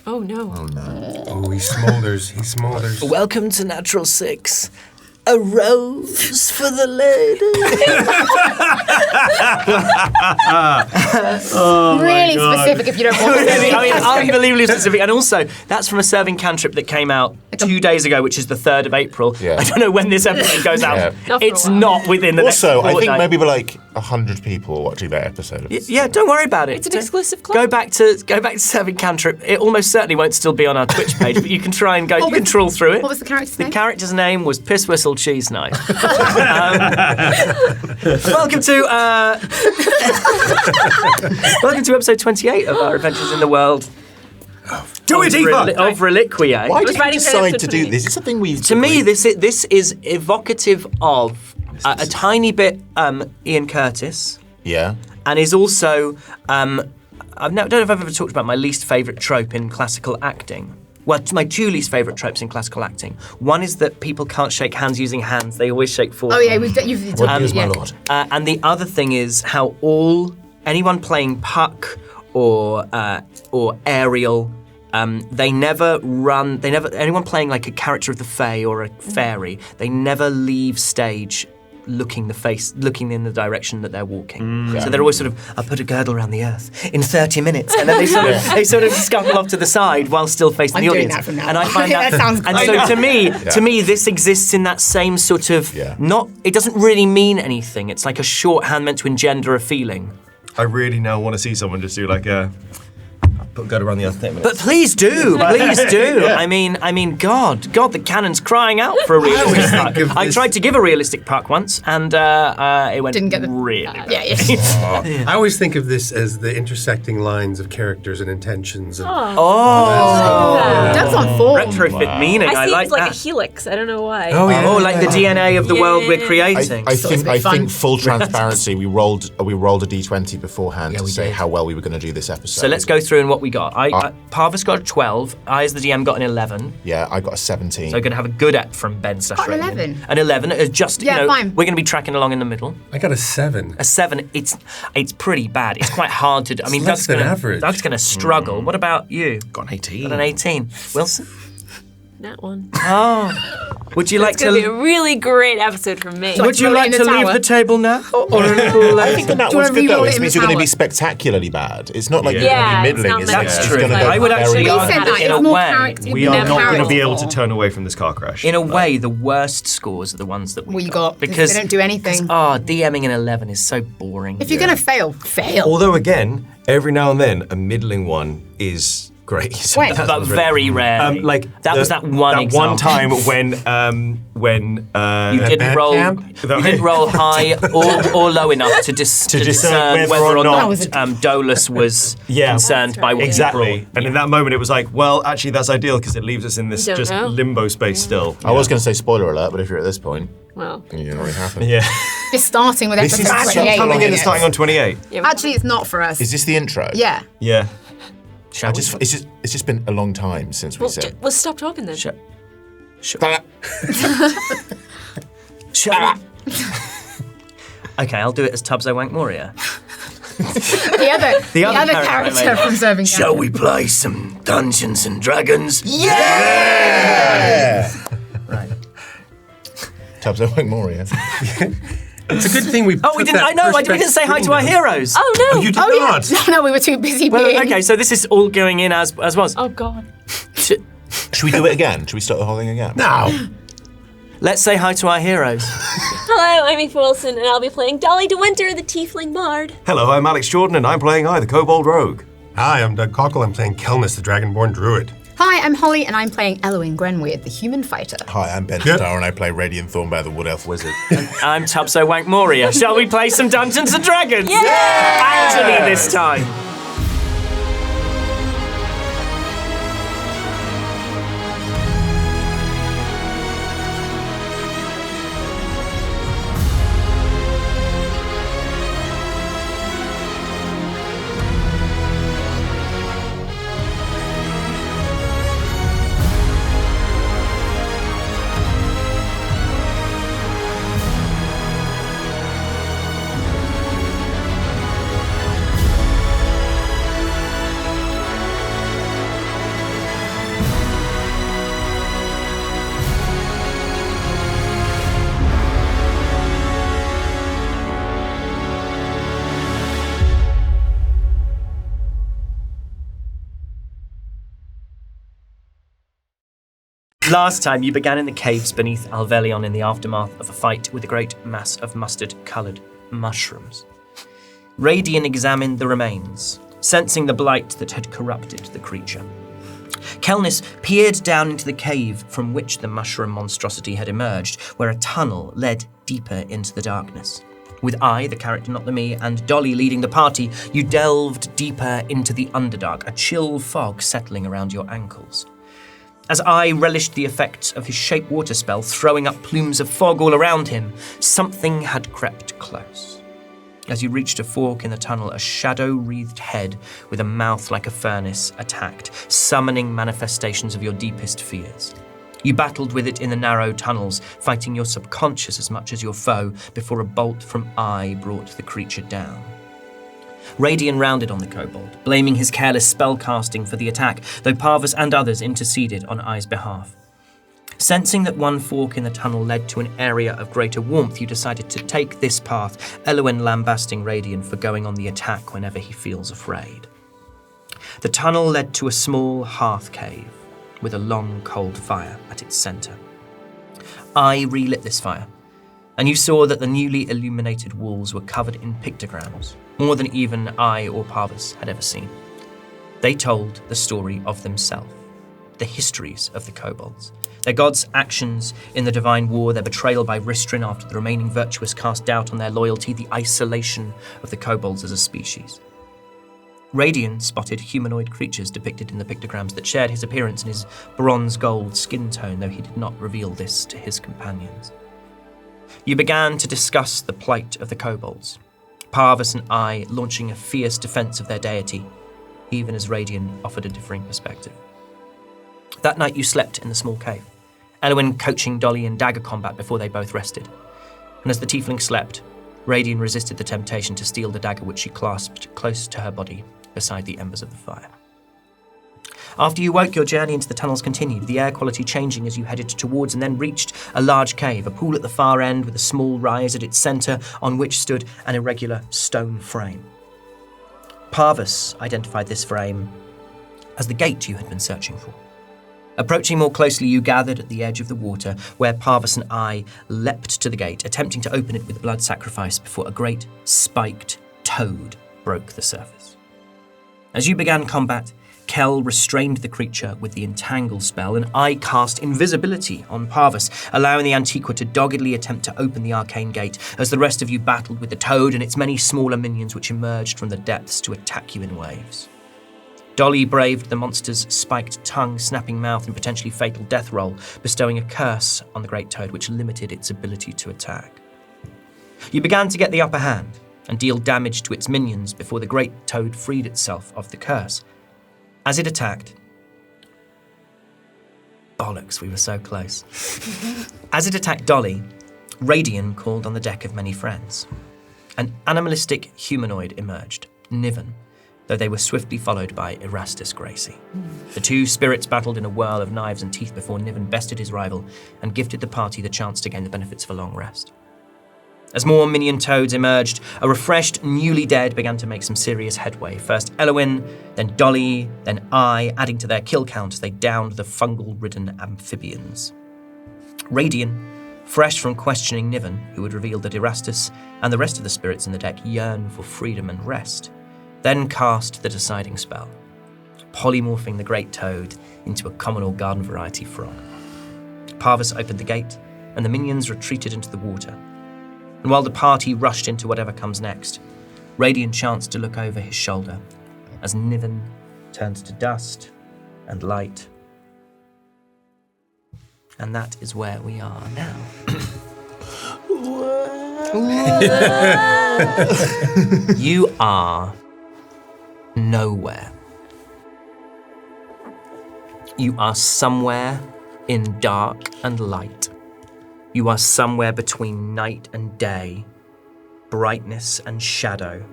Oh, no. Oh, no. Oh, he smolders. He smolders. Welcome to Natural 6. A rose for the lady. Really specific if you don't want to. I mean, unbelievably specific. And also, that's from a serving cantrip that came out 2 days ago, which is the 3rd of April. Yeah. I don't know when this episode goes out. Yeah. It's not within the next Also, I think fortnight. maybe we're like 100 people watching that episode. Yeah, don't worry about it. It's an exclusive club. Go back to Serving Cantrip. It almost certainly won't still be on our Twitch page, but you can try and go. You can trawl through it. What was the character's name? The character's name was Piss Whistle Cheese Knife. Welcome to welcome to episode 28 of our Adventures in the World. Do it, Aoife! Of Reliquiae. Why did you writing for decide episode to do 28. this? It's something we. To me, this is evocative of a tiny bit Ian Curtis. Yeah. And is also, I don't know if I've ever talked about my least favourite trope in classical acting. Well, my 2 least favourite tropes in classical acting. One is that people can't shake hands using hands; they always shake forward. Oh yeah, you've told What me. is my Yeah. lord? And the other thing is how anyone playing Puck or Ariel, they never anyone playing like a character of the Fae or a fairy, they never leave stage looking in the direction that they're walking. So they're always sort of, I'll put a girdle around the earth in 30 minutes, and then they sort of scuttle off to the side while still facing I'm the doing audience. that from now And I on. find that, That sounds and great. so to me, this exists in that same sort of it doesn't really mean anything. It's like a shorthand meant to engender a feeling. I really now want to see someone just do like a... Go around the earth 30 minutes. But please do. I mean, God, the canon's crying out for a realistic puck. I tried to give a realistic puck once, and it went Didn't get the really bad. Yeah. I always think of this as the intersecting lines of characters and intentions. And That's on form. Retrofit meaning. I I see like it's like that. a helix. I don't know why. Oh, yeah. Oh, like the DNA of the world we're creating. I So it's a bit think fun. full transparency. We rolled a d20 beforehand to say how well we were going to do this episode. So let's go through and what we got. Parvis got a 12. I, as the DM, got an 11. Yeah, I got a 17. So we're going to have a good ep from Ben / Got an Radiant. 11. An 11. Just, Yeah, fine. we're going to be tracking along in the middle. I got a 7. A 7, it's pretty bad. It's quite hard to do. I mean, less than average. Doug's going to struggle. What about you? Got an 18. Got an 18. Wilson? That one. Oh. Would you like It's going to be a to... really great episode from me. Would you throw it like in the to leave tower? the table now? Or a little I think that Do you one's wanna good though. re-roll it It in means the you're going to tower? be spectacularly bad. It's not like Yeah, you're going to be it's middling. not It's meant like to it's be. going to That's go I would very actually We well. argue said that. in It's a more way. character. We are not going to character. be able to turn away from this car crash. In a way, the worst scores are the ones that We got because they don't do anything. DMing an 11 is so boring. If you're gonna fail. Although, again, every now and then, a middling one is great. So Wait. that But was really- very rarely. That was that one example. one time when You didn't roll. camp? You didn't roll high or low enough to discern whether or not Dolus was concerned by what Exactly. you brought. And in that moment, it was like, well, actually, that's ideal because it leaves us in this Don't just know. limbo space still. I was going to say spoiler alert, but if you're at this point, Well, you know what happened. Yeah. It's starting with This episode is 28. coming in and minutes. starting on 28. Actually, it's not for us. Is this the intro? Yeah. Yeah. Shall we? It's just been a long time since we well, said. let's stop talking then. Shall we? Okay, I'll do it as Tubbs Wank Moria. The other character from Serving Shall we play some Dungeons and Dragons? Yeah! Right. Tubbs Wank Moria. It's a good thing we. Oh, we didn't. I know. We didn't say hi to our heroes. Oh no! You did not. No, we were too busy Well, being. okay, so this is all going in as was. Oh god. Should we do it again? Should we start the whole thing again? No. Let's say hi to our heroes. Hello, I'm Aoife Wilson, and I'll be playing Dolly de Winter, the Tiefling Bard. Hello, I'm Alex Jordan, and I'm playing the Kobold Rogue. Hi, I'm Doug Cockle. I'm playing Kelnus, the Dragonborn Druid. Hi, I'm Hollie, and I'm playing Eloin Grenweird, the Human Fighter. Hi, I'm Ben Yep. Starr, and I play Radiant Thornbear, the Wood Elf Wizard. I'm Tubbs Wank Moria. Shall we play some Dungeons and Dragons? Yeah! Actually, this time. Last time you began in the caves beneath Alvelion in the aftermath of a fight with a great mass of mustard-coloured mushrooms. Radian examined the remains, sensing the blight that had corrupted the creature. Kelnis peered down into the cave from which the mushroom monstrosity had emerged, where a tunnel led deeper into the darkness. With I, the character not the me, and Dolly leading the party, you delved deeper into the Underdark, a chill fog settling around your ankles. As I relished the effects of his shape water spell, throwing up plumes of fog all around him, something had crept close. As you reached a fork in the tunnel, a shadow-wreathed head with a mouth like a furnace attacked, summoning manifestations of your deepest fears. You battled with it in the narrow tunnels, fighting your subconscious as much as your foe, before a bolt from I brought the creature down. Radian rounded on the kobold, blaming his careless spellcasting for the attack, though Parvus and others interceded on I's behalf. Sensing that one fork in the tunnel led to an area of greater warmth, you decided to take this path, Elowen lambasting Radian for going on the attack whenever he feels afraid. The tunnel led to a small hearth cave with a long, cold fire at its centre. I relit this fire, and you saw that the newly illuminated walls were covered in pictograms, more than even I or Parvus had ever seen. They told the story of themselves, the histories of the kobolds, their gods' actions in the divine war, their betrayal by Ristrin after the remaining virtuous cast doubt on their loyalty, the isolation of the kobolds as a species. Radian spotted humanoid creatures depicted in the pictograms that shared his appearance and his bronze-gold skin tone, though he did not reveal this to his companions. You began to discuss the plight of the kobolds, Parvus and I launching a fierce defense of their deity, even as Radian offered a differing perspective. That night you slept in the small cave, Elowen coaching Dolly in dagger combat before they both rested. And as the tiefling slept, Radian resisted the temptation to steal the dagger which she clasped close to her body beside the embers of the fire. After you woke, your journey into the tunnels continued, the air quality changing as you headed towards and then reached a large cave, a pool at the far end with a small rise at its centre on which stood an irregular stone frame. Parvus identified this frame as the gate you had been searching for. Approaching more closely, you gathered at the edge of the water, where Parvus and I leapt to the gate, attempting to open it with blood sacrifice before a great, spiked toad broke the surface. As you began combat, Kel restrained the creature with the Entangle spell, and I cast Invisibility on Parvus, allowing the Antiqua to doggedly attempt to open the arcane gate, as the rest of you battled with the toad and its many smaller minions which emerged from the depths to attack you in waves. Dolly braved the monster's spiked tongue, snapping mouth, and potentially fatal death roll, bestowing a curse on the great toad which limited its ability to attack. You began to get the upper hand and deal damage to its minions before the great toad freed itself of the curse. As it attacked... Bollocks, we were so close. As it attacked Dolly, Radian called on the deck of many friends. An animalistic humanoid emerged, Niven, though they were swiftly followed by Erastus Gracie. The two spirits battled in a whirl of knives and teeth before Niven bested his rival and gifted the party the chance to gain the benefits of a long rest. As more minion toads emerged, a refreshed newly dead began to make some serious headway. First Elowen, then Dolly, then I, adding to their kill count as they downed the fungal-ridden amphibians. Radian, fresh from questioning Niven, who had revealed that Erastus and the rest of the spirits in the deck yearn for freedom and rest, then cast the deciding spell, polymorphing the great toad into a common or garden variety frog. Parvus opened the gate, and the minions retreated into the water. And while the party rushed into whatever comes next, Radian chanced to look over his shoulder as Niven turned to dust and light. And that is where we are now. You are nowhere. You are somewhere in dark and light. You are somewhere between night and day, brightness and shadow.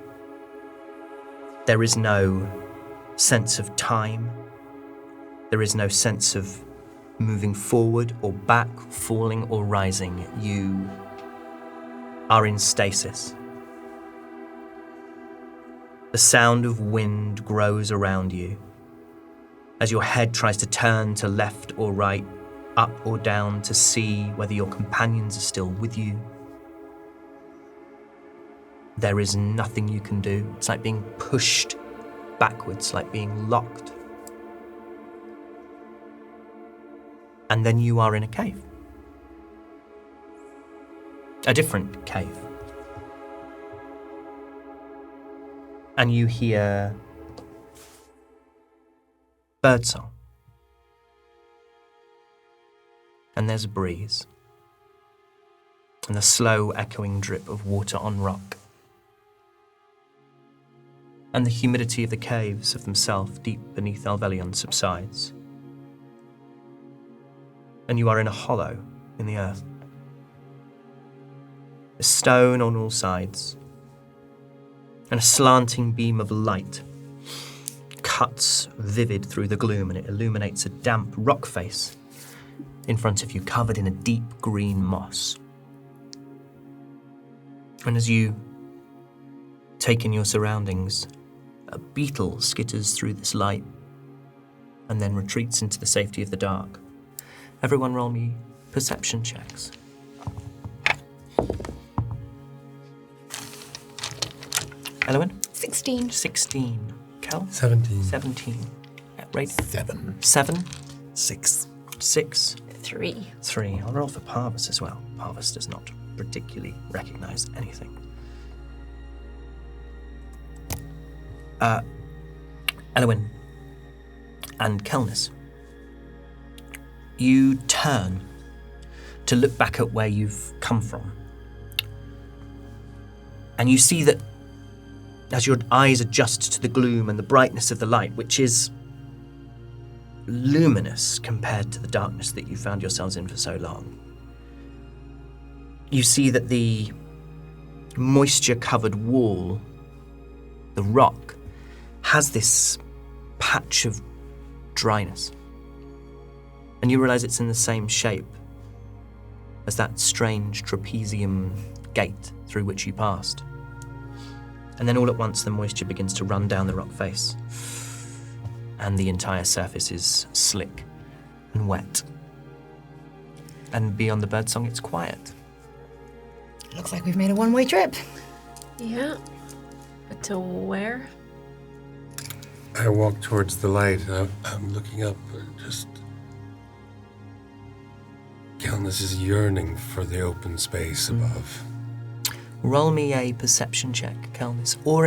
There is no sense of time. There is no sense of moving forward or back, falling or rising. You are in stasis. The sound of wind grows around you. As your head tries to turn to left or right, up or down to see whether your companions are still with you. There is nothing you can do. It's like being pushed backwards, like being locked. And then you are in a cave. A different cave. And you hear birdsong. And there's a breeze. And the slow echoing drip of water on rock. And the humidity of the caves of themselves deep beneath Alvelion subsides. And you are in a hollow in the earth. There's stone on all sides, and a slanting beam of light cuts vivid through the gloom, and it illuminates a damp rock face in front of you, covered in a deep green moss. And as you take in your surroundings, a beetle skitters through this light and then retreats into the safety of the dark. Everyone roll me perception checks. Elowen? 16. 16. Kel? 17. 17. Right? 7. 7. 6. 6. 3. 3. I'll roll for Parvis as well. Parvis does not particularly recognize anything. Elowen and Kelnis, you turn to look back at where you've come from. And you see that as your eyes adjust to the gloom and the brightness of the light, which is luminous compared to the darkness that you found yourselves in for so long, you see that the moisture-covered wall, the rock, has this patch of dryness. And you realize it's in the same shape as that strange trapezium gate through which you passed. And then all at once the moisture begins to run down the rock face, and the entire surface is slick and wet. And beyond the birdsong, it's quiet. Looks like we've made a one-way trip. Yeah. But to where? I walk towards the light. I'm looking up. Just. Kelnis is yearning for the open space above. Roll me a perception check, Kelnis, or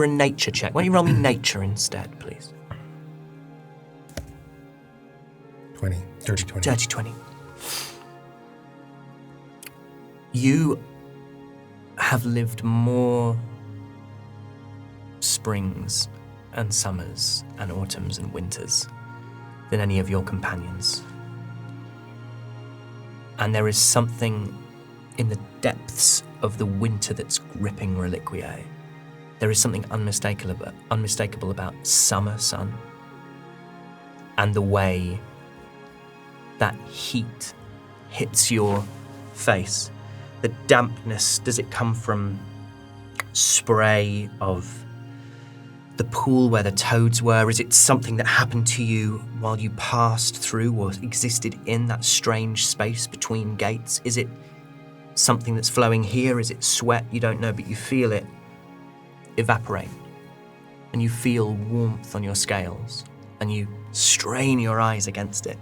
a nature check. Why don't you roll me nature instead, please? 20. Dirty 20. Dirty 20. You have lived more springs and summers and autumns and winters than any of your companions. And there is something in the depths of the winter that's gripping Reliquiae. There is something unmistakable about summer sun and the way that heat hits your face. The dampness, does it come from spray of the pool where the toads were? Is it something that happened to you while you passed through or existed in that strange space between gates? Is it something that's flowing here? Is it sweat? You don't know, but you feel it evaporate. And you feel warmth on your scales. And you strain your eyes against it.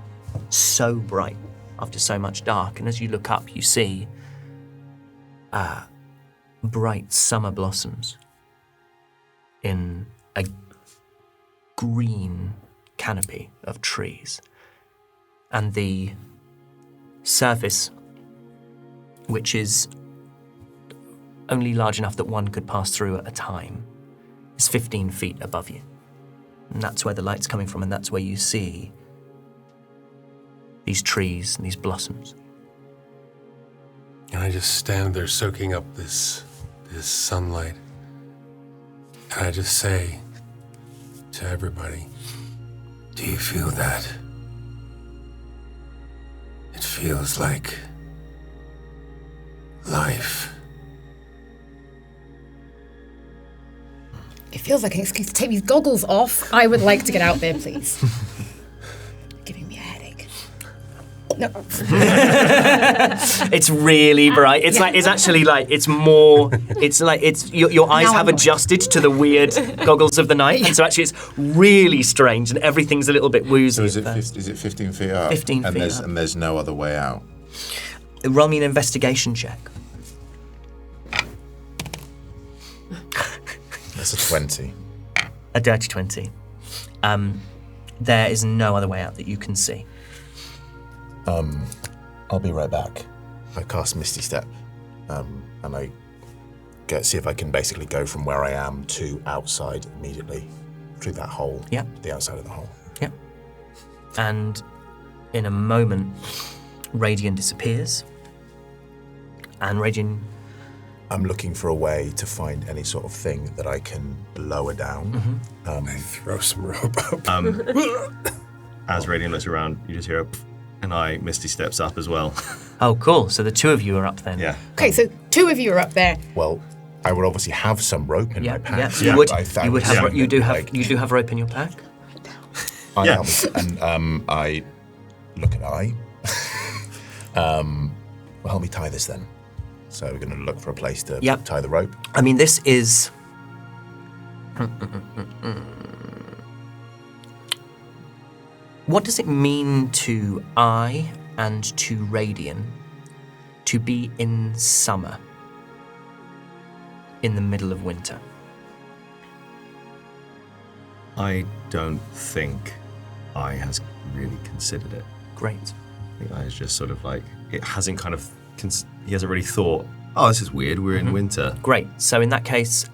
So bright after so much dark. And as you look up, you see bright summer blossoms in a green canopy of trees. And the surface, which is only large enough that one could pass through at a time, is 15 feet above you. And that's where the light's coming from, and that's where you see these trees and these blossoms. And I just stand there soaking up this sunlight. And I just say to everybody, do you feel that? It feels like life. It feels like an excuse to take these goggles off. I would like to get out there, please. Giving me a headache. It's really bright. It's like your eyes Now have I'm adjusted to the weird goggles of the night, and so actually it's really strange, and everything's a little bit woozy. So is it 15 feet up? 15 and feet up. And there's no other way out? Roll me an investigation check. That's a 20. A dirty 20. There is no other way out that you can see. I'll be right back. I cast Misty Step, and I see if I can basically go from where I am to outside immediately through that hole. Yeah. The outside of the hole. Yep. And in a moment, Radiant disappears. And Radiant... I'm looking for a way to find any sort of thing that I can lower down. I throw some rope up. As Radiant looks around, you just hear a pff, and Misty steps up as well. Oh, cool. So the two of you are up then. Yeah. Okay, so 2 of you are up there. Well, I would obviously have some rope in my pack. You would. I You would have. found You do it, have. like, You do have rope in your pack. Yeah. And I look at well, help me tie this then. So we're going to look for a place to tie the rope. I mean, this is. What does it mean to I and to Radiant to be in summer in the middle of winter? I don't think I has really considered it. Great. I think I is just sort of like, it hasn't kind of, he hasn't really thought, oh, this is weird, we're in winter. Great. So in that case,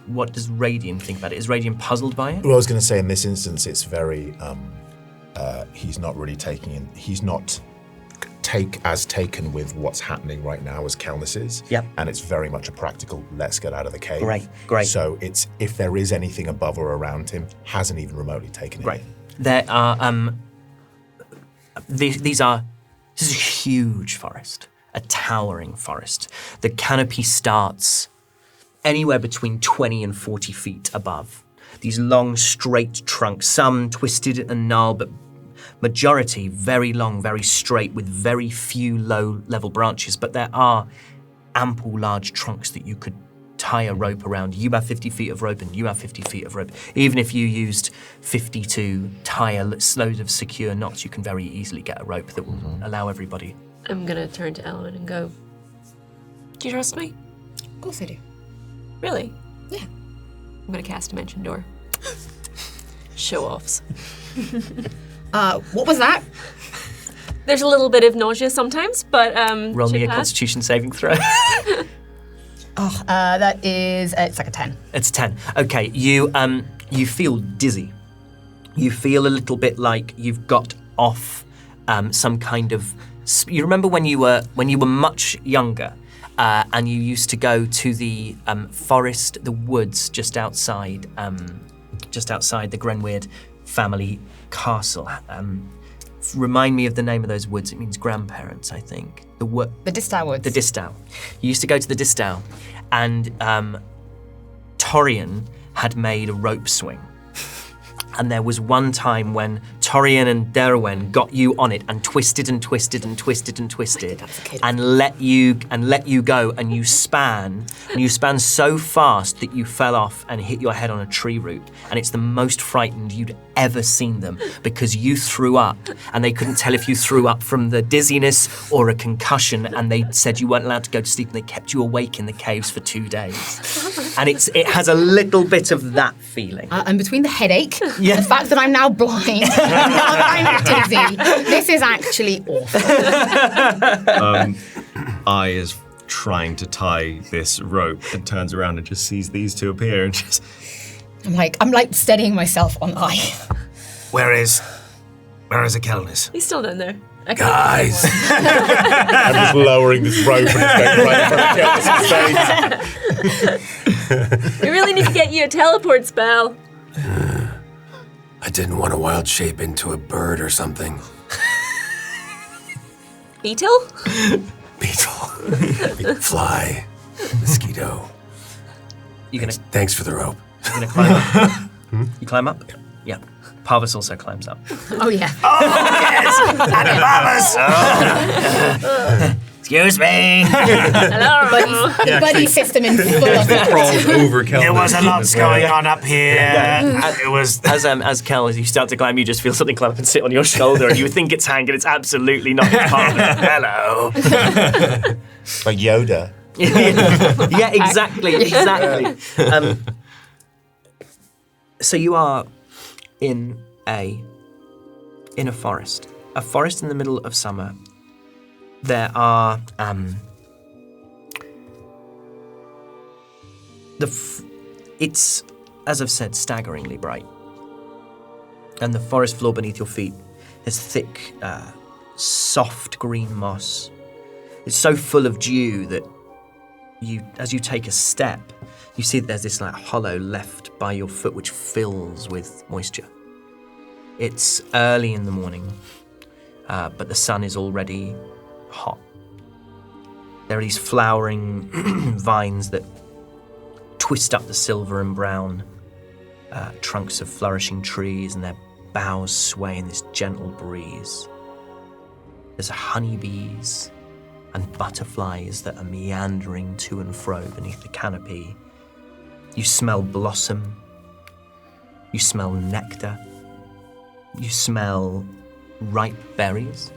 what does Radiant think about it? Is Radiant puzzled by it? Well, I was going to say in this instance, it's very, he's not really taking in, he's not taken with what's happening right now as Kelness is. Yep. And it's very much a practical, let's get out of the cave. Great. So it's, if there is anything above or around him, hasn't even remotely taken it Great. in. There are, this is a huge forest, a towering forest. The canopy starts anywhere between 20 and 40 feet above. These long, straight trunks, some twisted and gnarled, but majority very long, very straight, with very few low-level branches. But there are ample, large trunks that you could tie a rope around. You have 50 feet of rope and you have 50 feet of rope. Even if you used 50 to tie a load of secure knots, you can very easily get a rope that will allow everybody. I'm gonna turn to Ellen and go, do you trust me? Of course I do. Really? Yeah. I'm gonna cast Dimension Door. Show offs. What was that? There's a little bit of nausea sometimes, but Roll me should a pass. Constitution saving throw. That is, it's like a 10. It's 10. Okay, you feel dizzy. You feel a little bit like you've got off some kind of. You remember when you were much younger, and you used to go to the forest, the woods just outside the Grenweird family castle. Remind me of the name of those woods. It means grandparents, I think. The Distaw Woods. The Distaw. You used to go to the Distaw, and Torian had made a rope swing. And there was one time when Torian and Derwen got you on it and twisted and twisted and twisted and twisted and let you go, and you span so fast that you fell off and hit your head on a tree root. And it's the most frightened you'd ever seen them, because you threw up and they couldn't tell if you threw up from the dizziness or a concussion, and they said you weren't allowed to go to sleep, and they kept you awake in the caves for 2 days. And it has a little bit of that feeling. And between the headache, the fact that I'm now blind, and that I'm dizzy, this is actually awful. I is trying to tie this rope and turns around and just sees these two appear and just... I'm like steadying myself on I. Where is a Kelness? He's still down there. Guys! I'm just lowering this rope and it's going right in front of Kelness' face. We really need to get you a teleport spell. I didn't want to wild shape into a bird or something. Beetle? Beetle. Fly. Mosquito. You're gonna Thanks for the rope. climb up. You climb up? Yeah. Parvis also climbs up. Oh, yeah. Excuse me. Hello. The buddy system in full effect. Crawls over Kel. There was a lot going on up here. It was. As Kel, as you start to climb, you just feel something climb up and sit on your shoulder, and you think it's Hank, and it's absolutely not. Hello. Like Yoda. Yeah, exactly. So you are in a forest in the middle of summer. There are it's, as I've said, staggeringly bright, and the forest floor beneath your feet is thick, soft green moss. It's so full of dew that as you take a step, you see that there's this like hollow left by your foot which fills with moisture. It's early in the morning, but the sun is already hot. There are these flowering vines that twist up the silver and brown trunks of flourishing trees, and their boughs sway in this gentle breeze. There's honeybees and butterflies that are meandering to and fro beneath the canopy. You smell blossom. You smell nectar. You smell ripe berries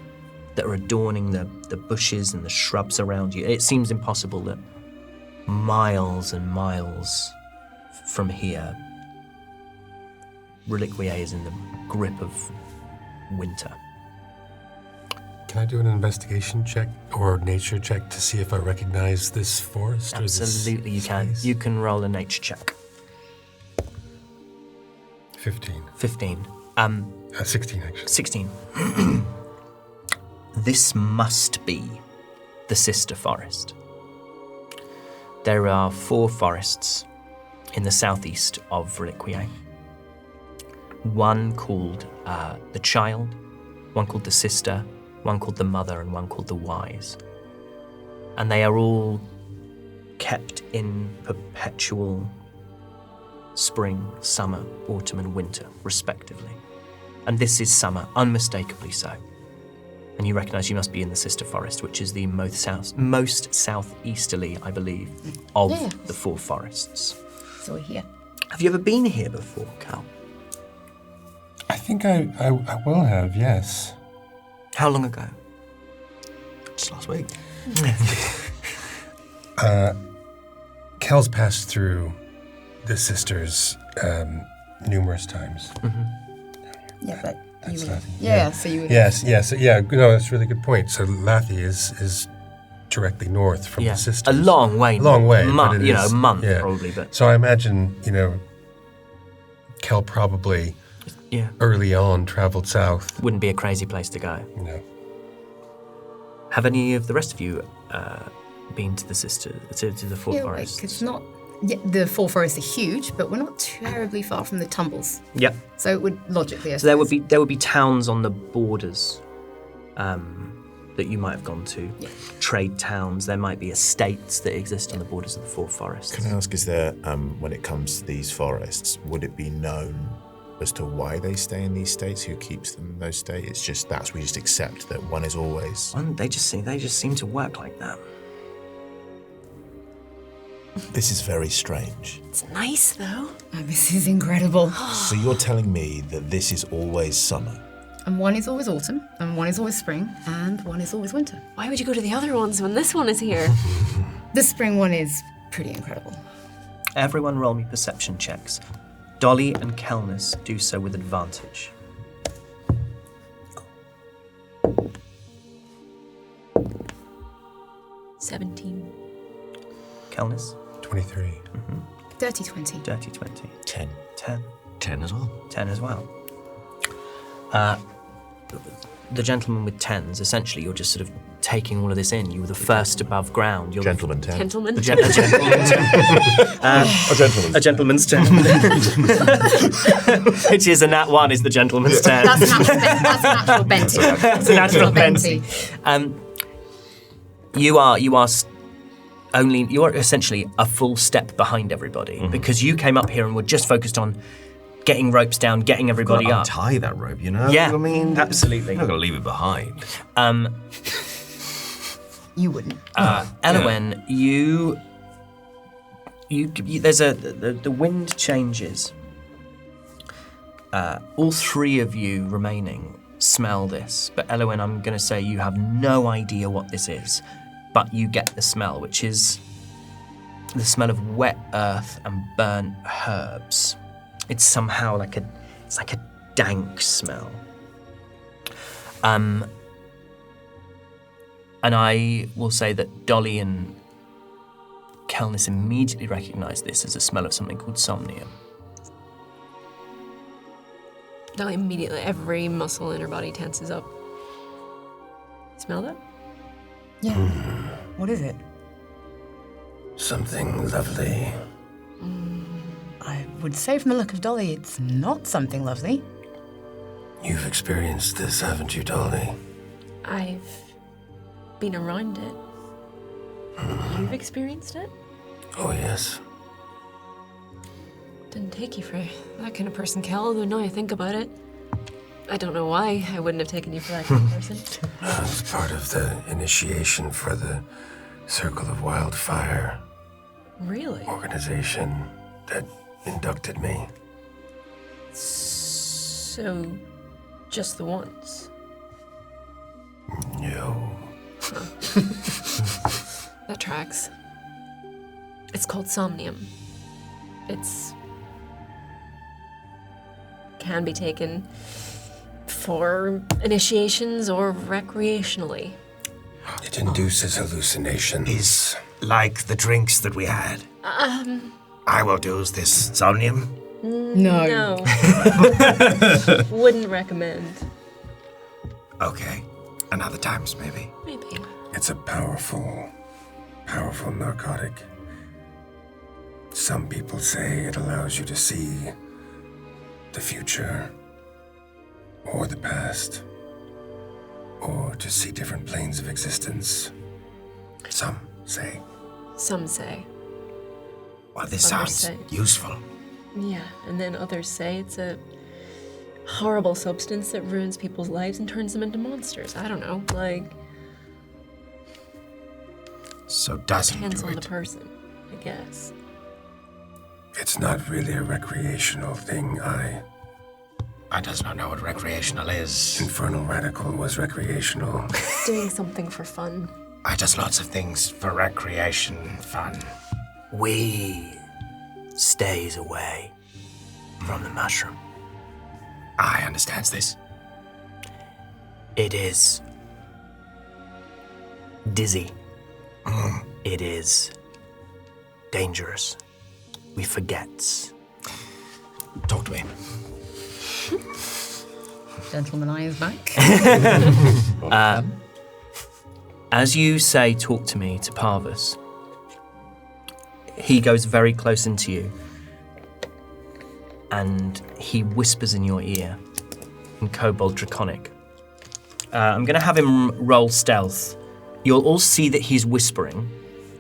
that are adorning the bushes and the shrubs around you. It seems impossible that miles and miles from here, Reliquiae is in the grip of winter. Can I do an investigation check or nature check to see if I recognize this forest? Absolutely, you can. space? You can roll a nature check. 15. 15. 16, actually. 16. This must be the sister forest. There are 4 forests in the southeast of Reliquiae. One called the Child, one called the Sister, one called the Mother, and one called the Wise. And they are all kept in perpetual spring, summer, autumn, and winter, respectively. And this is summer, unmistakably so. And you recognise you must be in the Sister Forest, which is the most southeasterly, I believe, of the 4 forests. So we're here. Have you ever been here before, Cal? I think I will have, yes. How long ago? Just last week. Kel's passed through the sisters numerous times. Yeah, but That's you Lathy. Yeah, so you would. Yes. Yeah, no, that's a really good point. So Lathy is directly north from the sisters. A long way. Long way. but Month, it is- a month yeah. probably, but So I imagine, Kel probably yeah, early on traveled south. wouldn't be a crazy place to go. Have any of the rest of you been to the to the 4 forests? It's not. Yeah, the 4 forests are huge, but we're not terribly far from the tumbles. Yep. So it would logically. So there would be towns on the borders that you might have gone to. Yeah. Trade towns. There might be estates that exist on the borders of the 4 forests. Can I ask, is there, when it comes to these forests, would it be known as to why they stay in these states, who keeps them in those states? It's just we just accept that one is always. They just seem to work like that. This is very strange. It's nice, though. Oh, this is incredible. So you're telling me that this is always summer? And one is always autumn, and one is always spring, and one is always winter. Why would you go to the other ones when this one is here? The spring one is pretty incredible. Everyone roll me perception checks. Dolly and Kelness do so with advantage. $17. Kelness? 23. Dirty 20. Dirty 20. 10. 10. 10 as well. 10 as well. The gentleman with 10s, essentially, you're just sort of taking all of this in. You were the first above ground. You're Gentleman 10. Gentleman. A gentleman's 10. A gentleman's 10. Which is a nat 1 is the gentleman's 10. That's a natural Benty. That's a natural Benty. You are essentially a full step behind everybody because you came up here and were just focused on getting ropes down, getting everybody Gotta up. untie that rope, you know? Yeah, I mean, absolutely. You're not going to leave it behind. You wouldn't. Elowen, you there's the wind changes. All three of you remaining smell this, but Elowen, I'm going to say you have no idea what this is, but you get the smell, which is the smell of wet earth and burnt herbs. It's somehow like a dank smell. And I will say that Dolly and Kelnis immediately recognize this as a smell of something called somnium. Dolly immediately, every muscle in her body tenses up. Smell that? Yeah. What is it? Something lovely. I would say from the look of Dolly, it's not something lovely. You've experienced this, haven't you, Dolly? I've been around it. You've experienced it? Oh, yes. Didn't take you for that kind of person, Kel, although now I think about it. I don't know why I wouldn't have taken you for that kind of person. It's part of the initiation for the Circle of Wildfire Really? organization that inducted me. So, just the once? No. That tracks. It's called somnium. Can be taken for initiations or recreationally. It induces hallucinations. Is like the drinks that we had. I will do this somnium. No. No. Wouldn't recommend. Okay. Another times, maybe. Maybe. It's a powerful narcotic. Some people say it allows you to see the future, or the past, or to see different planes of existence. Some say. Some say. Well, this Others sounds say. useful. Yeah, and then others say it's a horrible substance that ruins people's lives and turns them into monsters. I don't know, like, So doesn't depends do on the it. person, I guess. It's not really a recreational thing. I does not know what recreational is. Infernal Radical was recreational. Doing something for fun. I does lots of things for recreation, fun. We stays away from the mushroom. I understands this. It is dizzy. It is dangerous. We forget. Talk to me. Gentleman eye is back. As you say, talk to me, to Parvus, he goes very close into you and he whispers in your ear in Kobold Draconic. I'm going to have him roll stealth. You'll all see that he's whispering.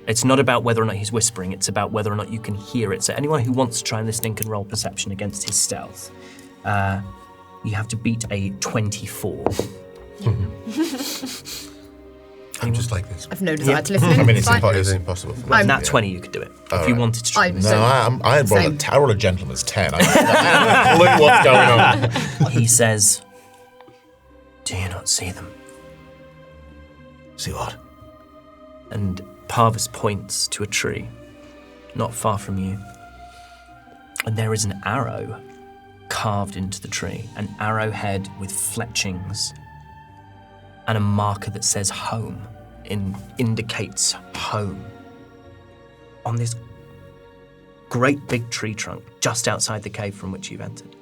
It's not about whether or not he's whispering, it's about whether or not you can hear it. So anyone who wants to try and listen can roll perception against his stealth. You have to beat a 24. I'm just like this. I've no desire to listen in. I mean, it's fine. impossible for me. I'm- Nat 20 you could do it, if you wanted to try. I'm No, so- I rolled a gentleman's 10. I have no clue what's going on. He says, "Do you not see them?" See what? And Parvus points to a tree, not far from you. And there is an arrow carved into the tree, an arrowhead with fletchings, and a marker that says home, indicates home. On this great big tree trunk just outside the cave from which you've entered.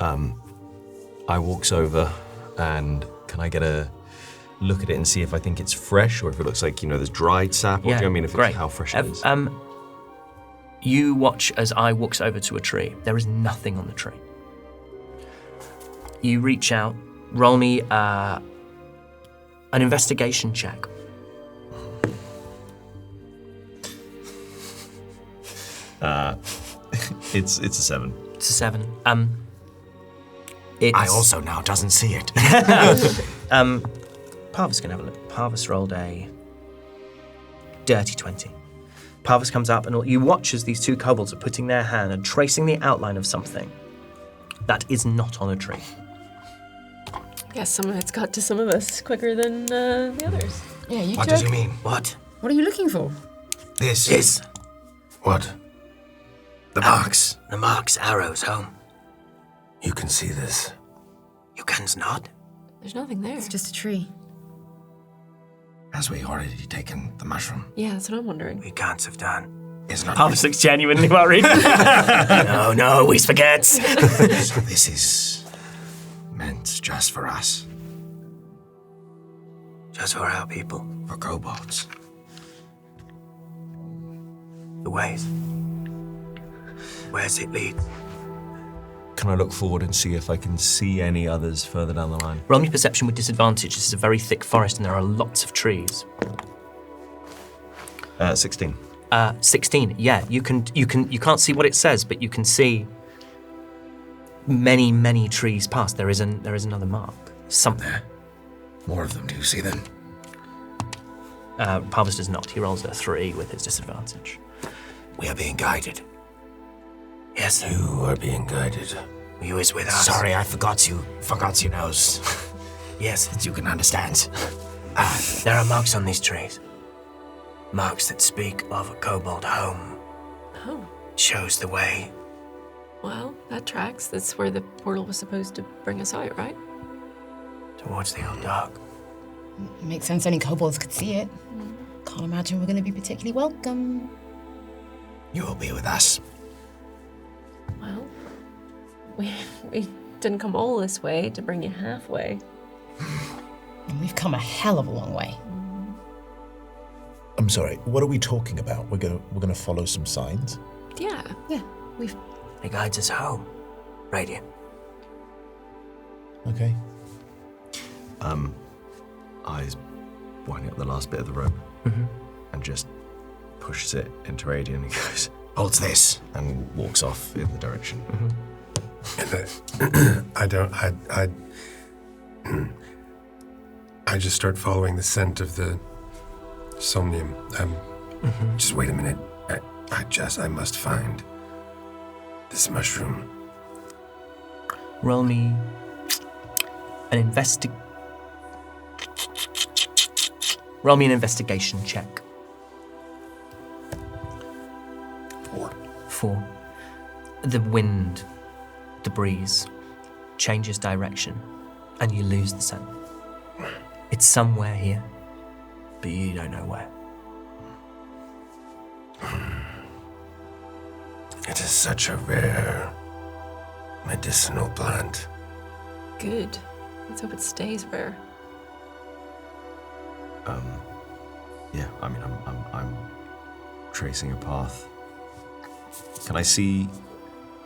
I walks over and can I get a look at it and see if I think it's fresh or if it looks like, there's dried sap or do you know what I mean? If great. It's how fresh it is. You watch as I walks over to a tree. There is nothing on the tree. You reach out, roll me an investigation check. It's a 7. It's a 7. I also now doesn't see it. Parvis can have a look. Parvis rolled a dirty 20. Parvis comes up and you watch as these two kobolds are putting their hand and tracing the outline of something that is not on a tree. Guess some of it's got to some of us quicker than the others. Yeah, you What took. does he mean? What? What are you looking for? This. What? The marks. The marks, arrows, home. You can see this. You can not. There's nothing there. It's just a tree. Has we already taken the mushroom? Yeah, that's what I'm wondering. We can't have done. Is not. Parvis looks genuinely worried. No, we forget. So this is meant just for us, Just for our people. for kobolds. The ways. Where's it lead? Can I look forward and see if I can see any others further down the line? Roll me perception with disadvantage. This is a very thick forest and there are lots of trees. 16. 16. Yeah, you can't see what it says, but you can see many trees past. There is another mark. Something. There. More of them. Do you see them? Parvis does not. He rolls a 3 with his disadvantage. We are being guided. Yes, You are being guided. you is with us. Sorry, I forgot you knows. Yes, That you can understand. there are marks on these trees. Marks that speak of a kobold home. Oh, Shows the way. well, that tracks. That's where the portal was supposed to bring us out, right? Towards the old dark. It makes sense only kobolds could see it. Can't imagine we're going to be particularly welcome. You will be with us. Well, we didn't come all this way to bring you halfway. And we've come a hell of a long way. I'm sorry, what are we talking about? We're gonna follow some signs? Yeah, we've. It guides us home. Radiant. Okay. Eyes winding up the last bit of the rope and just pushes it into Radiant and goes, Holds this. and walks off in the direction. I just start following the scent of the somnium. Just wait a minute. I must find this mushroom. Roll me an Roll me an investigation check. 4. The wind, the breeze, changes direction, and you lose the scent. It's somewhere here, but you don't know where. It is such a rare medicinal plant. Good. Let's hope it stays rare. Yeah, I mean, I'm tracing a path. Can I see,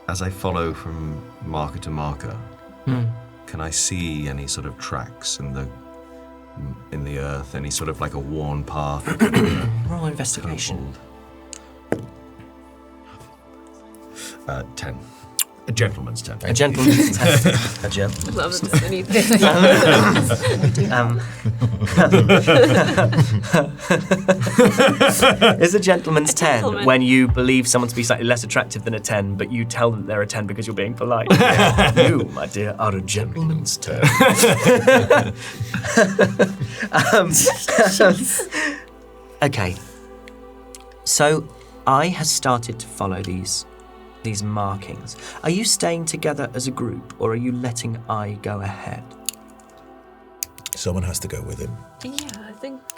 as I follow from marker to marker, can I see any sort of tracks in the earth, any sort of like a worn path? Roll investigation. 10. A gentleman's 10. A gentleman's test. A gentleman. Love this. I need It's a gentleman's 10 gentleman. when you believe someone to be slightly less attractive than a 10, but you tell them they're a 10 because you're being polite. You, my dear, are a gentleman's 10. Okay. So, I has started to follow these markings. Are you staying together as a group, or are you letting I go ahead? Someone has to go with him. Yeah,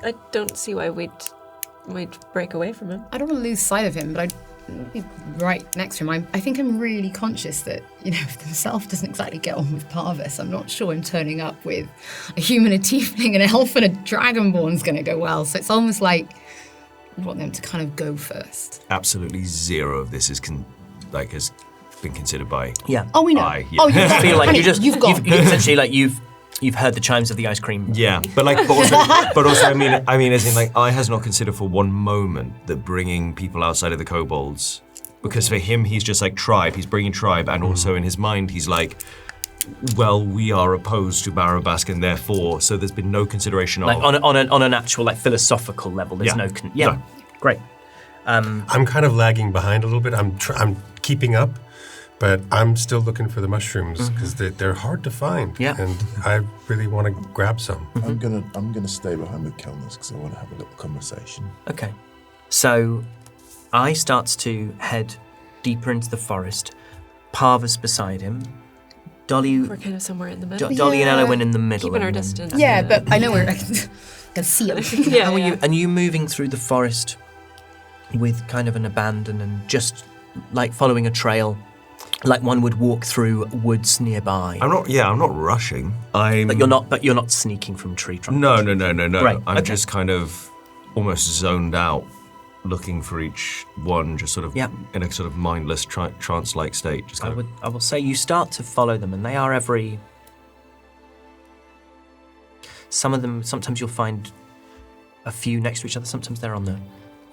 I don't see why we'd break away from him. I don't want to lose sight of him, but I'd be right next to him. I think I'm really conscious that, if himself doesn't exactly get on with Parvis, I'm not sure him turning up with a human, a tiefling, an elf, and a dragonborn's going to go well. So it's almost like I want them to kind of go first. Absolutely zero of this has been considered by Yeah. Oh, we know. I. Oh, you I feel like honey, you've essentially like you've heard the chimes of the ice cream. Yeah, but also, I mean, as in, like, I has not considered for one moment that bringing people outside of the kobolds Because for him, he's just like tribe. He's bringing tribe, and also in his mind, he's like, well, we are opposed to Barabask, and therefore, so there's been no consideration Like of... on an actual like philosophical level, there's Yeah. no... No. Great. I'm kind of lagging behind a little bit. I'm keeping up, but I'm still looking for the mushrooms because they're hard to find. Yeah. And I really want to grab some. I'm gonna stay behind with Kelness because I want to have a little conversation. Okay. So I starts to head deeper into the forest, Parvus beside him, Dolly... We're kind of somewhere in the middle. Dolly and Yeah. Elowin in the middle. Keeping our and then- distance. Yeah, but I know we're... I can see it. Yeah, How are yeah. you? And you moving through the forest with kind of an abandon and just like following a trail, like one would walk through woods nearby. I'm not rushing. But you're not sneaking from tree trunk. No. Right, I'm okay. just kind of almost zoned out, looking for each one, just sort of in a sort of mindless trance-like state. Just kind of... I will say you start to follow them, and they are every. Some of them, sometimes you'll find a few next to each other. Sometimes they're on the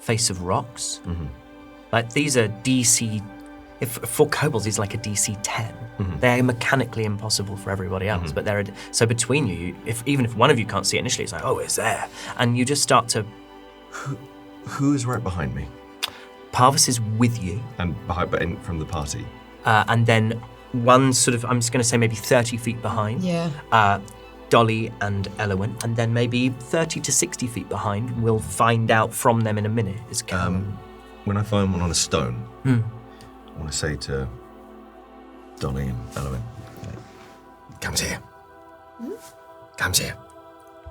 face of rocks. Mm-hmm. Like these are DC. If for kobolds, these are like a DC 10. Mm-hmm. They're mechanically impossible for everybody else, but they're so between you. Even if one of you can't see it initially, it's like, oh, it's there, and you just start to. Who's right behind me? Parvus is with you, And behind, from the party. and then one sort of, I'm just going to say maybe 30 feet behind. Yeah. Dolly and Elowin, and then maybe 30 to 60 feet behind. We'll find out from them in a minute. Is When I find one on a stone, I want to say to Dolly and Elowin, Comes here. Comes here.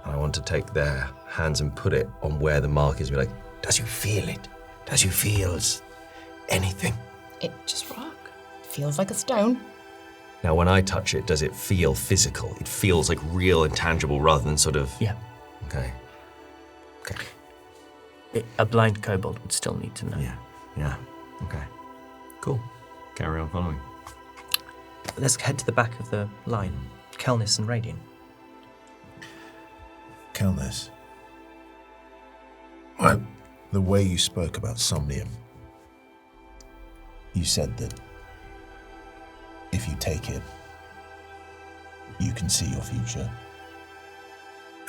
and I want to take their hands and put it on where the mark is. Be like, Does you feel it? Does you feel anything? It just feels like a stone. now when I touch it, does it feel physical? It feels like real and tangible rather than sort of... yeah. Okay. A blind kobold would still need to know. Yeah. Okay. Cool. Carry on following. Let's head to the back of the line. Kelness and Radiant. Kelness, What? the way you spoke about Somnium, you said that if you take it, you can see your future.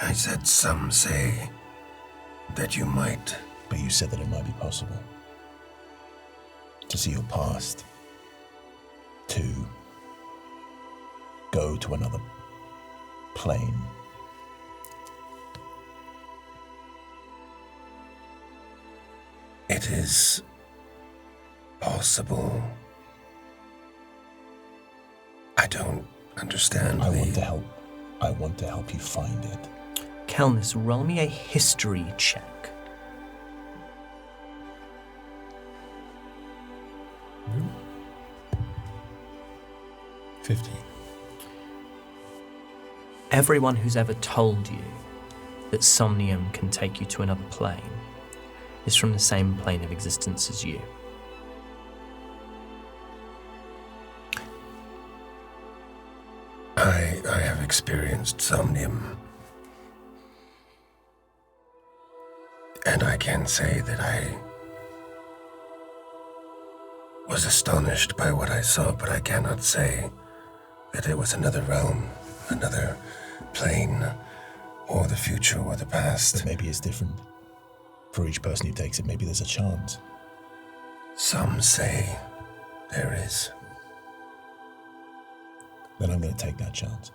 I said some say that you might. But you said that it might be possible to see your past, to go to another plane. It is possible. I don't understand I want to help you find it. Kelness, roll me a history check. 50. Everyone who's ever told you that Somnium can take you to another plane is from the same plane of existence as you. I have experienced Somnium. And I can say that I was astonished by what I saw, but I cannot say that it was another realm, another plane, or the future or the past. But maybe it's different. For each person who takes it, maybe there's a chance. Some say there is. Then I'm going to take that chance.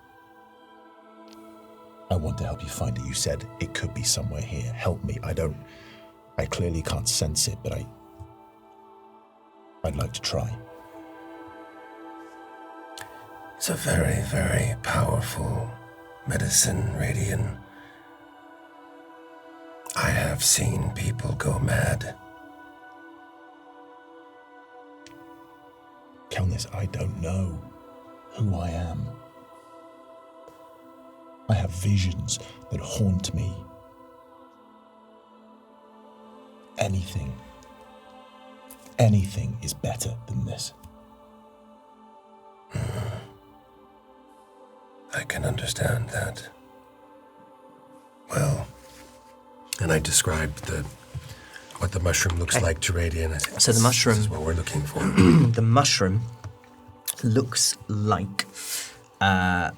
I want to help you find it. You said it could be somewhere here. Help me. I clearly can't sense it, but I'd like to try. It's a very, very powerful medicine, Radiant. I have seen people go mad. Kelness, I don't know who I am. I have visions that haunt me. Anything is better than this. I can understand that. Well, and I described the what the mushroom looks like to Radian. I think So the mushroom- this is what we're looking for. The mushroom looks like they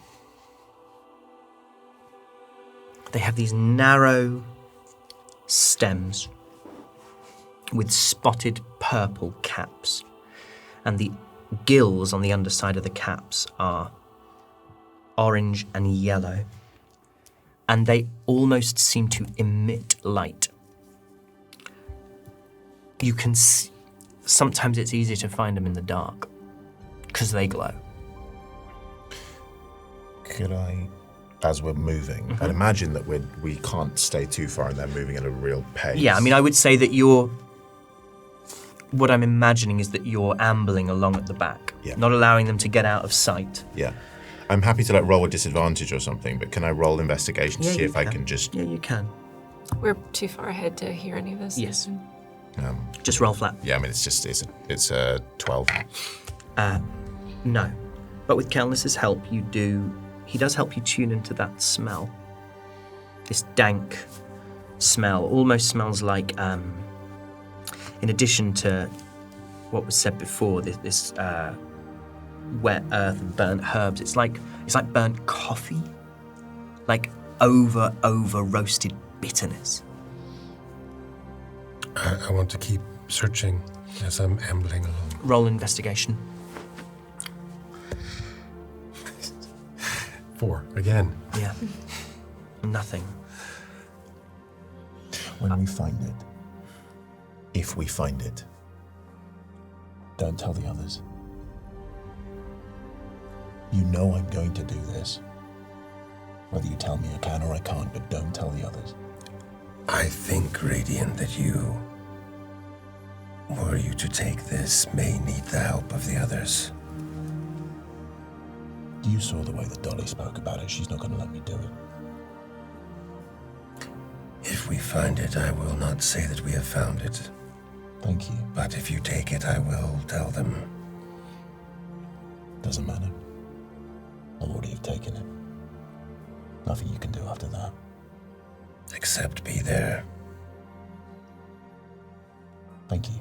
have these narrow stems with spotted purple caps, and the gills on the underside of the caps are orange and yellow, and they almost seem to emit light. You can see, sometimes it's easier to find them in the dark because they glow. Could I, as we're moving, I'd imagine that we can't stay too far and they're moving at a real pace. Yeah, I mean, I would say that what I'm imagining is that you're ambling along at the back, not allowing them to get out of sight. Yeah. I'm happy to roll a disadvantage or something, but can I roll investigation to see if I can just... Yeah, you can. We're too far ahead to hear any of this. Yes. Just roll flat. Yeah, I mean, it's a 12. No. But with Kelnis's help, he does help you tune into that smell. This dank smell almost smells like, in addition to what was said before, this wet earth and burnt herbs, it's like burnt coffee, like over roasted bitterness. I want to keep searching as I'm ambling along. Roll investigation. 4 again. Yeah. Nothing. When we find it, if we find it, don't tell the others. You know I'm going to do this. Whether you tell me I can or I can't, but don't tell the others. I think, Radiant, that you, were you to take this, may need the help of the others. You saw the way that Dolly spoke about it. She's not going to let me do it. If we find it, I will not say that we have found it. Thank you. But if you take it, I will tell them. Doesn't matter. I already have taken it. Nothing you can do after that. Except be there. Thank you.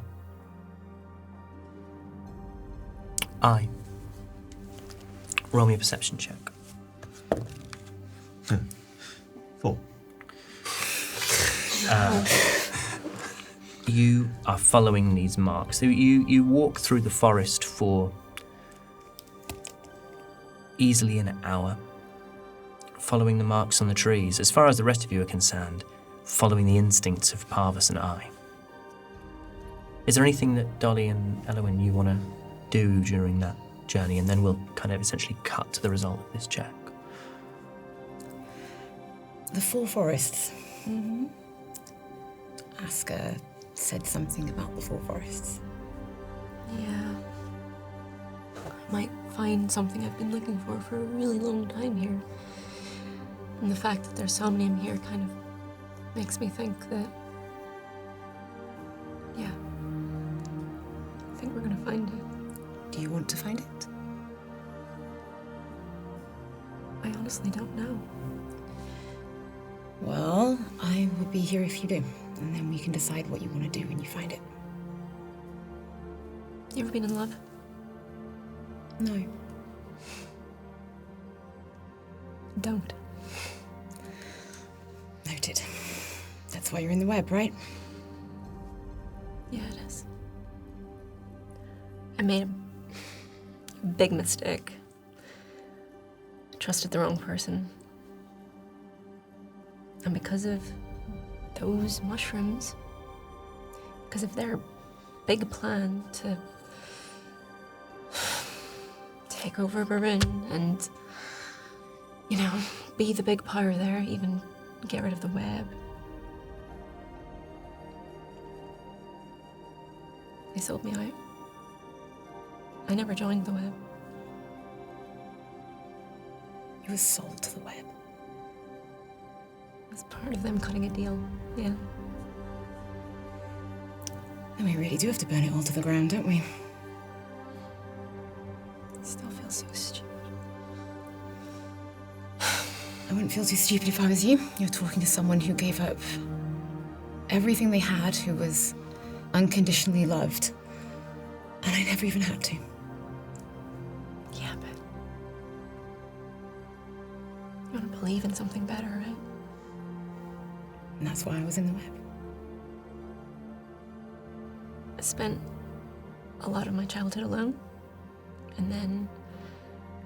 Roll me a perception check. 4. You are following these marks. So you walk through the forest for easily an hour, following the marks on the trees. As far as the rest of you are concerned, following the instincts of Parvus and I. Is there anything that Dolly and Elowen you want to do during that journey? And then we'll kind of essentially cut to the result of this check. The 4 forests. Mm-hmm. Asker said something about the 4 forests. Yeah. I might find something I've been looking for a really long time here. And the fact that there's somnium here kind of makes me think that, yeah, I think we're gonna find it. Do you want to find it? I honestly don't know. Well, I will be here if you do, and then we can decide what you want to do when you find it. You ever been in love? No. Don't. Noted. That's why you're in the web, right? Yeah, it is. I made a big mistake. Trusted the wrong person. And because of those mushrooms, because of their big plan to take over Berlin and, you know, be the big power there, even get rid of the web. They sold me out. I never joined the web. You were sold to the web. As part of them cutting a deal, yeah. And we really do have to burn it all to the ground, don't we? It still feels so stupid. I wouldn't feel too stupid if I was you. You're talking to someone who gave up everything they had, who was unconditionally loved. And I never even had to. Yeah, but you want to believe in something better, right? And that's why I was in the web. I spent a lot of my childhood alone, and then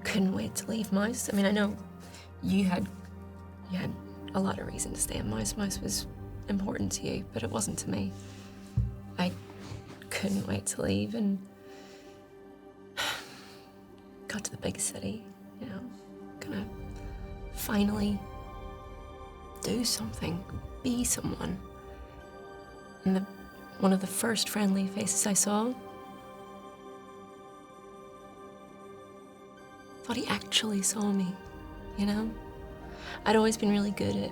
couldn't wait to leave Mice. I mean, I know you had a lot of reason to stay in Mice. Mice was important to you, but it wasn't to me. I couldn't wait to leave and got to the big city, you know, gonna finally do something, be someone. And one of the first friendly faces I saw, thought he actually saw me, you know? I'd always been really good at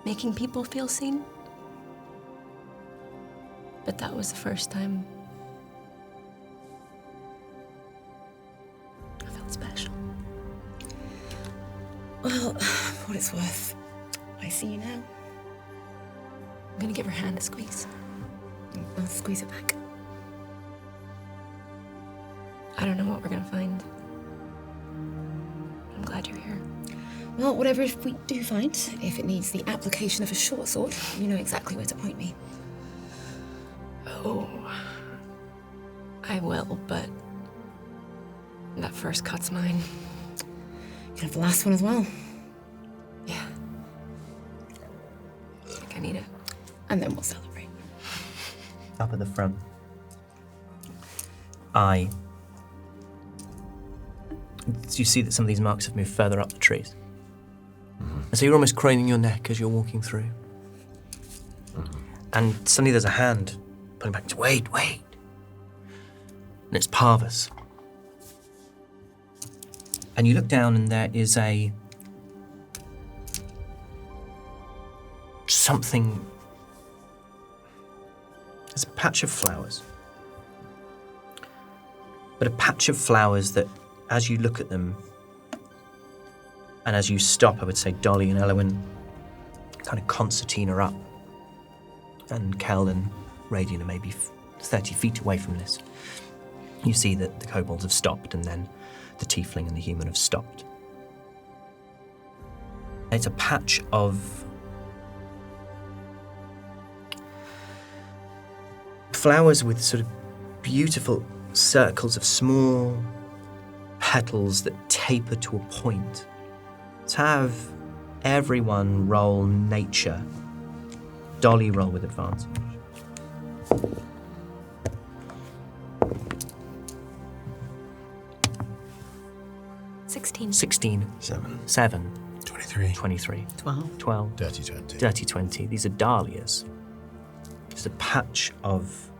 making people feel seen. But that was the first time I felt special. Well, for what it's worth, I see you now. I'm gonna give her hand a squeeze. I'll squeeze it back. I don't know what we're gonna find. I'm glad you're here. Well, whatever we do find, if it needs the application of a short sword, you know exactly where to point me. Oh, I will, but that first cut's mine. You can have the last one as well. Yeah. I think I need it. And then we'll celebrate. Up at the front. You see that some of these marks have moved further up the trees. And so you're almost craning your neck as you're walking through. And suddenly there's a hand pulling back. Wait. And it's Parvis. And you look down and there is something. There's a patch of flowers. But a patch of flowers that, as you look at them, and as you stop, I would say Dolly and Elowin, kind of concertina up, and Kel and Radiant are maybe 30 feet away from this. You see that the kobolds have stopped, and then the tiefling and the human have stopped. It's a patch of flowers with sort of beautiful circles of small petals that taper to a point. Let's have everyone roll nature. Dolly, roll with advantage. $16. 16. 7. 23. 23. 12. Dirty 20. Dirty 20. These are dahlias. Just a patch of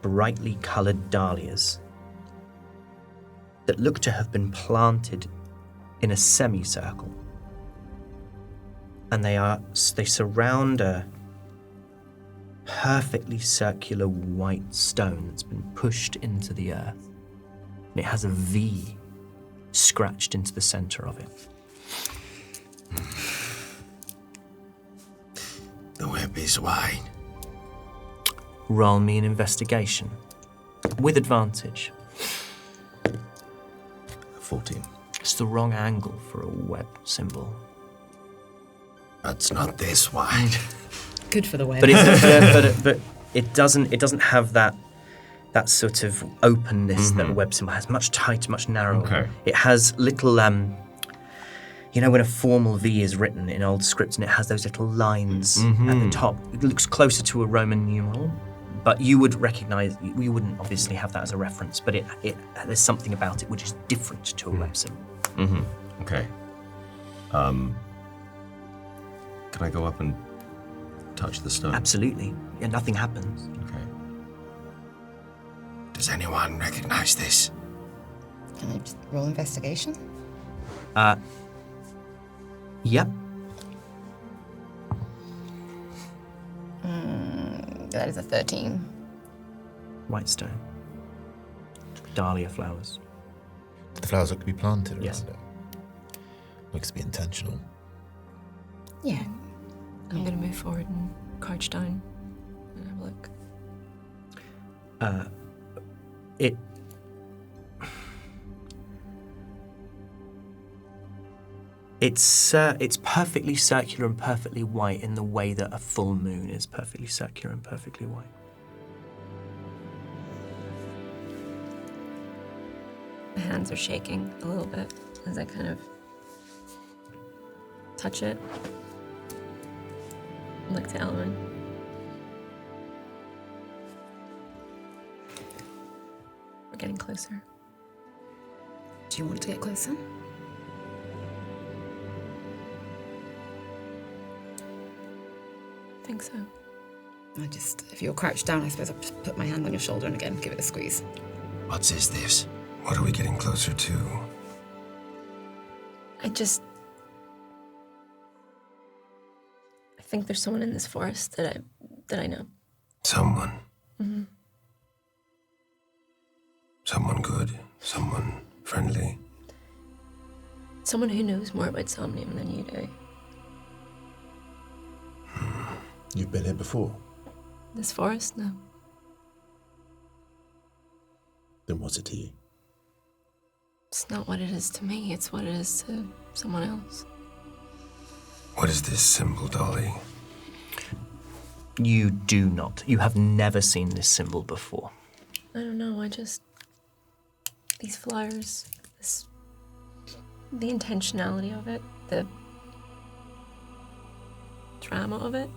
brightly coloured dahlias that look to have been planted in a semicircle. And they surround a perfectly circular white stone that's been pushed into the earth. And it has a V scratched into the centre of it. The web is wide. Roll me an investigation. With advantage. 14. It's the wrong angle for a web symbol. It's not this wide. Good for the web. But it doesn't have that sort of openness that a web symbol has. Much tighter, much narrower. Okay. It has little, you know, when a formal V is written in old scripts and it has those little lines at the top. It looks closer to a Roman numeral, but you would recognize. You wouldn't obviously have that as a reference, but there's something about it which is different to a web symbol. Okay. Can I go up and touch the stone? Absolutely. Yeah, nothing happens. Okay. Does anyone recognize this? Can I just roll investigation? Yep. That is a 13. White stone. Dahlia flowers. The flowers look to be planted around Yes. it. Looks to be intentional. Yeah. I'm gonna move forward and crouch down and have a look. It's perfectly circular and perfectly white in the way that a full moon is perfectly circular and perfectly white. My hands are shaking a little bit as I kind of touch it. Look to Elwyn. We're getting closer. Do you want to get closer? I think so. If you're crouched down, I suppose I'll just put my hand on your shoulder and again give it a squeeze. What is this? What are we getting closer to? I think there's someone in this forest that I know. Someone. Mm-hmm. Someone good. Someone friendly. Someone who knows more about Somnium than you do. You've been here before? This forest? No. Then what's it to you? It's not what it is to me, it's what it is to someone else. What is this symbol, Dolly? You do not. You have never seen this symbol before. I don't know, these flowers, the intentionality of it, the drama of it.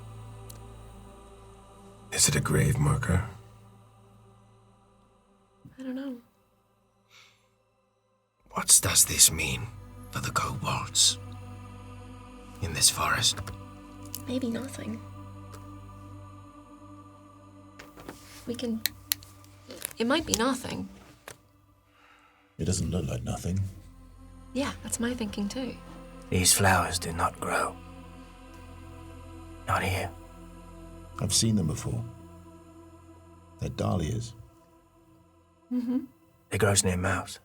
Is it a grave marker? I don't know. What does this mean for the kobolds in this forest? Maybe nothing. It might be nothing. It doesn't look like nothing. Yeah, that's my thinking too. These flowers do not grow. Not here. I've seen them before. They're dahlias. Mm-hmm. It grows near mouths.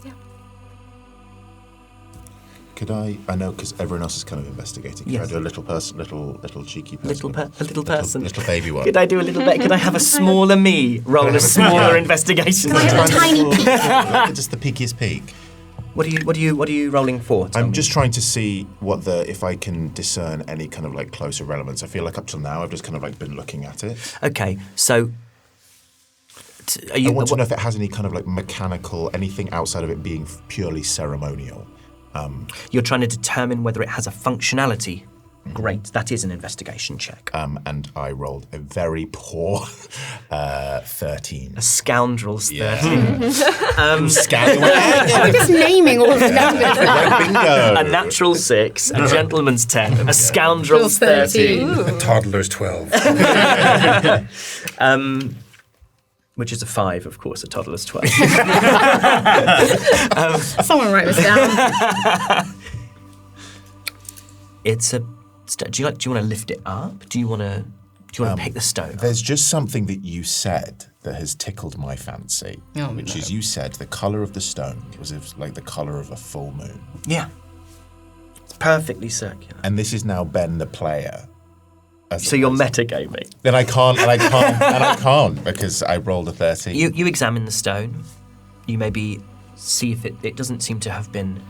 Yeah. Could I know, because everyone else is kind of investigating. Could Yes. I do a little cheeky person? A little person. Little baby one. Could I do a little bit? Could I have a smaller me roll a smaller investigation? Can I have a tiny peek? Just the peekiest peek. What are you rolling for? Tell I'm me. just trying to see if I can discern any kind of like closer relevance. I feel like up till now I've just kind of like been looking at it. Okay, so are you? I want to know if it has any kind of like mechanical, anything outside of it being purely ceremonial. You're trying to determine whether it has a functionality. Great, that is an investigation check. And I rolled a very poor 13. A scoundrel's Yeah. 13. Scandal. Just naming all of the numbers. Bingo. A natural 6, a gentleman's 10, a scoundrel's 13. A toddler's 12. Which is a 5, of course, a toddler's 12. Someone write this down. It's a. Do you want to lift it up? Do you want to pick the stone up? There's just something that you said that has tickled my fancy, which is you said the colour of the stone was like the colour of a full moon. Yeah. It's perfectly circular. And this is now Ben the player. So you're metagaming. Then I can't because I rolled a 13. You examine the stone. You maybe see if it doesn't seem to have been.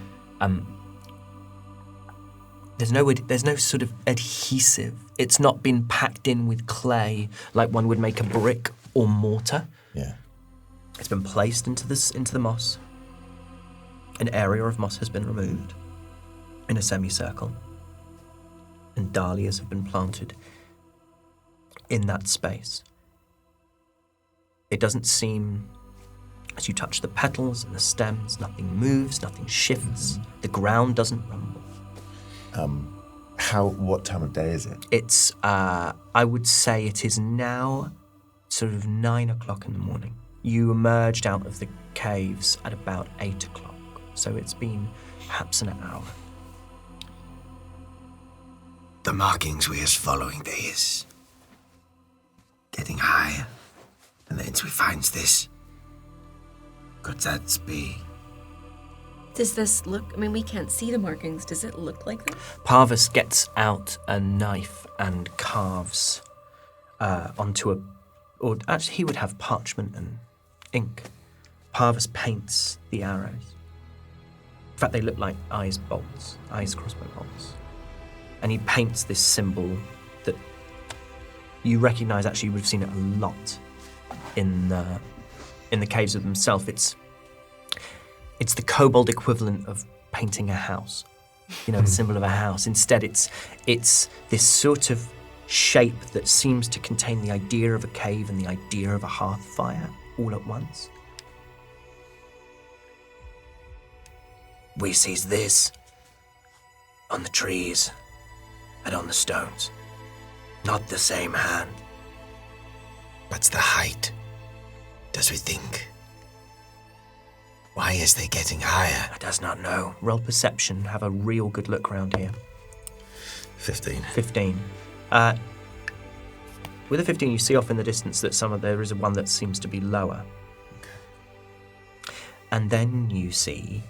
There's no sort of adhesive. It's not been packed in with clay like one would make a brick or mortar. Yeah. It's been placed into the moss. An area of moss has been removed in a semicircle, and dahlias have been planted in that space. It doesn't seem, as you touch the petals and the stems, nothing moves, nothing shifts. The ground doesn't rumble. What time of day is it? It's, I would say it is now sort of 9 o'clock in the morning. You emerged out of the caves at about 8 o'clock, so it's been perhaps an hour. The markings we are following these. Getting higher. And then we finds this. Could that be Does this look, I mean, we can't see the markings. Does it look like that? Parvis gets out a knife and carves onto a... Or actually, he would have parchment and ink. Parvis paints the arrows. In fact, they look like eyes crossbow bolts. And he paints this symbol that you recognise. Actually, you would have seen it a lot in the caves of themselves. It's the kobold equivalent of painting a house. You know, the symbol of a house. Instead, it's this sort of shape that seems to contain the idea of a cave and the idea of a hearth fire all at once. We sees this on the trees and on the stones. Not the same hand. What's the height? Does we think? Why is they getting higher? I does not know. Roll perception. Have a real good look around here. 15. 15. With a 15, you see off in the distance that there is one that seems to be lower. Okay. And then you see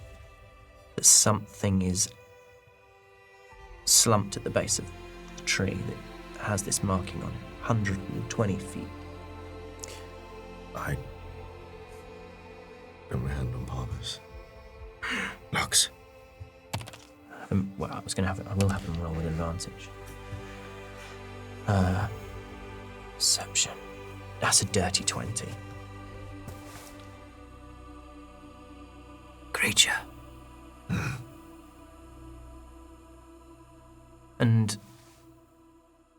that something is slumped at the base of the tree that has this marking on it. 120 feet. I put my hand on Parvis. Locks. Well, I will have them roll with advantage. Perception. That's a dirty 20. Creature. And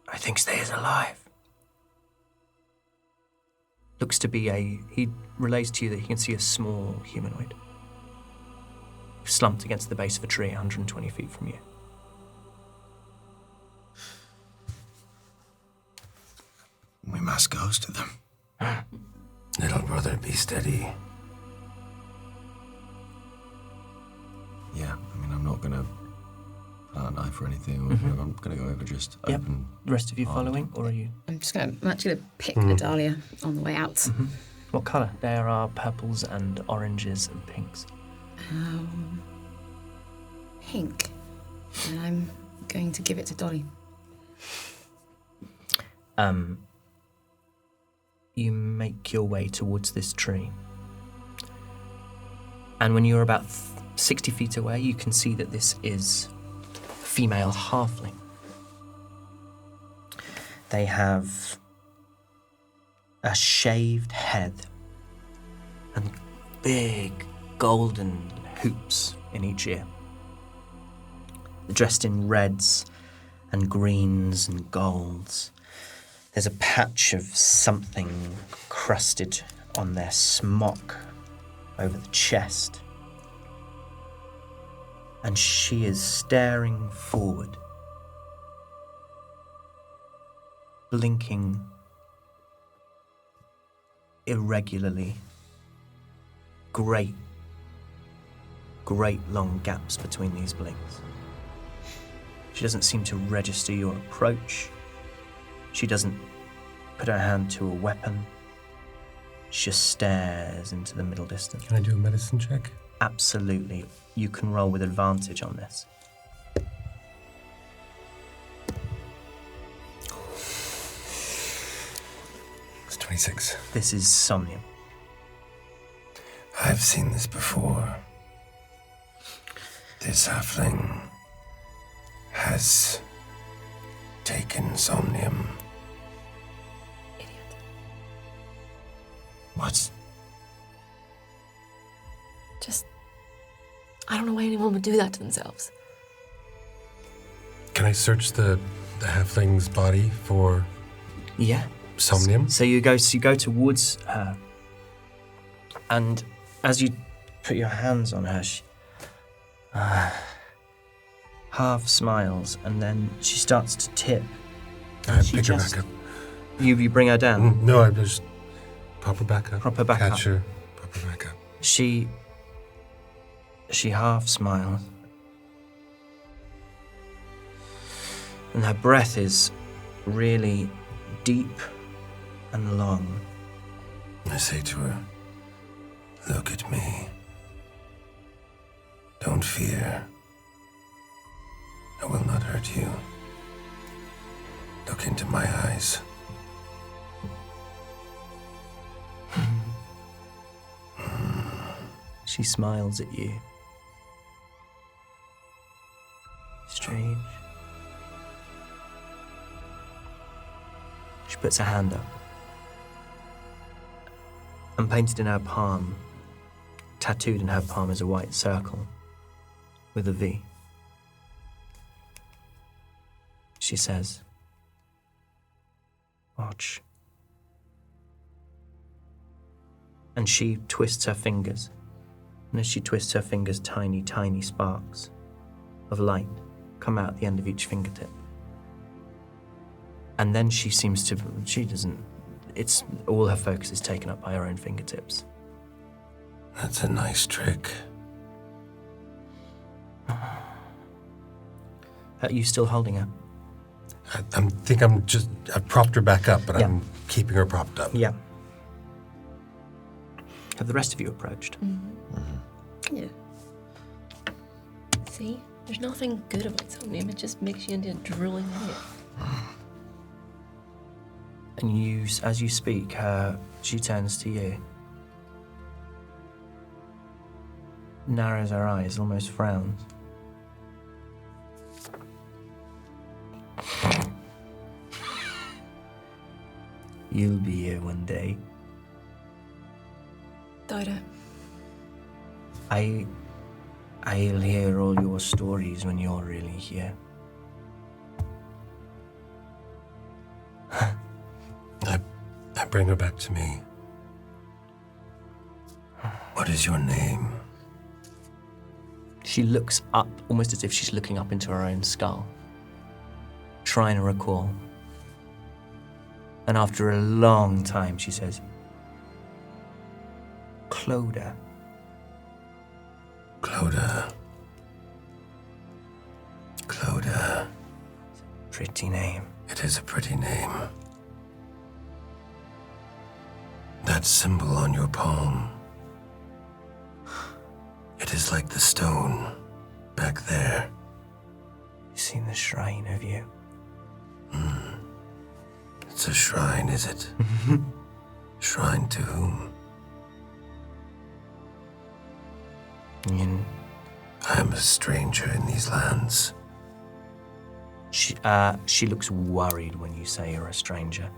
I think they is alive. looks to be he relays to you that he can see a small humanoid slumped against the base of a tree 120 feet from you. We must go to them. Little brother, be steady. Yeah, I mean, I'm not gonna pull out a knife or anything. I'm gonna go over just Yep. open. The rest of you following, or are you? I'm actually gonna pick a dahlia on the way out. What colour? There are purples and oranges and pinks. Pink. And I'm going to give it to Dolly. You make your way towards this tree. And when you're about 60 feet away, you can see that this is a female halfling. They have a shaved head and big golden hoops in each ear. They're dressed in reds and greens and golds. There's a patch of something crusted on their smock over the chest. And she is staring forward, blinking irregularly. Great long gaps between these blinks. She doesn't seem to register your approach. She doesn't put her hand to a weapon. She just stares into the middle distance. Can I do a medicine check? Absolutely. You can roll with advantage on this. It's 26. This is Somnium. I've seen this before. This halfling has taken Somnium. Idiot. What's... Just, I don't know why anyone would do that to themselves. Can I search the halfling's body for Yeah. Somnium? So you go towards her, and as you put your hands on her, she half smiles, and then she starts to tip. I She pick her just- back up. You bring her down. No, I just prop her back up. Prop her back Catch up. her, prop her back up. She half smiles, and her breath is really deep and long. I say to her, look at me. Don't fear. I will not hurt you. Look into my eyes. She smiles at you. Strange. She puts her hand up. And painted in her palm, tattooed in her palm is a white circle with a V. She says, "Watch." And she twists her fingers. And as she twists her fingers, tiny, tiny sparks of light come out at the end of each fingertip. And then she doesn't, it's all her focus is taken up by her own fingertips. That's a nice trick. Are you still holding her? I've propped her back up, but Yeah. I'm keeping her propped up. Yeah. Have the rest of you approached? Yeah. See? There's nothing good about somnium. It just makes you into a drooling idiot. And as you speak, she turns to you. Narrows her eyes, almost frowns. You'll be here one day. Doubt it. I'll hear all your stories when you're really here. I bring her back to me. What is your name? She looks up, almost as if she's looking up into her own skull, trying to recall. And after a long time, she says, Cloda. Cloda. Cloda. Pretty name. It is a pretty name. That symbol on your palm. It is like the stone back there. You seen the shrine, have you? It's a shrine, is it? Shrine to whom? I am a stranger in these lands. She looks worried when you say you're a stranger.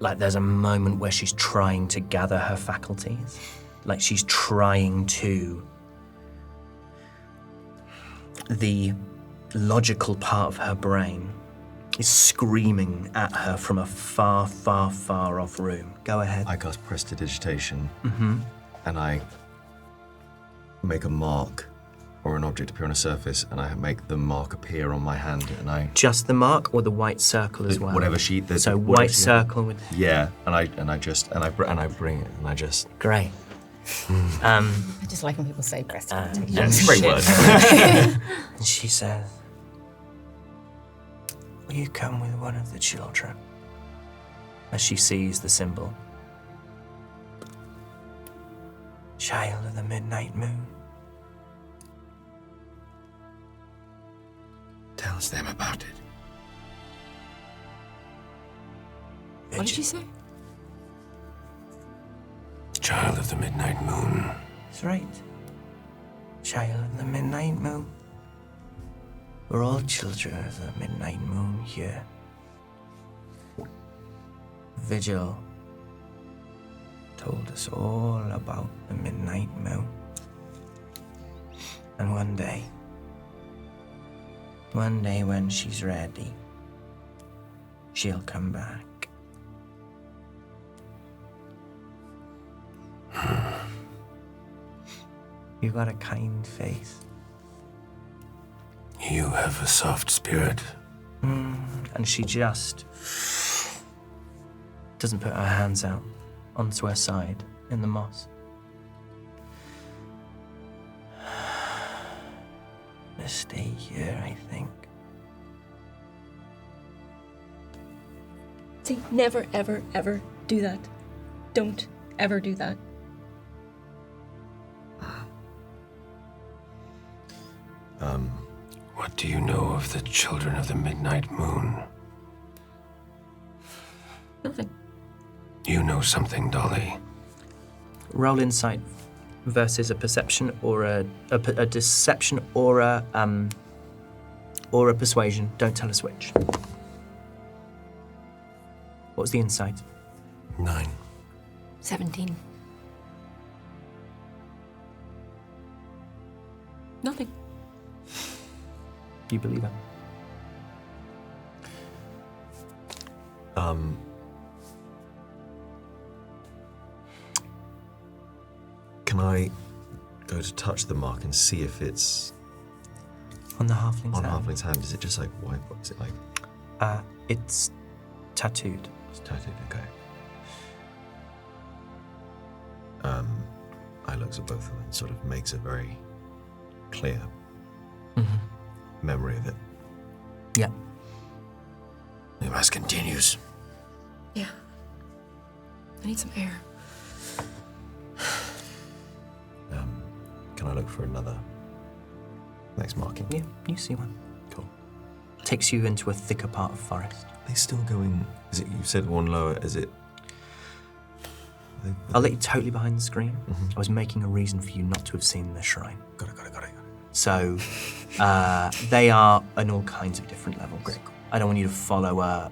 Like there's a moment where she's trying to gather her faculties. Like she's trying to... The logical part of her brain is screaming at her from a far, far, far off room. Go ahead. I cast prestidigitation, and I make a mark or an object appear on a surface, and I make the mark appear on my hand, and I... Just the mark or the white circle as well? Whatever sheet... So whatever white she- circle with... Yeah, and I bring it, and I just... Great. I just like when people say prestidigitation. And Great she- word. And she says, "Will you come with one of the children?" As she sees the symbol. Child of the midnight moon. Tells them about it. What did you say? The child of the midnight moon. That's right. Child of the midnight moon. We're all children of the midnight moon here. Vigil told us all about the midnight moon. And one day when she's ready, she'll come back. You got a kind face. You have a soft spirit. And she just doesn't put her hands out onto her side in the moss. Let's stay here, I think. See, never, ever, ever do that. Don't ever do that. What do you know of the children of the midnight moon? Nothing. You know something, Dolly. Roll insight versus a perception or a deception or a persuasion. Don't tell us which. What was the insight? 9. 17. Nothing. You believe it? Can I go to touch the mark and see if it's On the halfling's on hand. Halfling's hand? Is it just like white? What is it like? It's tattooed. It's tattooed. Okay. I looks at both of them and sort of makes a very clear memory of it. Yeah. The mass continues. Yeah. I need some air. Can I look for another next marking? Yeah, you see one. Cool. Takes you into a thicker part of forest. Are they still going? Is it? You said one lower. Is it? I'll let you totally behind the screen. I was making a reason for you not to have seen the shrine. Got it. So they are on all kinds of different levels. Great. I don't want you to follow a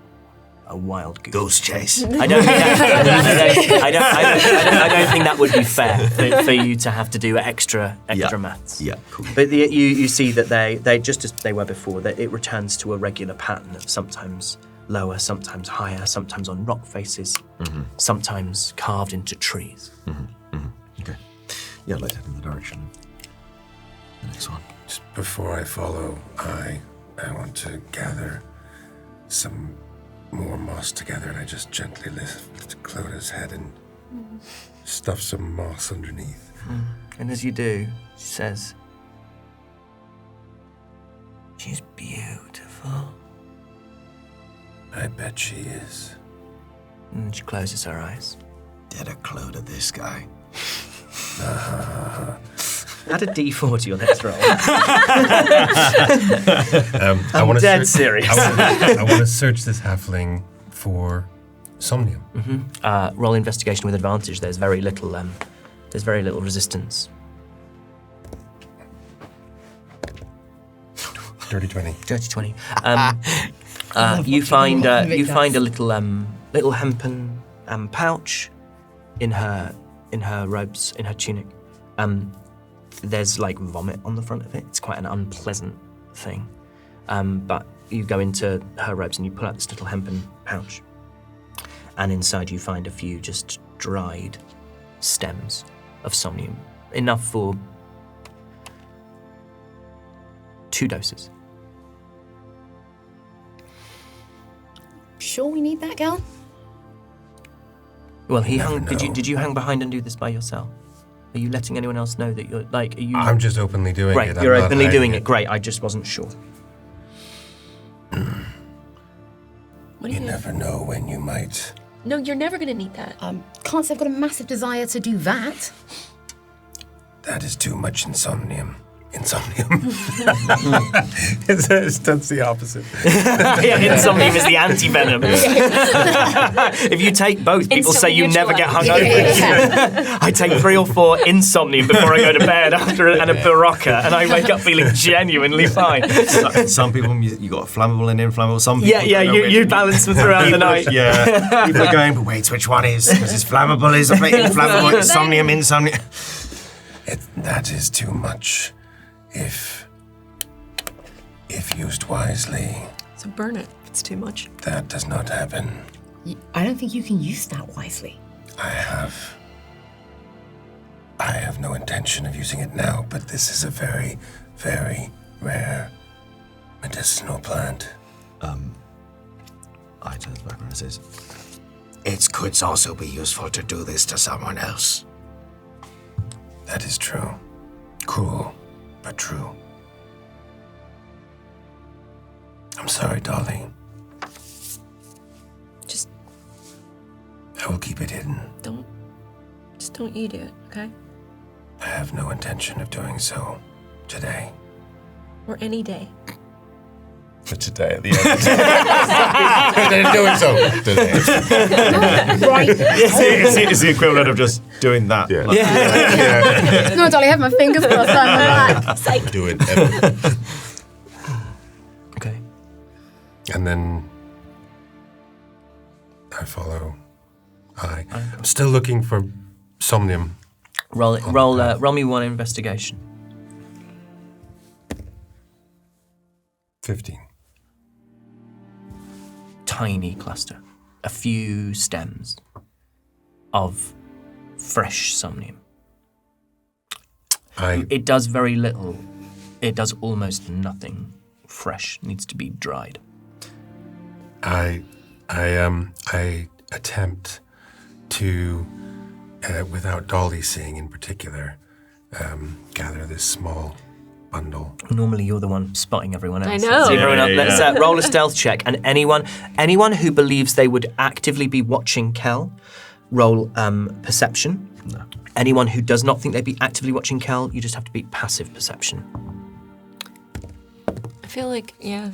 wild goose. Goose chase. I don't think I don't think that would be fair for you to have to do extra maths. Yeah. Cool. But you see that they just as they were before, that it returns to a regular pattern of sometimes lower, sometimes higher, sometimes on rock faces, sometimes carved into trees. Okay. Yeah, I'd like to head in the direction of the next one. Just before I follow, I want to gather some more moss together, and I just gently lift Cloda's head and stuff some moss underneath. And as you do, she says, She's beautiful. I bet she is. and she closes her eyes. Did a clue to this guy. Add a D4 to your next roll. I'm dead serious. I want to search this halfling for somnium. Roll investigation with advantage. There's very little resistance. Dirty 20. Dirty 20. You find a little hempen pouch in her robes, in her tunic. There's like vomit on the front of it. It's quite an unpleasant thing. But you go into her robes and you pull out this little hempen pouch. And inside you find a few just dried stems of somnium. Enough for 2 doses. Sure we need that, girl? Well, he never hung. know. Did you hang behind and do this by yourself? Are you letting anyone else know that you're like? Are you? I'm just openly doing Great, it. you're I'm not openly hiding doing it. Great, I just wasn't sure. What do You you never know when you might. No, you're never gonna need that. Can't say I've got a massive desire to do that. That is too much insomnium. That's the opposite. Yeah, insomnium is the anti-venom. If you take both, people say you never get hungover. I take 3 or 4 insomnium before I go to bed after and a Barocca, and I wake up feeling genuinely fine. Some people, you got flammable and inflammable. Some people, Yeah, you balance them throughout the night. Yeah, people are going, but wait, which one is? Because it's flammable, is it inflammable, insomnium. That is too much. If used wisely, So burn it if it's too much. that does not happen. I don't think you can use that wisely. I have no intention of using it now, but this is a very, very rare medicinal plant. I turns back and says, It could also be useful to do this to someone else. That is true. Cruel, but true. I'm sorry, Dolly. Just I will keep it hidden. don't eat it, okay? I have no intention of doing so today. Or any day. For today at the end. They're doing so. Right. It's the equivalent of just doing that. Yeah. No, Dolly, I have my fingers crossed on my back. Psych. Doing everything. Okay. And then I follow. I'm still looking for somnium. Roll me one investigation. 15. Tiny cluster, a few stems of fresh somnium. It does very little. It does almost nothing fresh. Needs to be dried. I attempt to, without Dolly seeing in particular, gather this small bundle. Normally, you're the one spotting everyone else. I know. So everyone else, let's roll a stealth check, and anyone who believes they would actively be watching Kel, roll perception. No. Anyone who does not think they'd be actively watching Kel, you just have to beat passive perception. I feel like, yeah.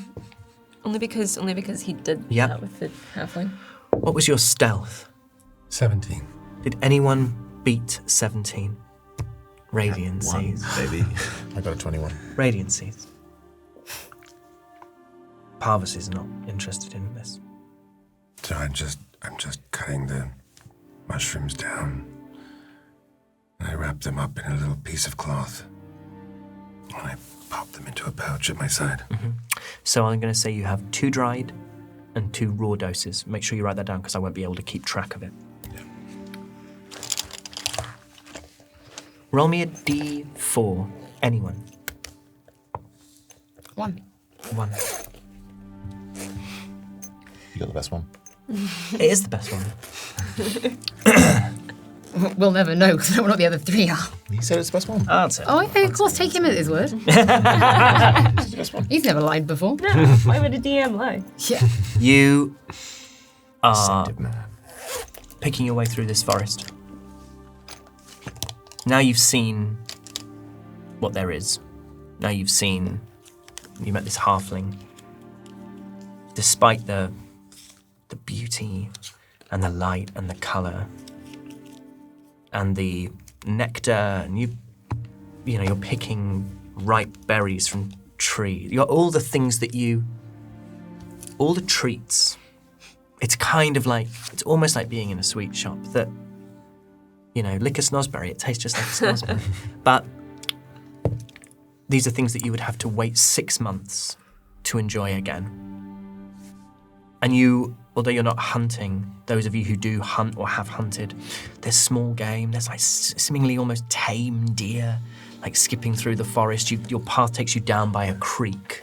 Only because he did Yeah. that with the halfling. What was your stealth? 17. Did anyone beat 17? Radiant sees. Baby. I got a 21. Radiant sees. Parvis is not interested in this. So I'm just cutting the mushrooms down. And I wrap them up in a little piece of cloth. And I pop them into a pouch at my side. So I'm going to say you have 2 dried and 2 raw doses. Make sure you write that down because I won't be able to keep track of it. Roll me a D4. Anyone. 1. 1. You got the best one. It is the best one. We'll never know because I don't know what the other 3 are. You said it's the best one. Answer. Oh, yeah, of course, take him at his word. It's the best one. He's never lied before. No, why would a DM lie? Yeah. You are Deceptive man. picking your way through this forest. Now you've seen what there is. Now you met this halfling. Despite the beauty and the light and the colour and the nectar, and you're picking ripe berries from trees. You're all the things that all the treats. It's kind of like, it's almost like being in a sweet shop that, lick a snosberry, it tastes just like a snosberry. But these are things that you would have to wait 6 months to enjoy again. And you, although you're not hunting, those of you who do hunt or have hunted, there's small game, there's like seemingly almost tame deer, like skipping through the forest. Your path takes you down by a creek.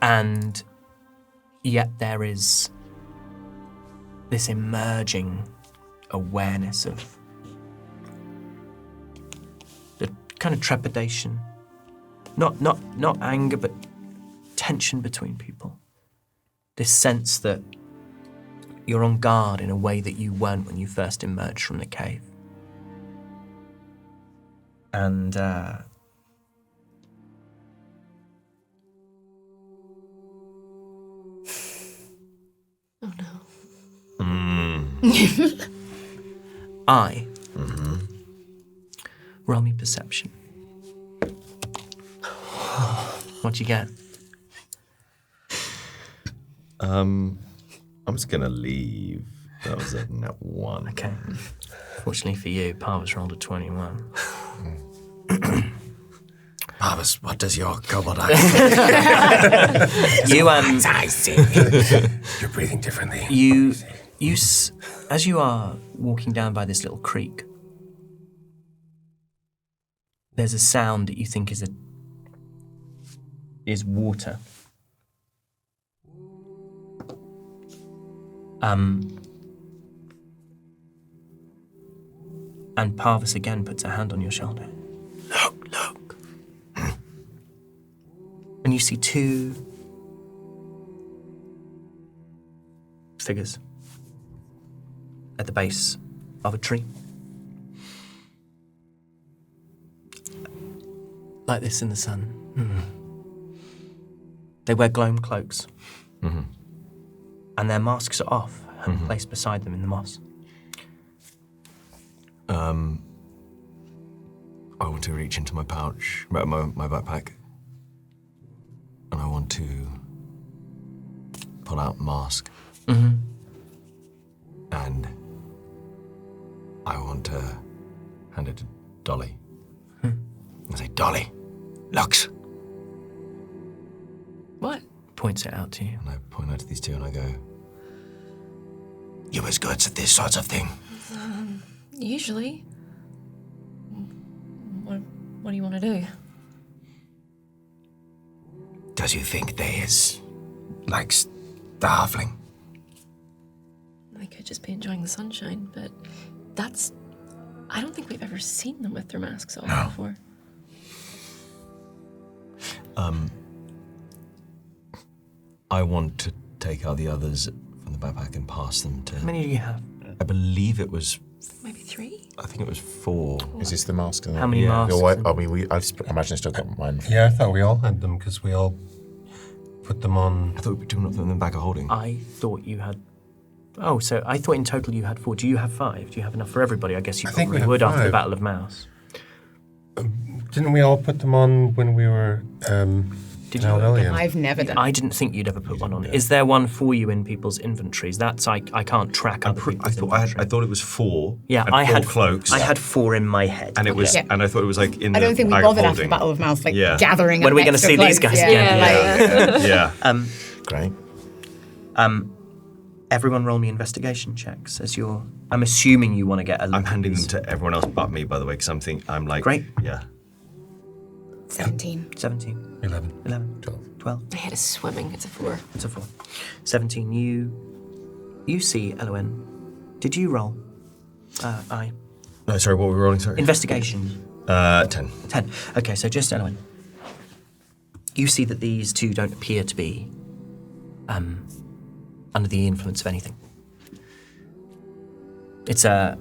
And yet there is this emerging awareness of the kind of trepidation, not anger, but tension between people. This sense that you're on guard in a way that you weren't when you first emerged from the cave. And Oh no. Roll me perception. What'd you get? I'm just gonna leave. That was a net 1. Okay. Fortunately for you, Parvis rolled a 21. Parvis, what does your kobold accent? You I see. You're breathing differently. as you are walking down by this little creek, there's a sound that you think is water. And Parvis again puts a hand on your shoulder. Look. And you see 2 figures at the base of a tree. like this in the sun. They wear gloam cloaks. And their masks are off and placed beside them in the moss. I want to reach into my pouch, my backpack, and I want to pull out mask. And I want to hand it to Dolly. I say, Dolly, looks. What? Points it out to you. And I point out to these two and I go, You as good at this sort of thing. Usually. What do you want to do? Does you think they is like the halfling? They could just be enjoying the sunshine, but I don't think we've ever seen them with their masks off before. I want to take out the others from the backpack and pass them to... How many do you have? I believe it was... Maybe 3? I think it was 4. Is this the mask? How many masks? I mean, I imagine I still got mine. Yeah, I thought we all had them because we all put them on. I thought we were doing them in the bag of holding. I thought you had... Oh, so I thought in total you had 4. Do you have 5? Do you have enough for everybody? I guess you think we probably have would after the 5. Battle of Mouse. Didn't we all put them on when we were Did in you? Alvelian? I've never done. I didn't think you'd ever put one on. Is there one for you in people's inventories? That's I can't track other people's inventory. I thought it was 4. Yeah, and I 4 had clocks. I had 4 in my head. and it was, Yeah. and I thought it was like in I the don't think we bag of bothered after holding. the Battle of Mouse, like Yeah. gathering When up are we gonna extra see these clothes. guys again? Yeah. Great. Everyone roll me investigation checks as you're... I'm assuming you want to get a look I'm handing at them these. to everyone else but me, by the way, because I'm like... Great. Yeah. 17. 17, 11. 11, 12. I hate a swimming. It's a 4. It's a 4. 17, you see, Elowen. Did you roll? I. No, sorry, what were we rolling, sorry? Investigation. 10. 10. Okay, so just Elowen. You see that these two don't appear to be under the influence of anything. It's an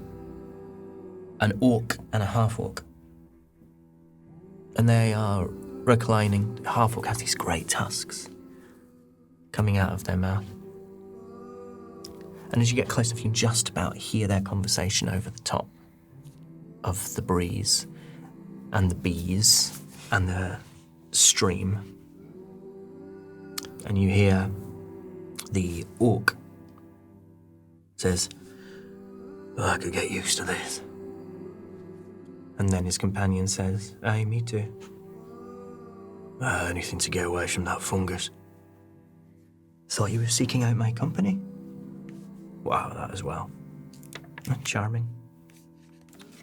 orc and a half-orc. And they are reclining. The half-orc has these great tusks coming out of their mouth. And as you get close enough, you can just about hear their conversation over the top of the breeze and the bees and the stream. And you hear the orc says, I could get used to this. And then his companion says, Aye, me too. Anything to get away from that fungus. Thought you were seeking out my company? Wow, that as well. Charming.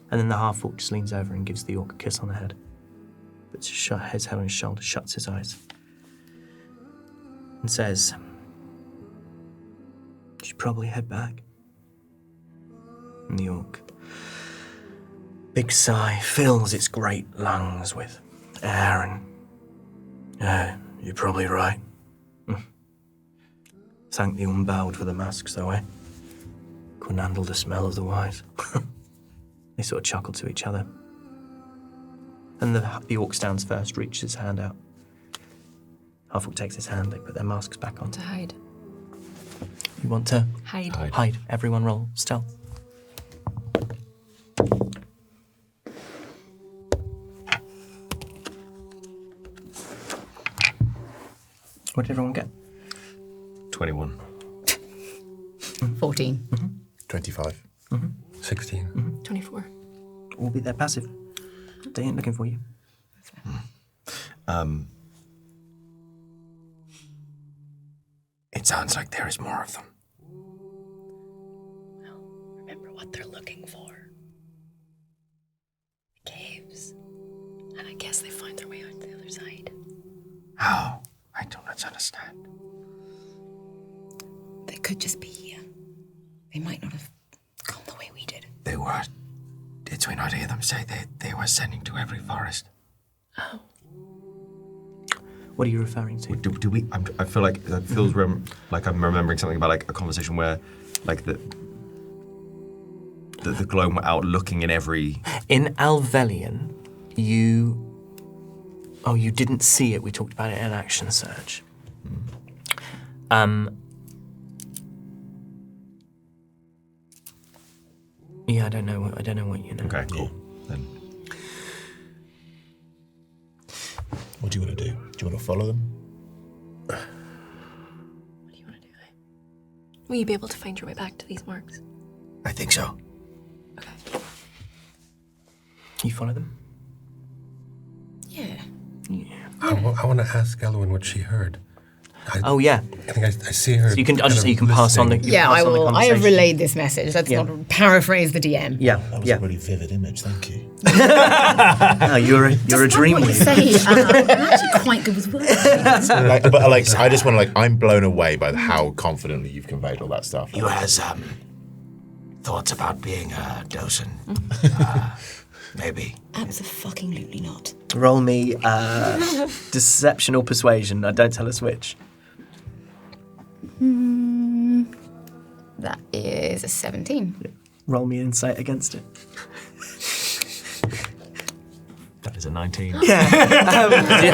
And then the half-orc just leans over and gives the orc a kiss on the head. Puts his head on his shoulder, shuts his eyes. And says, you should probably head back. And the orc, big sigh, fills its great lungs with air and... you're probably right. Thank the unbowed for the masks, though, eh? Couldn't handle the smell of the wise. They sort of chuckle to each other. And the orc stands first, reaches his hand out. Half-orc takes his hand, they put their masks back on. To hide. You want to Hide. hide. Everyone roll stealth. What did everyone get? 21. 14. 25. 16. 24. All be their passive. They ain't looking for you. It sounds like there is more of them. Remember what they're looking for. Caves. And I guess they find their way out to the other side. How? I do not understand. They could just be here. They might not have come the way we did. They were. Did we not hear them say they were sending to every forest? What are you referring to? Do we? I feel like that feels like I'm remembering something about like a conversation where, like the gloam were out looking in every. In Alvelian, you Oh, you didn't see it. We talked about it in action search. Yeah, I don't know what you know. Okay, cool. Then What do you want to do? Do you want to follow them? What do you want to do? Will you be able to find your way back to these marks? I think so. Okay. You follow them? Yeah. Yeah. I want to ask Elowen what she heard. Oh yeah. I think I see her. So you can kind so of you can pass on the. listening. you Yeah, pass I on the will. I have conversation. relayed this message. Let's Yeah. not paraphrase the DM. Yeah, That was yeah. a really vivid image, thank you. Oh, you're a dream What you weaver. say? I'm actually quite good with words. I just want to I'm blown away by how confidently you've conveyed all that stuff. You has thoughts about being a docent? Maybe. Absolutely not. Roll me deception or persuasion. Don't tell us which. That is a 17. Roll me insight against it. that is a 19. Yeah.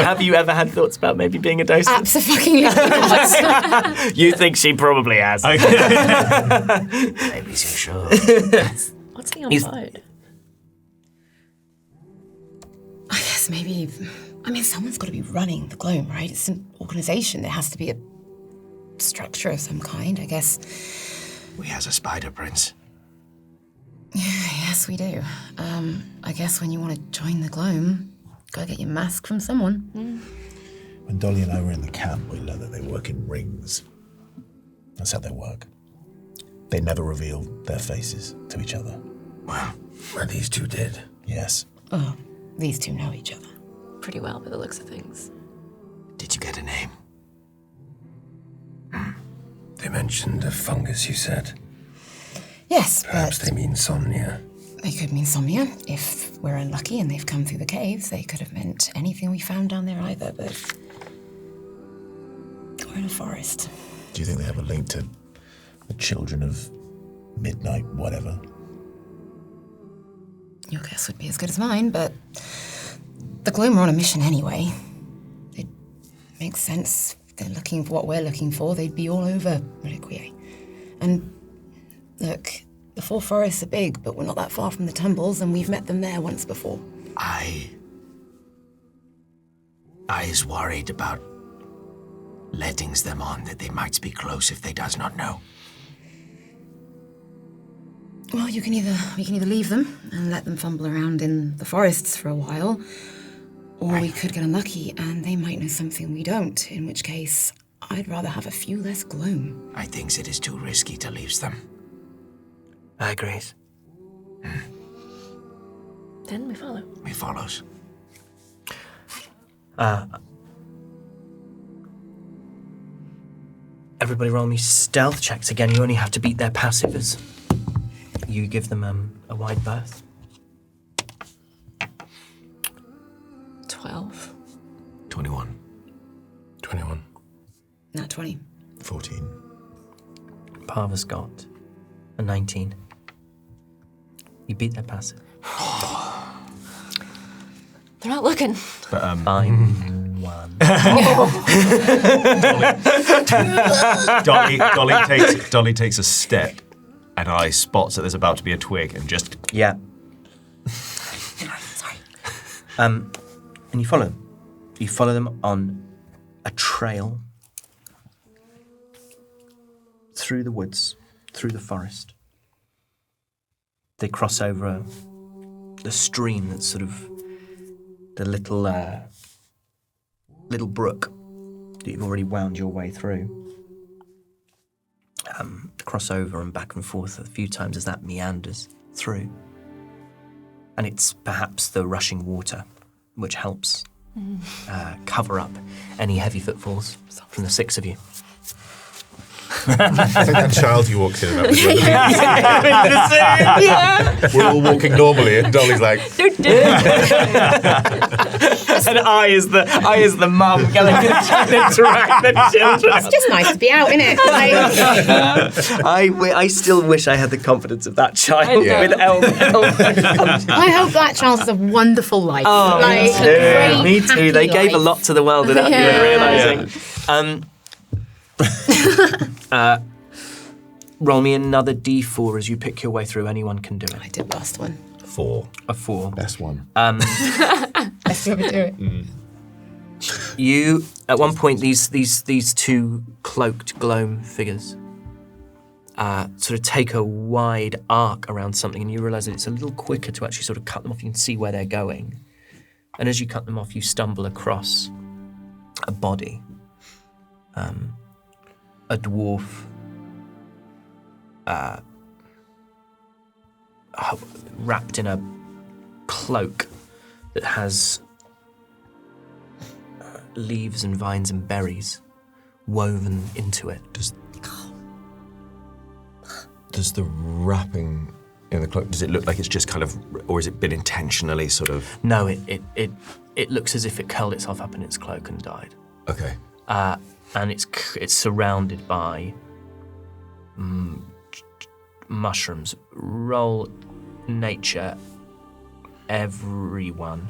Have you ever had thoughts about maybe being a docent? Absolutely not. You think she probably has. Maybe she should. What's the He's- outside? I guess maybe. I mean, someone's got to be running the Gloom, right? It's an organization. There has to be a structure of some kind, I guess. We has a spider prince. Yes, we do. I guess when you want to join the Gloom, gotta get your mask from someone. When Dolly and I were in the camp, we learned that they work in rings. That's how they work. They never reveal their faces to each other. Well, These two did. Yes. Oh, these two know each other. Pretty well by the looks of things. did you get a name? They mentioned a fungus, you said. Yes, Perhaps but they mean somnia. they could mean somnia. If we're unlucky and they've come through the caves, they could have meant anything we found down there either, but we're in a forest. Do you think they have a link to the children of midnight, whatever? Your guess would be as good as mine, but the Gloom are on a mission anyway. It makes sense. If they're looking for what we're looking for, they'd be all over Reliquiae. And look, the Four Forests are big, but we're not that far from the Tumbles, and we've met them there once before. I is worried about lettings them on that they might be close if they does not know. Well, we can either leave them and let them fumble around in the forests for a while, or we could get unlucky and they might know something we don't, in which case I'd rather have a few less gloom. I thinks it is too risky to leave them. I agree. Then we follow. We follows. Everybody roll me stealth checks again. You only have to beat their passive as you give them a wide berth. 12. 21. 21. Not 20. 14. Parva's got a 19. You beat their passive. They're not looking. But Fine. One. Dolly takes a step, and I spots that there's about to be a twig, and just Yeah. Sorry. And you follow them. You follow them on a trail through the woods, through the forest. They cross over the stream that's sort of the little brook that you've already wound your way through. Cross over and back and forth a few times as that meanders through. And it's perhaps the rushing water which helps cover up any heavy footfalls from the six of you. I think that child you walked in about we're all walking normally, and Dolly's like, And I is the mum going to try to interact with the children. It's just nice to be out, isn't it? Like, I still wish I had the confidence of that child Yeah. with Elm. I hope that child has a wonderful life. Oh, like, me a great, too. Me too. happy They gave a life. lot to the world without even realising. Roll me another d4 as you pick your way through. Anyone can do it. I did last one. 4. A 4. Best one. Let's do it. You, at one point, these two cloaked gloam figures sort of take a wide arc around something, and you realise that it's a little quicker to actually sort of cut them off. You can see where they're going. And as you cut them off, you stumble across a body. A dwarf wrapped in a cloak that has leaves and vines and berries woven into it. Does the wrapping in the cloak, does it look like it's just kind of, or has it been intentionally sort of... No, it looks as if it curled itself up in its cloak and died. Okay. And it's surrounded by mushrooms. Roll nature, everyone.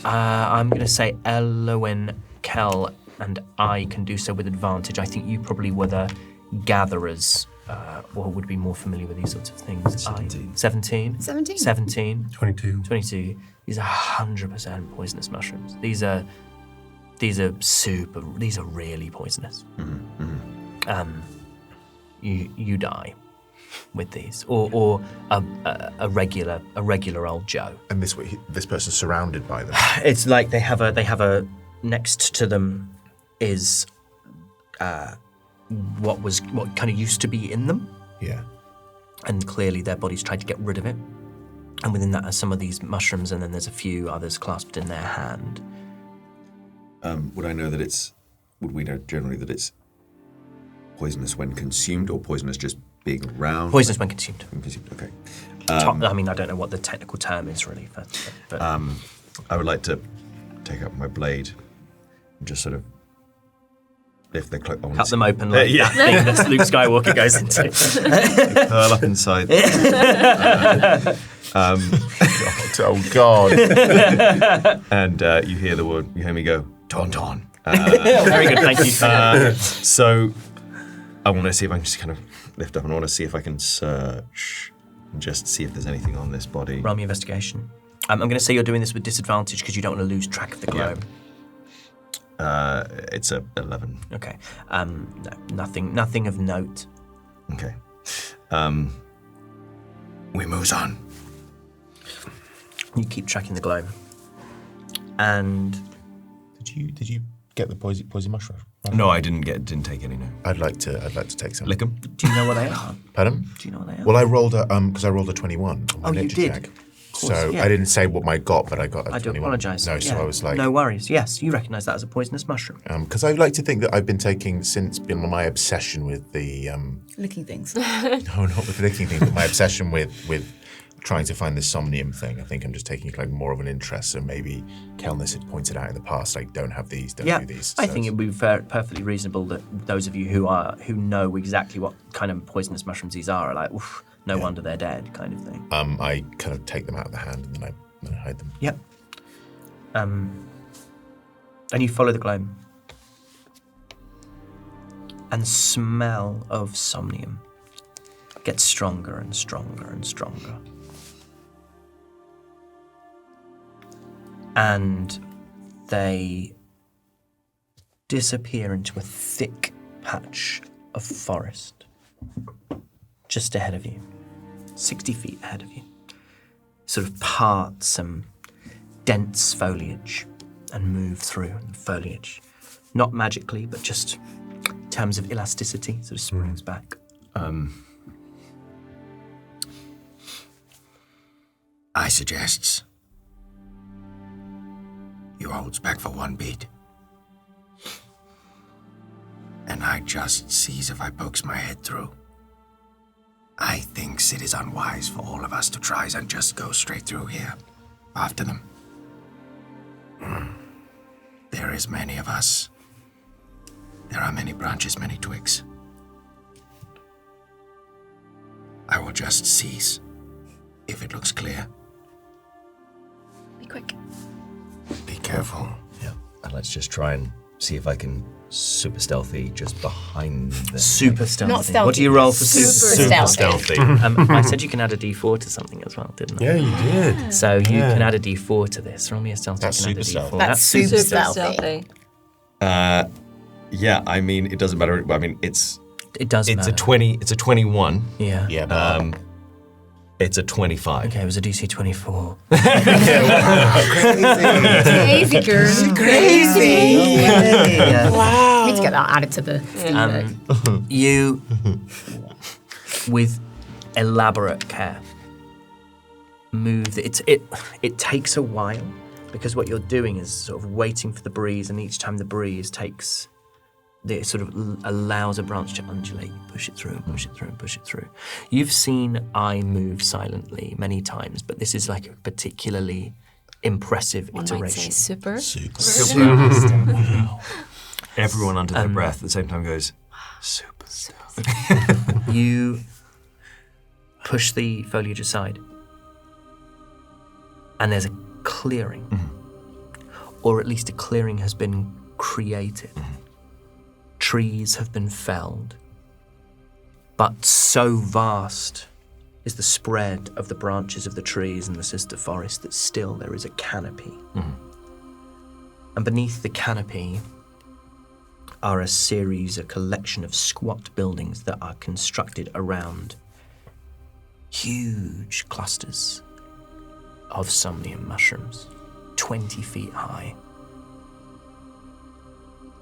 I'm going to say Elowin, Kel, and I can do so with advantage. I think you probably were the gatherers, or would be more familiar with these sorts of things. 17. 17? 17. 17. 22. 22. These are 100% poisonous mushrooms. These are really poisonous. You die with these, or a regular old Joe. And this person's surrounded by them. It's like they have a next to them is what kind of used to be in them, Yeah. and clearly their bodies tried to get rid of it. And within that are some of these mushrooms, and then there's a few others clasped in their hand. Would we know generally that it's poisonous when consumed, or poisonous just being around? Poisonous when consumed. When consumed, okay. I mean, I don't know what the technical term is really, but I would like to take up my blade and just sort of lift the cloak. cut them open like that thing that Luke Skywalker goes into. Curl up inside. Oh, God. And you hear the word, you hear me go, Tauntaun. Very good, thank you. So I want to see if I can just kind of lift up, and I want to see if I can search and just see if there's anything on this body. Roll me investigation. I'm going to say you're doing this with disadvantage because you don't want to lose track of the globe. It's a 11. Okay. No, nothing of note. Okay. We moves on. You keep tracking the globe. And Did you get the poison mushroom? No, I didn't take any. No. I'd like to take some. Lick 'em? do you know what they are? Pardon? Do you know what they are? Well, I rolled a 21 on my you nature did? check. Of course, So yeah. I didn't say what I got, but I got a I do 21. apologise. No, so Yeah. I was like, No worries. Yes, you recognise that as a poisonous mushroom. because I like to think that I've been taking since my obsession with the Licking things. no, not with the licking thing, but my obsession with trying to find the somnium thing. I think I'm just taking like more of an interest. So maybe Kelness had pointed out in the past, like, don't have these, don't do these. I So think it would be perfectly reasonable that those of you who know exactly what kind of poisonous mushrooms these are like, oof, no wonder they're dead, kind of thing. I kind of take them out of the hand and then I hide them. Yep. And you follow the globe. And the smell of somnium gets stronger and stronger and stronger. And they disappear into a thick patch of forest just ahead of you, 60 feet ahead of you. Sort of part some dense foliage and move through the foliage. Not magically, but just in terms of elasticity, sort of springs back. I suggests you holds back for one beat. And I just sees if I pokes my head through. I thinks it is unwise for all of us to try and just go straight through here after them. there is many of us, there are many branches, many twigs. I will just cease if it looks clear. Be quick. Be careful. Yeah. And let's just try and see if I can super stealthy just behind the... Super stealthy. Not stealthy. What do you roll for Super stealthy. I said you can add a d4 to something as well, didn't I? Yeah, you did. So you can add a d4 to this. Roll me a stealth. That's check and super add a stealthy. d4. That's super stealthy. Yeah, I mean, it doesn't matter. I mean, it's It does it's matter. a 20. It's a 21. Yeah. Yeah, but It's a 25. Okay, it was a DC 24. Crazy girl. Crazy! Wow. Need to get that added to the Steam You, with elaborate care, move. It takes a while because what you're doing is sort of waiting for the breeze, and each time the breeze takes, it sort of allows a branch to undulate. You push it through and push it through and push it through. You've seen I move silently many times, but this is like a particularly impressive One might say iteration. super. Everyone under their breath at the same time goes, super stealthy. You push the foliage aside, and there's a clearing, or at least a clearing has been created. Trees have been felled, but so vast is the spread of the branches of the trees in the sister forest that still there is a canopy. And beneath the canopy are a collection of squat buildings that are constructed around huge clusters of somnium mushrooms, 20 feet high.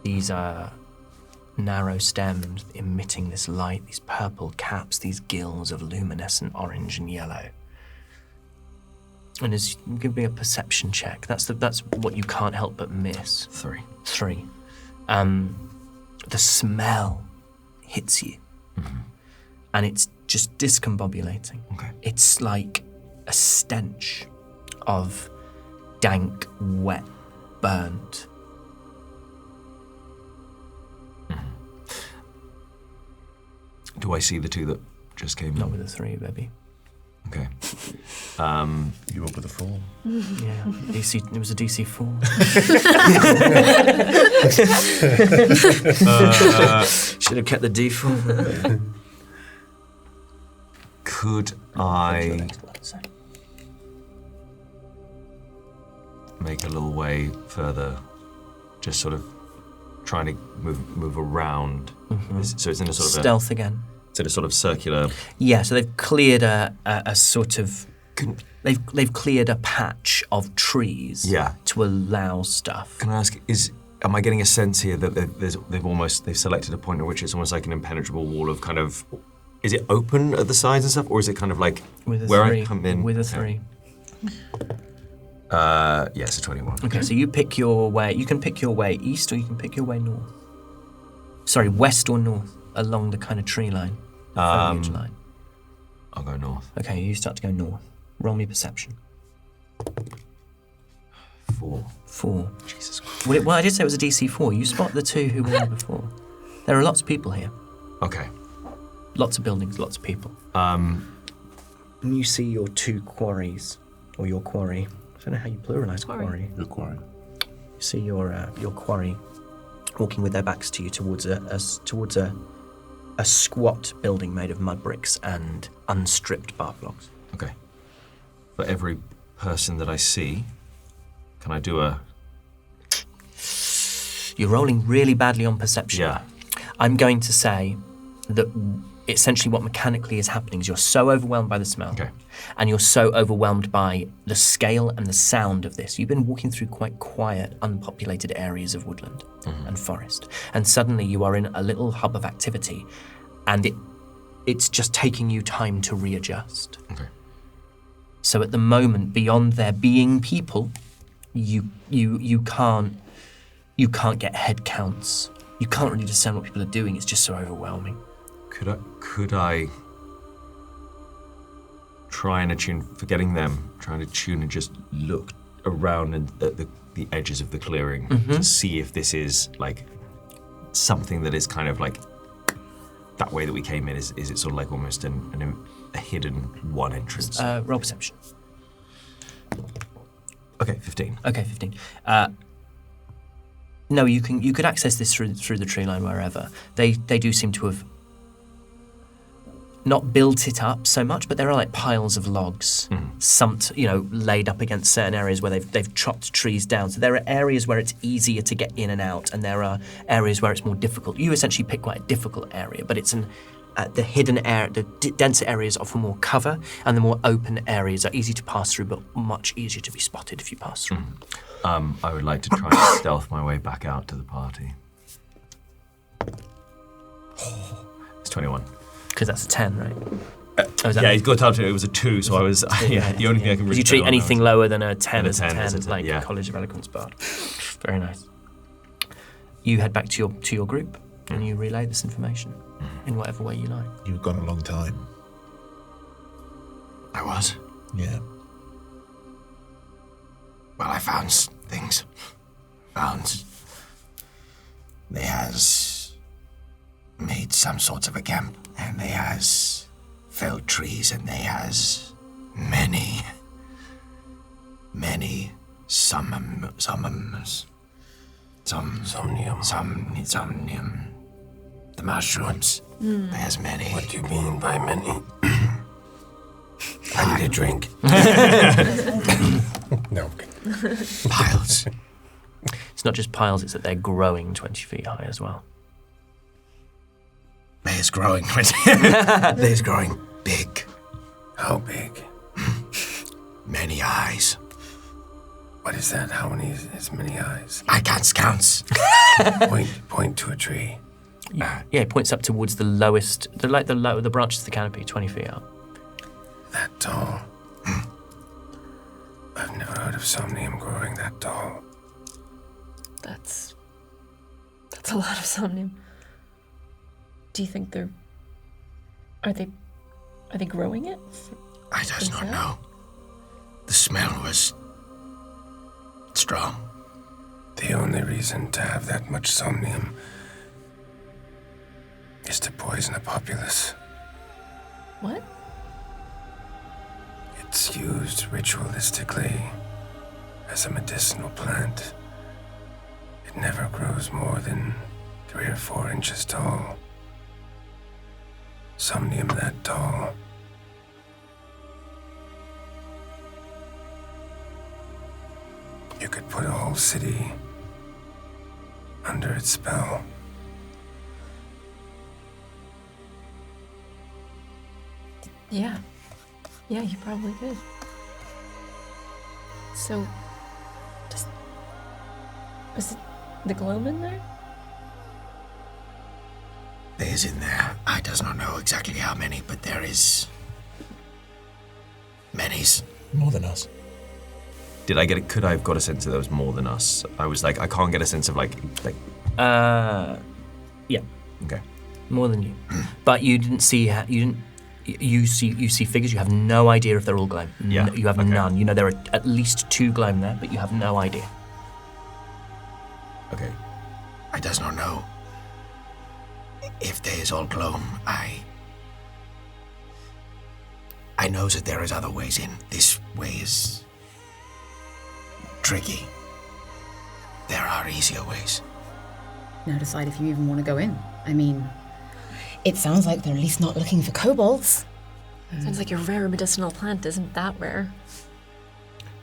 These are narrow stems emitting this light, these purple caps, these gills of luminescent orange and yellow. And as you give me a perception check, that's what you can't help but miss. 3. The smell hits you, and it's just discombobulating. Okay. It's like a stench of dank, wet, burnt. Do I see the two that just came Not in? with a 3, baby. Okay. you up with a 4. Yeah, it was a DC 4. Should have kept the D4. Could I make a little way further, just sort of trying to move around? So it's in a sort of Stealth again. It's in a sort of circular. Yeah, so they've cleared a sort of. They've cleared a patch of trees. Yeah. To allow stuff. Can I ask? Am I getting a sense here that they've selected a point at which it's almost like an impenetrable wall of kind of? Is it open at the sides and stuff, or is it kind of like With a where 3. I come in? With a 3. Yes, a 21. Okay, so you pick your way. You can pick your way east, or you can pick your way north. Sorry, west or north along the kind of tree line, foliage line. I'll go north. Okay, you start to go north. Roll me perception. 4. Jesus Christ. Well, I did say it was a DC 4. You spot the 2 who were there before. There are lots of people here. Okay. Lots of buildings, lots of people. And you see your 2 quarries, or your quarry. I don't know how you pluralize quarry. Your quarry. You see your quarry walking with their backs to you towards a squat building made of mud bricks and unstripped bark blocks. Okay. For every person that I see, can I do a? You're rolling really badly on perception. Yeah. I'm going to say that essentially what mechanically is happening is you're so overwhelmed by the smell, and you're so overwhelmed by the scale and the sound of this. You've been walking through quite quiet, unpopulated areas of woodland and forest, and suddenly you are in a little hub of activity, and it's just taking you time to readjust. Okay. So at the moment, beyond there being people, you can't get head counts. You can't really discern what people are doing. It's just so overwhelming. Could I try and attune, forgetting them, trying to tune and just look around and at the the edges of the clearing to see if this is like something that is kind of like that way that we came in. Is it sort of like almost a hidden one entrance? Roll perception. Okay, 15. Okay, 15. No, you could access this through the tree line wherever. They do seem to have not built it up so much, but there are like piles of logs, laid up against certain areas where they've chopped trees down. So there are areas where it's easier to get in and out, and there are areas where it's more difficult. You essentially pick quite a difficult area, but it's the hidden area, the denser areas offer more cover, and the more open areas are easy to pass through, but much easier to be spotted if you pass through. I would like to try and stealth my way back out to the party. It's 21. Because that's a 10, right? Yeah, he's got up to it. It was a 2, so I was. The only thing I can really. Did you treat anything lower than a 10 as a 10, as a 10, like yeah. College of Eloquence Bard? Very nice. You head back to your group and you relay this information in whatever way you like. You've gone a long time. I was. Yeah. Well, I found things. They has made some sorts of a camp, and they has felled trees, and they has many somniums. The mushrooms. There's many. What do you mean by many? I need a drink. No. Piles. It's not just piles, it's that they're growing 20 feet high as well. They's growing. They's growing big. How big? Many eyes. What is that? How many is many eyes? I can't count. Point to a tree. Yeah, it points up towards the lowest, the branches of the canopy, 20 feet up. That tall. I've never heard of somnium growing that tall. That's a lot of somnium. Do you think are they growing it? I does not know. The smell was strong. The only reason to have that much somnium is to poison a populace. What? It's used ritualistically as a medicinal plant. It never grows more than 3 or 4 inches tall. Somnium that tall. You could put a whole city under its spell. Yeah. Yeah, you probably could. So, is it the gloom in there? There's in there. I does not know exactly how many, but there is many's. More than us. Could I have got a sense that there was more than us? I was like, I can't get a sense of like. Yeah, Okay. more than you. But you didn't see, you see figures, you have no idea if they're all gloam. Yeah, You have okay. none. You know there are at least 2 gloam there, but you have no idea. Okay. I does not know. If there is all gloom, I know that there is other ways in. This way is tricky. There are easier ways. Now decide if you even want to go in. I mean, it sounds like they're at least not looking for kobolds. Sounds like your rare medicinal plant isn't that rare.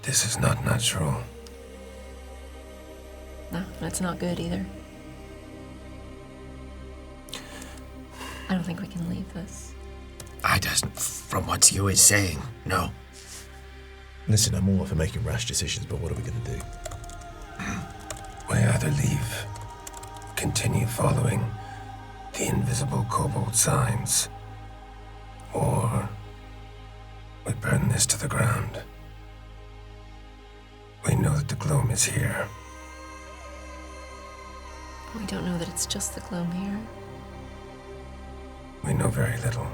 This is not natural. No, that's not good either. I don't think we can leave this. I doesn't, from what you is saying, no. Listen, I'm all for making rash decisions, but what are we going to do? We either leave, continue following the invisible kobold signs, or we burn this to the ground. We know that the gloom is here. We don't know that it's just the gloom here. We know very little.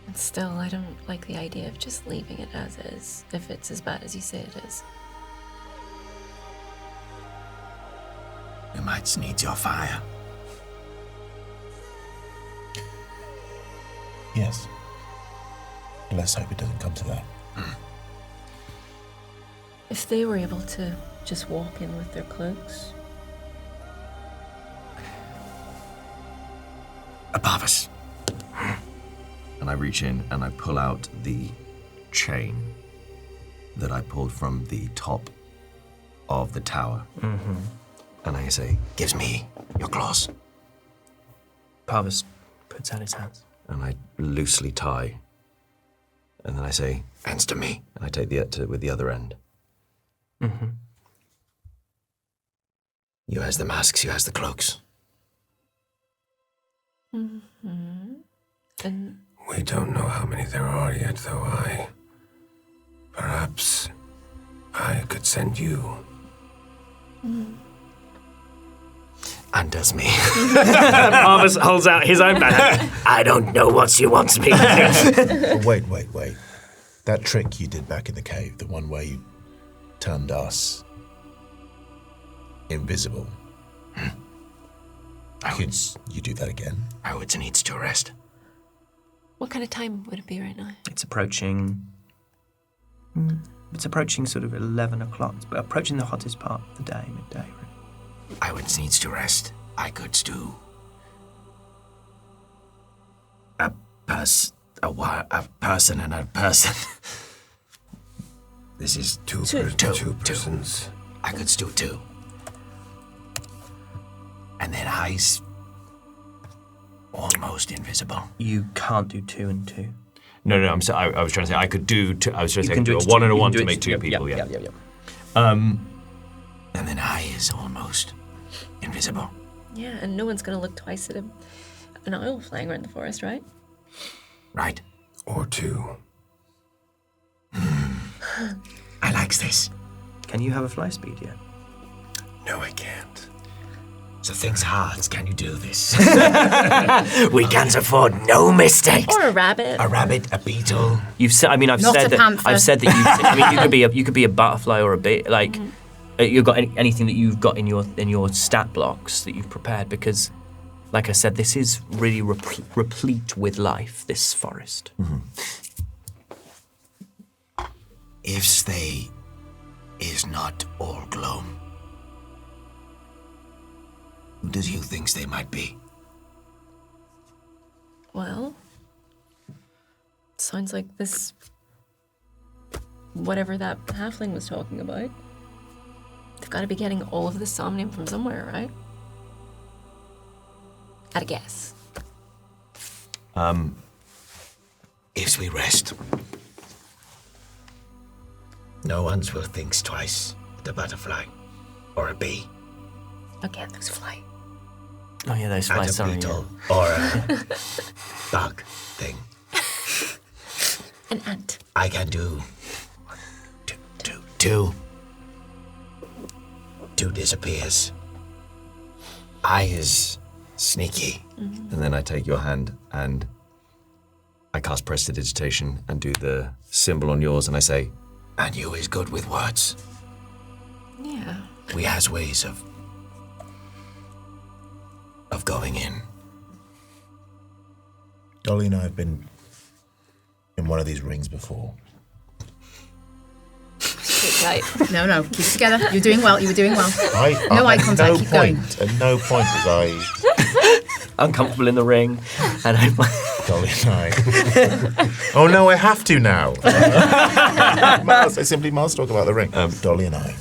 And Still, I don't like the idea of just leaving it as is, if it's as bad as you say it is. You might need your fire. Yes. Let's hope it doesn't come to that. If they were able to just walk in with their cloaks. Above us. And I reach in and I pull out the chain that I pulled from the top of the tower. Mm-hmm. And I say, Gives me your claws. Parvis puts out his hands. and I loosely tie. And then I say, Hands to me. and I take with the other end. Mm-hmm. You has the masks, you has the cloaks. Mm-hmm. And We don't know how many there are yet, though. Perhaps I could send you. Undoes me. Parvis holds out his own banner. I don't know what she wants me to Oh, wait. That trick you did back in the cave, the one where you turned us invisible. Could you do that again? Howard needs to rest. what kind of time would it be right now? It's approaching. It's approaching sort of 11 o'clock. It's approaching the hottest part of the day, midday. Really. Howard needs to rest. I could do a person and a person. This is Two persons. I could do two. And then I's almost invisible. You can't do 2 and 2. No, I'm sorry. I was trying to say I could do. I was trying to say I You can could do do a it one to- and a you can one do to it make to- two people. Yeah. And then I is almost invisible. Yeah, and no one's gonna look twice at an owl flying around the forest, right? Right? Or two. I likes this. Can you have a fly speed yet? No, I can't. So things hard. Can you do this? We can't afford no mistakes. Or a rabbit. A rabbit, a beetle. You've said. I mean, Not a panther. I've said that. I mean, you could be a butterfly or a bee. Like, you've got anything that you've got in your stat blocks that you've prepared because, like I said, this is really replete with life. This forest. If they is not all gloom, who does you think they might be? Well, sounds like this. Whatever that halfling was talking about. They've got to be getting all of this somnium from somewhere, right? At a guess. If we rest, no one's will think twice. The butterfly, or a bee, Again, those fly. Oh yeah, those and flies. a Sorry. beetle, or a bug thing. An ant. I can do two. Two disappears. I is sneaky. And then I take your hand and I cast prestidigitation and do the symbol on yours, and I say, And you is good with words. Yeah. We has ways of going in. Dolly and I have been in one of these rings before. Right. No, keep it together. You're doing well. You were doing well. No eye at contact, no keep going. At no point was I, Uncomfortable in the ring, and I'm like, Dolly and I. Oh no, I have to now. I simply must talk about the ring. Dolly and I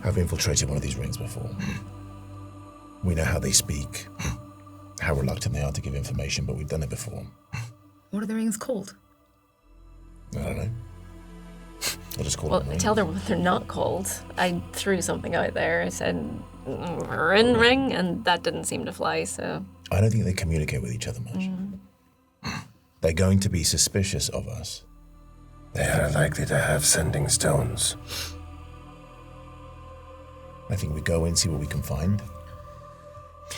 have infiltrated one of these rings before. We know how they speak, how reluctant they are to give information, but we've done it before. What are the rings called? I don't know. I'll just call Well, it a ring. tell them what they're not called. I threw something out there. I said, ring, and that didn't seem to fly, so. I don't think they communicate with each other much. They're going to be suspicious of us. They are likely to have sending stones. I think we go in, see what we can find.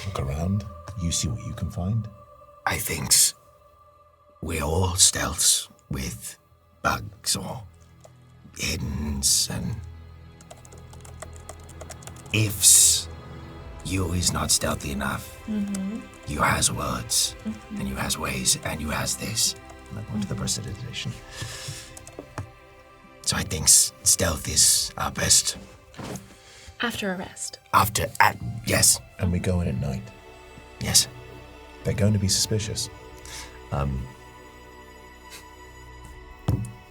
Look around. You see what you can find. I thinks we're all stealths with bugs or hiddens and ifs. You is not stealthy enough. You has words, and you has ways, and you has this. And I point to the prestidigitation. So I think stealth is our best. After arrest. Yes. And we go in at night. Yes. They're going to be suspicious.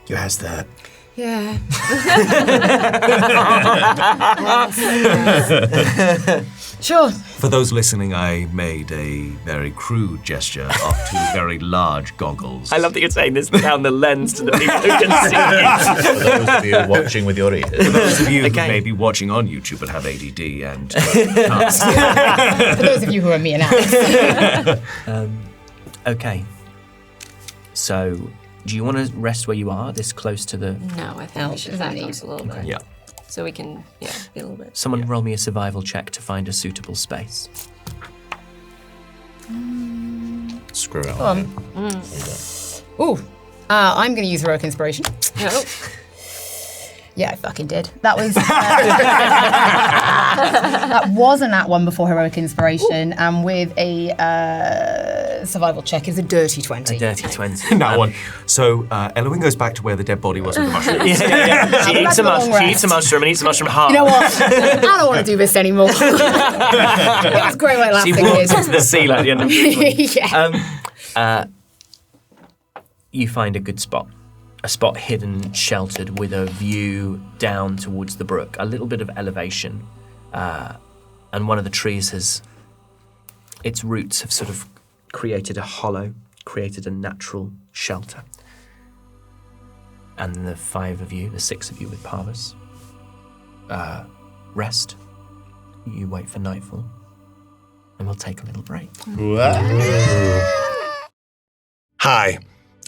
You has the... Yeah. Sure. For those listening, I made a very crude gesture of two very large goggles. I love that you're saying this down the lens to the people who can see For those of you watching with your ears. For those of you Okay. who may be watching on YouTube but have ADD and can't see. For those of you who are me and Alex. Okay. So, do you want to rest where you are, this close to the... No, I think we should back need. up a little bit. Yeah. So we can, be a little bit. Someone roll me a survival check to find a suitable space. Screw it. Go on. Ooh. I'm going to use heroic inspiration. No. Yeah, I fucking did. That was that wasn't that one before heroic inspiration, and with a survival check is a dirty 20. A dirty 20. That one. So Eloise goes back to where the dead body was with the mushroom. Yeah. She eats a Long mushroom. She rest. eats a mushroom and eats a mushroom hard. You know what? I don't want to do this anymore. It was great while She laughing. walks into the sea like the end of the Yeah. You find a good spot. A spot hidden, sheltered, with a view down towards the brook. A little bit of elevation. And one of the trees has... Its roots have sort of created a hollow, created a natural shelter. And the 5 of you, the 6 of you with Parvis, rest. You wait for nightfall. And we'll take a little break. Hi,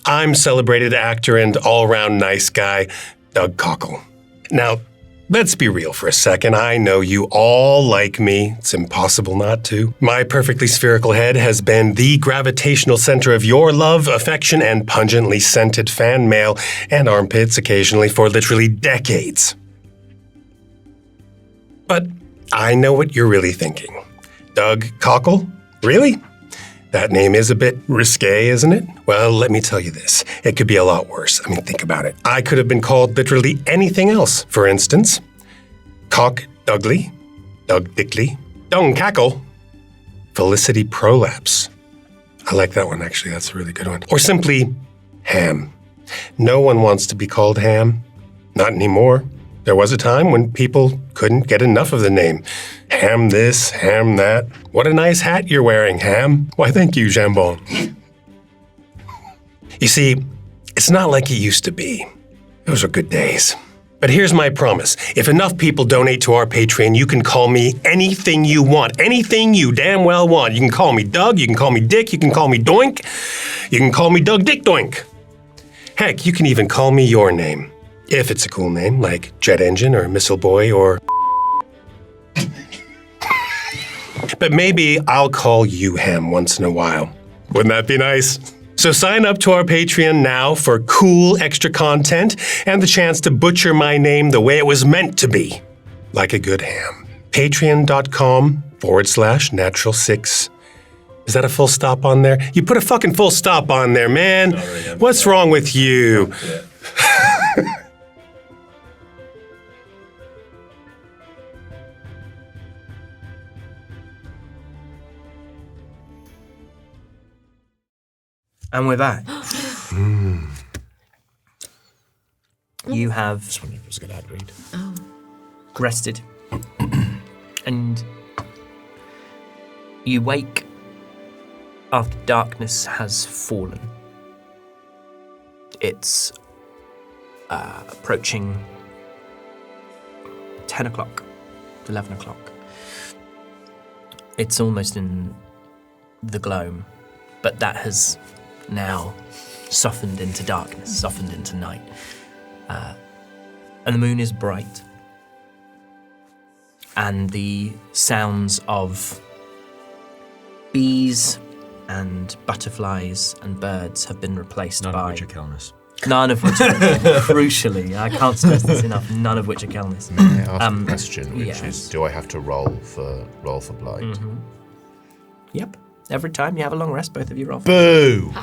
I'm celebrated actor and all-round nice guy, Doug Cockle. Now, let's be real for a second. I know you all like me. It's impossible not to. My perfectly spherical head has been the gravitational center of your love, affection, and pungently scented fan mail and armpits occasionally for literally decades. But I know what you're really thinking. Doug Cockle? Really? That name is a bit risque, isn't it? Well, let me tell you this. It could be a lot worse. I mean, think about it. I could have been called literally anything else. For instance, Cock Dugly, Doug Dickley, Dung Cackle, Felicity Prolapse. I like that one, actually. That's a really good one. Or simply Ham. No one wants to be called Ham. Not anymore. There was a time when people couldn't get enough of the name. Ham this, Ham that. What a nice hat you're wearing, Ham. Why, thank you, Jambon. You see, it's not like it used to be. Those were good days. But here's my promise. If enough people donate to our Patreon, you can call me anything you want. Anything you damn well want. You can call me Doug, you can call me Dick, you can call me Doink, you can call me Doug Dick Doink. Heck, you can even call me your name. If it's a cool name, like Jet Engine or Missile Boy or... But maybe I'll call you Ham once in a while. Wouldn't that be nice? So sign up to our Patreon now for cool extra content and the chance to butcher my name the way it was meant to be. Like a good ham. Patreon.com/natural6. Is that a full stop on there? You put a fucking full stop on there, man. What's wrong with you? And we're back. You have Just wondering if it was a good ad read. rested. And you wake after darkness has fallen. It's approaching 10 o'clock, 11 o'clock. It's almost in the gloam, but that has now softened into darkness, softened into night. And the moon is bright. And the sounds of bees and butterflies and birds have been replaced None by... of which are Kelness. None of which, crucially, I can't stress this enough, none of which are Kelness. May I ask a question, which yes. is, do I have to roll for blight? Mm-hmm. Yep. Every time you have a long rest, both of you roll. Boo!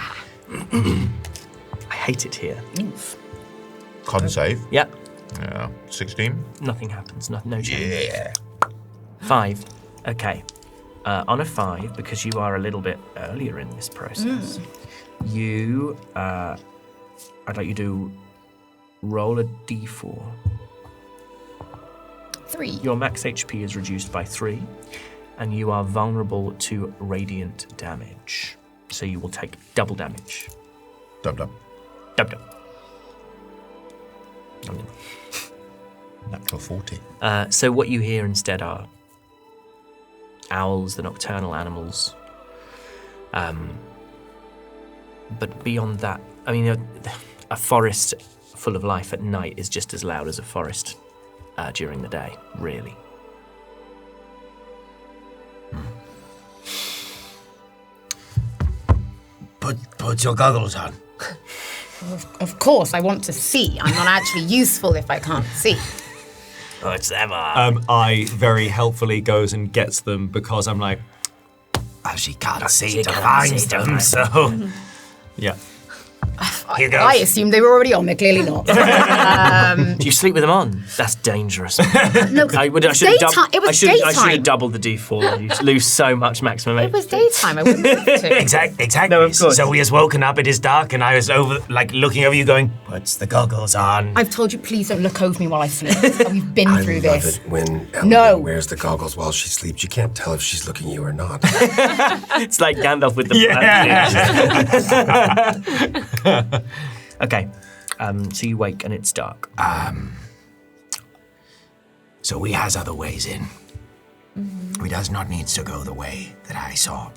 I hate it here. Con save? Yep. Yeah. 16? Nothing happens, no change. Yeah. 5. Okay. On a 5, because you are a little bit earlier in this process, you, I'd like you to roll a d4. 3. Your max HP is reduced by 3, and you are vulnerable to radiant damage. So you will take double damage. Dub. Dub. Natural 40. So what you hear instead are owls, the nocturnal animals. But beyond that, I mean, a forest full of life at night is just as loud as a forest during the day, really. Put your goggles on. Of course, I want to see. I'm not actually useful if I can't see. Oh, it's them. I very helpfully goes and gets them because I'm like, She can't see She to can't find see to them, find so... yeah. Here goes. I assumed they were already on. They're clearly not. Do you sleep with them on? That's dangerous. No, I should have it was I should have daytime. doubled the d4. You lose so much maximum It was HP. daytime. I wouldn't have to. Exactly. No, of course. So we has woken up, it is dark, and I was looking over you going, puts the goggles on. I've told you, please don't look over me while I sleep. We've been I through love this. it when Ellen No. wears the goggles while she sleeps. You can't tell if she's looking at you or not. It's like Gandalf with the Okay, so you wake and it's dark. So we has other ways in. We does not need to go the way that I saw.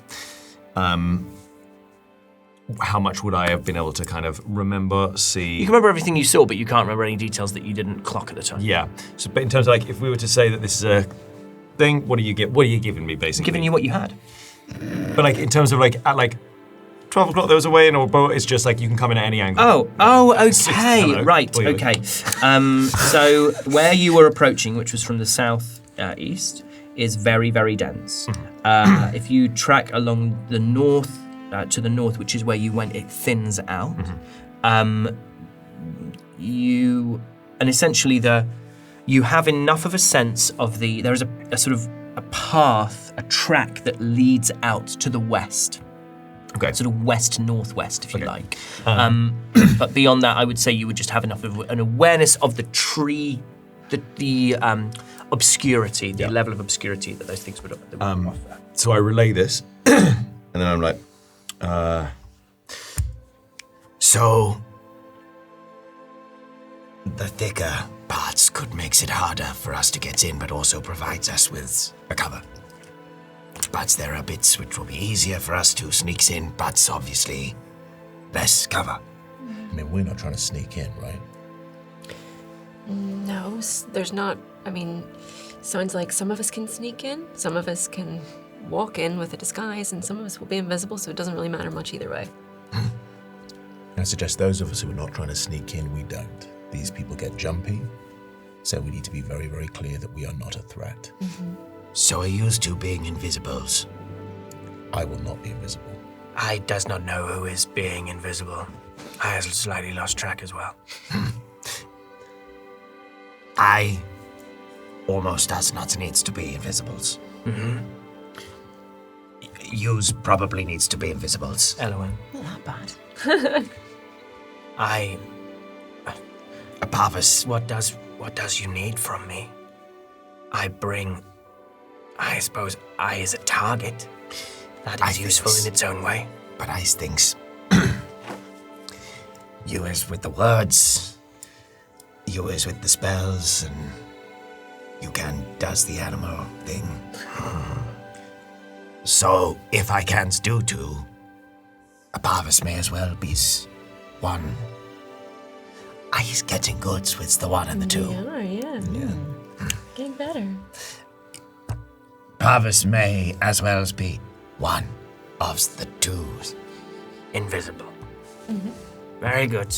How much would I have been able to kind of remember, see? You can remember everything you saw, but you can't remember any details that you didn't clock at the time. Yeah. So, but in terms of like, if we were to say that this is a thing, what are you giving me basically? Giving you what you had. But like in terms of like at like 12 o'clock there was a way in, or boat, it's just like you can come in at any angle. Oh, okay, Hello. right, Wait. okay. So where you were approaching, which was from the south east, is very, very dense. If you track along the north, to the north, which is where you went, it thins out. You have enough of a sense of there is a sort of a path, a track that leads out to the west. Okay. Sort of west-northwest, if you like. But beyond that, I would say you would just have enough of an awareness of the tree, the obscurity, the level of obscurity that those things would offer. So I relay this, and then I'm like, So the thicker parts could makes it harder for us to get in, but also provides us with a cover. But there are bits which will be easier for us to sneak in, but obviously less cover. I mean, we're not trying to sneak in, right? No, there's not. I mean, sounds like some of us can sneak in, some of us can walk in with a disguise, and some of us will be invisible, so it doesn't really matter much either way. I suggest those of us who are not trying to sneak in, we don't. These people get jumpy, so we need to be very, very clear that we are not a threat. So are used to being invisibles? I will not be invisible. I does not know who is being invisible. I has slightly lost track as well. I almost does not needs to be invisibles. Yous probably needs to be invisibles. Elowen. Not that bad. Apavis, what does you need from me? I suppose I is a target. That is useful in its own way. But I thinks you is with the words, you is with the spells, and you does the animal thing. So if I can't do two, Apavis may as well be one. I is getting goods with the one and the two. Yeah. Getting better. Apavis may as well as be one of the twos. Invisible. Mm-hmm. Very good.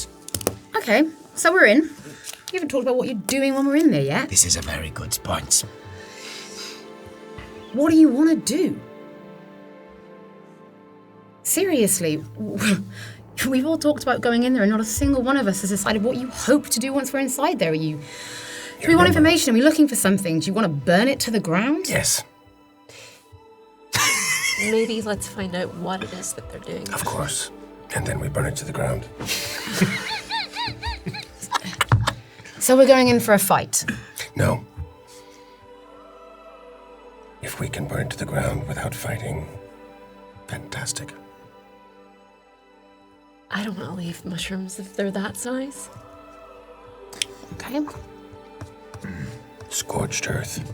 Okay, so we're in. You haven't talked about what you're doing when we're in there yet. This is a very good point. What do you want to do? Seriously, we've all talked about going in there and not a single one of us has decided what you hope to do once we're inside there. Do we want information? Are we looking for something? Do you want to burn it to the ground? Yes, Maybe let's find out what it is that they're doing. of course. And then we burn it to the ground. So we're going in for a fight. No. If we can burn it to the ground without fighting, fantastic. I don't want to leave mushrooms if they're that size. Okay. Scorched earth.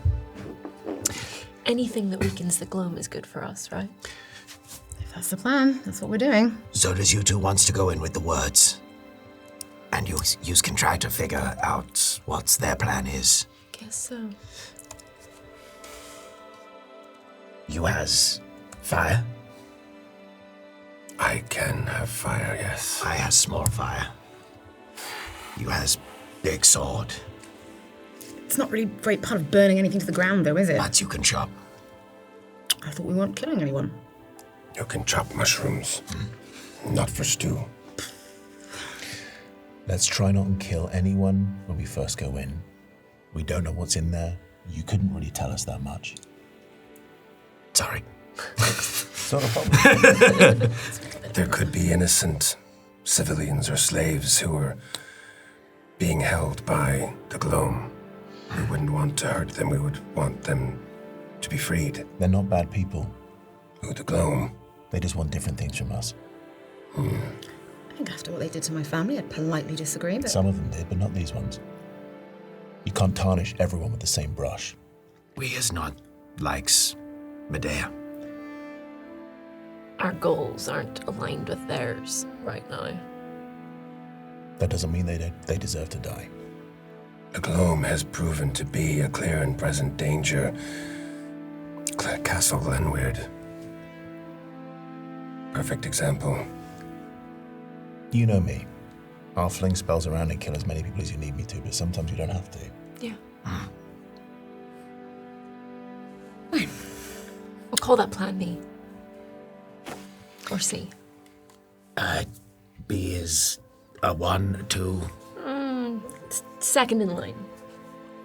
Anything that weakens the gloom is good for us, right? If that's the plan, that's what we're doing. So does you two wants to go in with the words? And you can try to figure out what their plan is. Guess so. You has fire? I can have fire, yes. I has small fire. You has big sword. It's not really a great part of burning anything to the ground, though, is it? But you can chop. I thought we weren't killing anyone. You can chop mushrooms. Not for stew. Let's try not and kill anyone when we first go in. We don't know what's in there. You couldn't really tell us that much. Sorry. It's not a problem. There could be innocent civilians or slaves who are being held by the gloom. We wouldn't want to hurt them. We would want them to be freed. They're not bad people. Who, the gloom? They just want different things from us. I think after what they did to my family, I'd politely disagree, but... Some of them did, but not these ones. You can't tarnish everyone with the same brush. We is not likes Medea. Our goals aren't aligned with theirs right now. That doesn't mean they deserve to die. The gloom has proven to be a clear and present danger. Castle Glenweird. Perfect example. You know me. I'll fling spells around and kill as many people as you need me to, but sometimes you don't have to. Yeah. We'll call that Plan B. Or C. B is a 1, 2. Second in line.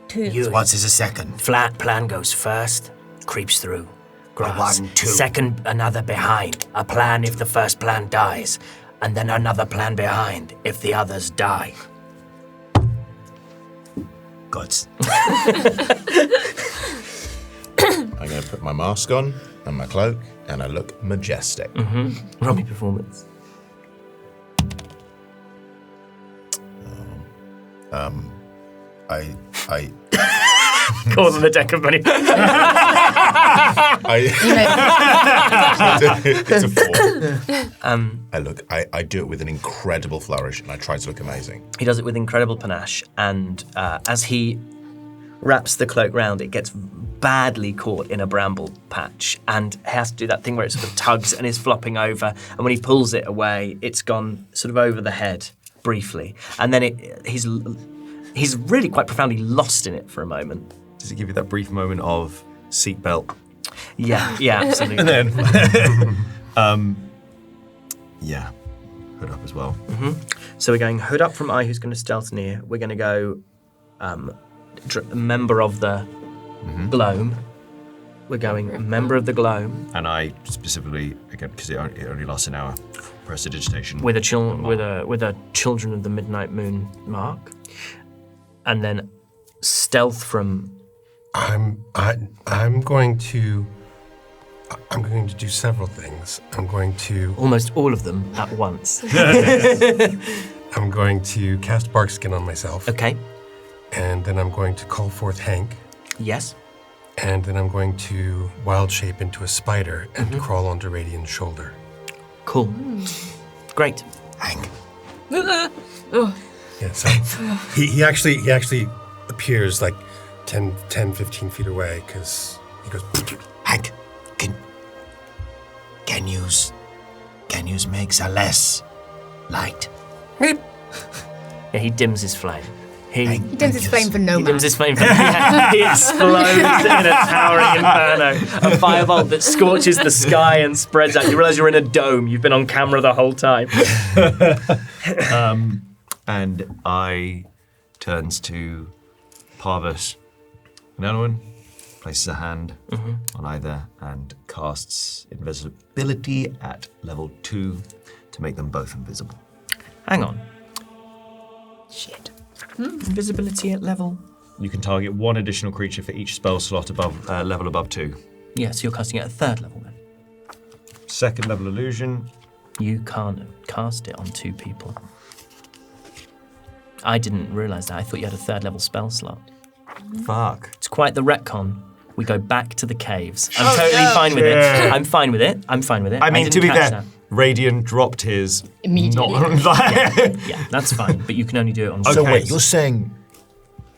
2. What is a second? Flat plan goes first, creeps through. Grass. 1, 2. Second, another behind. A plan if the first plan dies. And then another plan behind if the others die. Good. I'm going to put my mask on and my cloak, and I look majestic. Roll me performance. I Calls on the deck of money. it's a 4. I do it with an incredible flourish, and I try to look amazing. He does it with incredible panache, and as he wraps the cloak round, it gets badly caught in a bramble patch, and he has to do that thing where it sort of tugs and is flopping over, and when he pulls it away, it's gone sort of over the head briefly, and then he's really quite profoundly lost in it for a moment. Does it give you that brief moment of seatbelt? Yeah, absolutely. And then, yeah, hood up as well. So we're going hood up from I, who's going to stealth near. We're going to go member of the gloam. We're going member of the gloam. And I specifically, again, because it only lasts an hour, prestidigitation. With a Children of the Midnight Moon mark. And then stealth from... I'm going to do several things. I'm going to... Almost all of them at once. I'm going to cast Barkskin on myself. Okay. And then I'm going to call forth Hank. Yes. And then I'm going to wild shape into a spider and crawl onto Radiant's shoulder. Cool. Great. Hank. Yeah, so he actually appears like 10, 15 feet away because he goes... Hank, can can use makes a less light. Yeah, he dims his flame. He dims his flame for no He man. dims his flame for He explodes in a towering inferno. A firebolt that scorches the sky and spreads out. You realise you're in a dome. You've been on camera the whole time. And I turns to Parvis and Elwyn, places a hand on either, and casts invisibility at level 2 to make them both invisible. Hang on. Shit. Invisibility at level. You can target one additional creature for each spell slot above level above 2. Yeah, so you're casting it at 3rd level then. 2nd level illusion. You can't cast it on 2 people. I didn't realise that. I thought you had a 3rd level spell slot. Fuck. It's quite the retcon. We go back to the caves. I'm totally fine with it. I'm fine with it. I mean, to didn't be catch fair, that. Radiant dropped his Immediately. Yeah, that's fine, but you can only do it on So Okay. wait, you're saying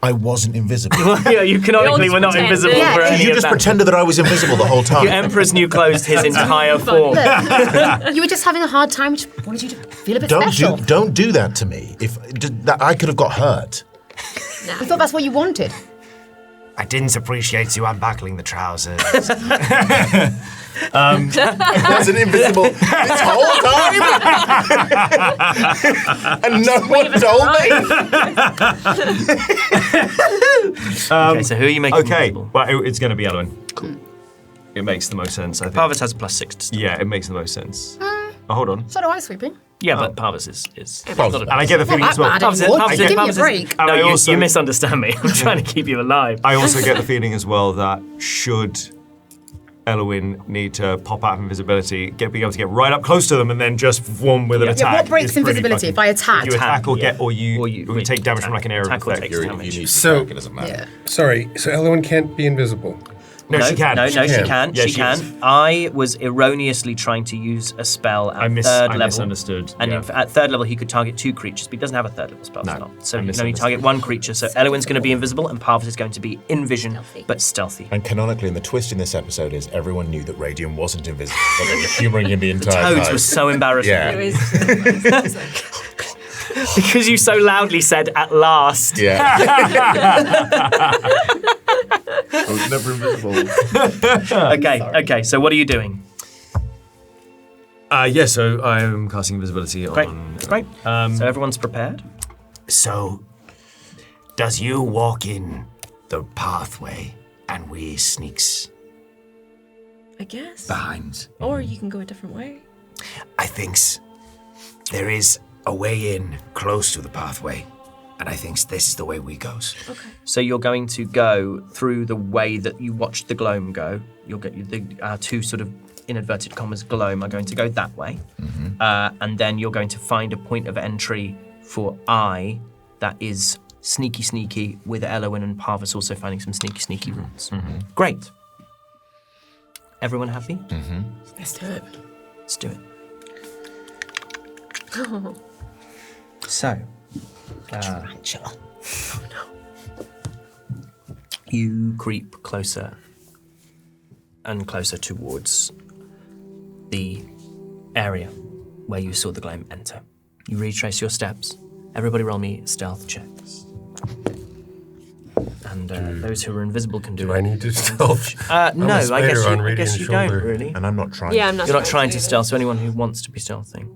I wasn't invisible? Yeah, you canonically were not pretend. invisible Yeah, for you any You of just that. pretended that I was invisible the whole time. Your Emperor's New Clothes, his entire form. Look, you were just having a hard time. Just wanted you to feel a bit special. Don't do that to me. I could have got hurt. I thought that's what you wanted. I didn't appreciate you unbuckling the trousers. I wasn't invisible this whole time, and no one told me. Okay, so who are you making Okay, invisible? well, it's going to be Elwyn. It makes the most sense, I think. Parvis has a +6 to start. Yeah, it makes the most sense. Oh, hold on. So do I, sweeping. Yeah, but Parvis is Well, not a And I get the feeling Not as well. that bad Parvis is- anymore. Parvis is- Give me a Parvis is- break. And No, I you, also- you misunderstand me. I'm trying to keep you alive. I also get the feeling as well that should Elwyn need to pop out of invisibility, be able to get right up close to them and then just one with an Yeah. attack. Yeah, what breaks is pretty invisibility? fucking- If I attack? You attack or Yeah. get, or you take damage from like an area of Attack or effect. take You damage. need to So- back, it doesn't matter. Yeah. Sorry, so Elwyn can't be invisible. No, she can. No, she can. Yeah, she she can. is. I was erroneously trying to use a spell at 3rd level. misunderstood. And yeah. at 3rd level, he could target 2 creatures, but he doesn't have a 3rd level spell No, slot. So I he can only misunderstood. target 1 creature. So Elwyn's going to be invisible, and Parvis is going to be in vision, Stealthy. but stealthy. And canonically, the twist in this episode is everyone knew that Radiant wasn't invisible, but they were humouring him the entire Toads time. was so embarrassing. Yeah. It was Because you so loudly said, "at last." Yeah. I was never invisible. Okay, so what are you doing? Yeah, so I'm casting invisibility Great, on. great. So everyone's prepared? So, does you walk in the pathway and we sneaks I guess. behind? Or you can go a different way. I thinks there is a way in close to the pathway, and I thinks this is the way we goes. Okay. So you're going to go through the way that you watched the gloam go. You'll get the 2 sort of in inverted commas gloam are going to go that way, and then you're going to find a point of entry for I that is sneaky with Elwyn and Parvis also finding some sneaky rooms. Great. Everyone happy? Let's do it. Let's do it. So, Tarantula. you creep closer and closer towards the area where you saw the gloam enter. You retrace your steps. Everybody roll me stealth checks. And those who are invisible can do Do it. I need to stealth? No, I spider guess on you Radiant's don't shoulder. really. And I'm not trying. Yeah, I'm not. You're not trying to do stealth, so anyone who wants to be stealthing.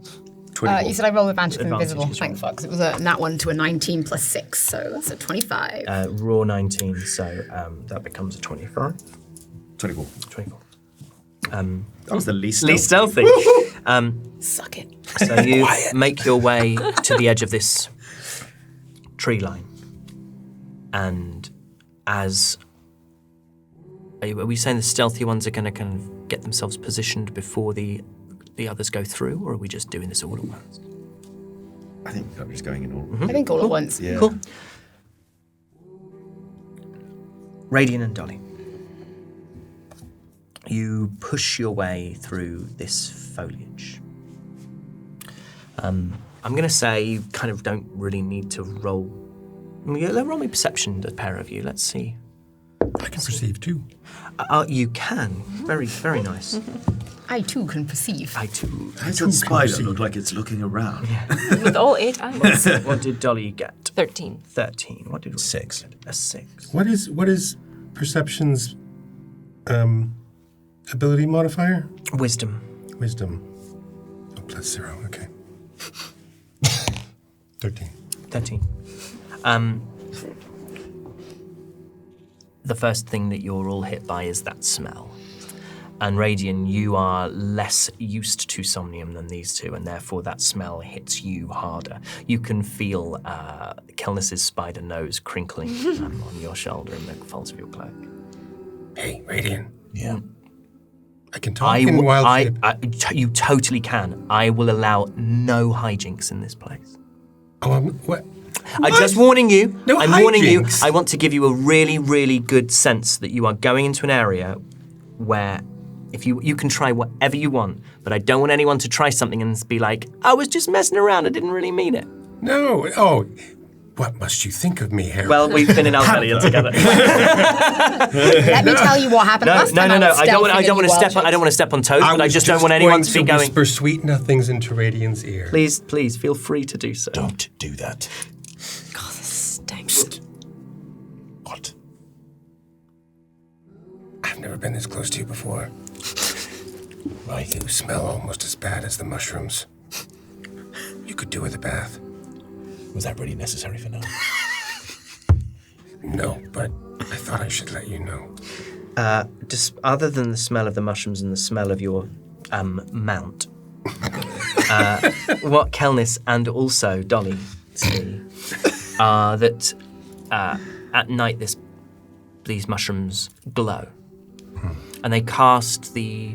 You said I roll advantage for Advantage, invisible. yes, Thank fuck, 'cause it was a nat 1 to a 19 plus 6, so that's a 25. Raw 19, so that becomes a 25. 24. 24. That was the least. Least stealthy. Suck it. So you make your way to the edge of this tree line. And as... Are we saying the stealthy ones are going to kind of get themselves positioned before the others go through, or are we just doing this all at once? I think I'm just going in all. I think all at once. Yeah. Cool. Radiant and Dolly. You push your way through this foliage. I'm going to say you kind of don't really need to roll. Roll me perception, the pair of you. Let's see. I can perceive too. You can. Very, very nice. I too can perceive. I too. Does that spider look like it's looking around? With all 8 eyes. What did Dolly get? 13. 13. What did 6. A 6. What is perception's ability modifier? Wisdom. Wisdom. Oh, +0. Okay. 13. 13. The first thing that you're all hit by is that smell. And Radian, you are less used to somnium than these two, and therefore that smell hits you harder. You can feel Kelnis's spider nose crinkling on your shoulder in the folds of your cloak. Hey, Radian. Yeah. I can talk in wild shape. You totally can. I will allow no hijinks in this place. Oh, what? I'm just warning you. No I'm warning you. hijinks. I want to give you a really, really good sense that you are going into an area where if you can try whatever you want, but I don't want anyone to try something and be like, I was just messing around, I didn't really mean it. No. Oh, what must you think of me, Harry? Well, we've been in Alphellian together. Let me tell you what happened last time. No. I don't want to step on toes, but I just don't want anyone to be going. Whisper sweet nothings into Radian's ear. Please feel free to do so. Don't do that. God, this stinks. What? I've never been this close to you before. Right. You smell almost as bad as the mushrooms. You could do with a bath. Was that really necessary for now? No, but I thought I should let you know. Just other than the smell of the mushrooms and the smell of your mount, what Kelnis and also Dolly see are that at night these mushrooms glow, and they cast the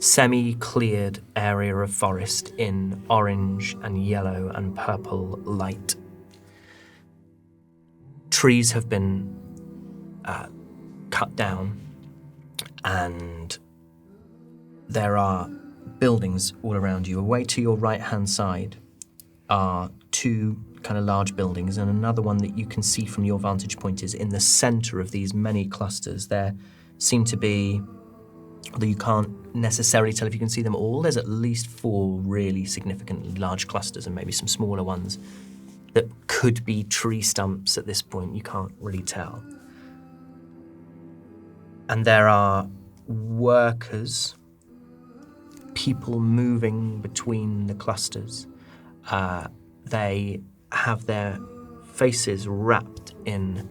semi-cleared area of forest in orange and yellow and purple light. Trees have been cut down, and there are buildings all around you. Away to your right-hand side are 2 kind of large buildings, and another one that you can see from your vantage point is in the center of these many clusters. There seem to be, although you can't necessarily tell if you can see them all, there's at least 4 really significant large clusters and maybe some smaller ones that could be tree stumps at this point. You can't really tell. And there are workers, people moving between the clusters. They have their faces wrapped in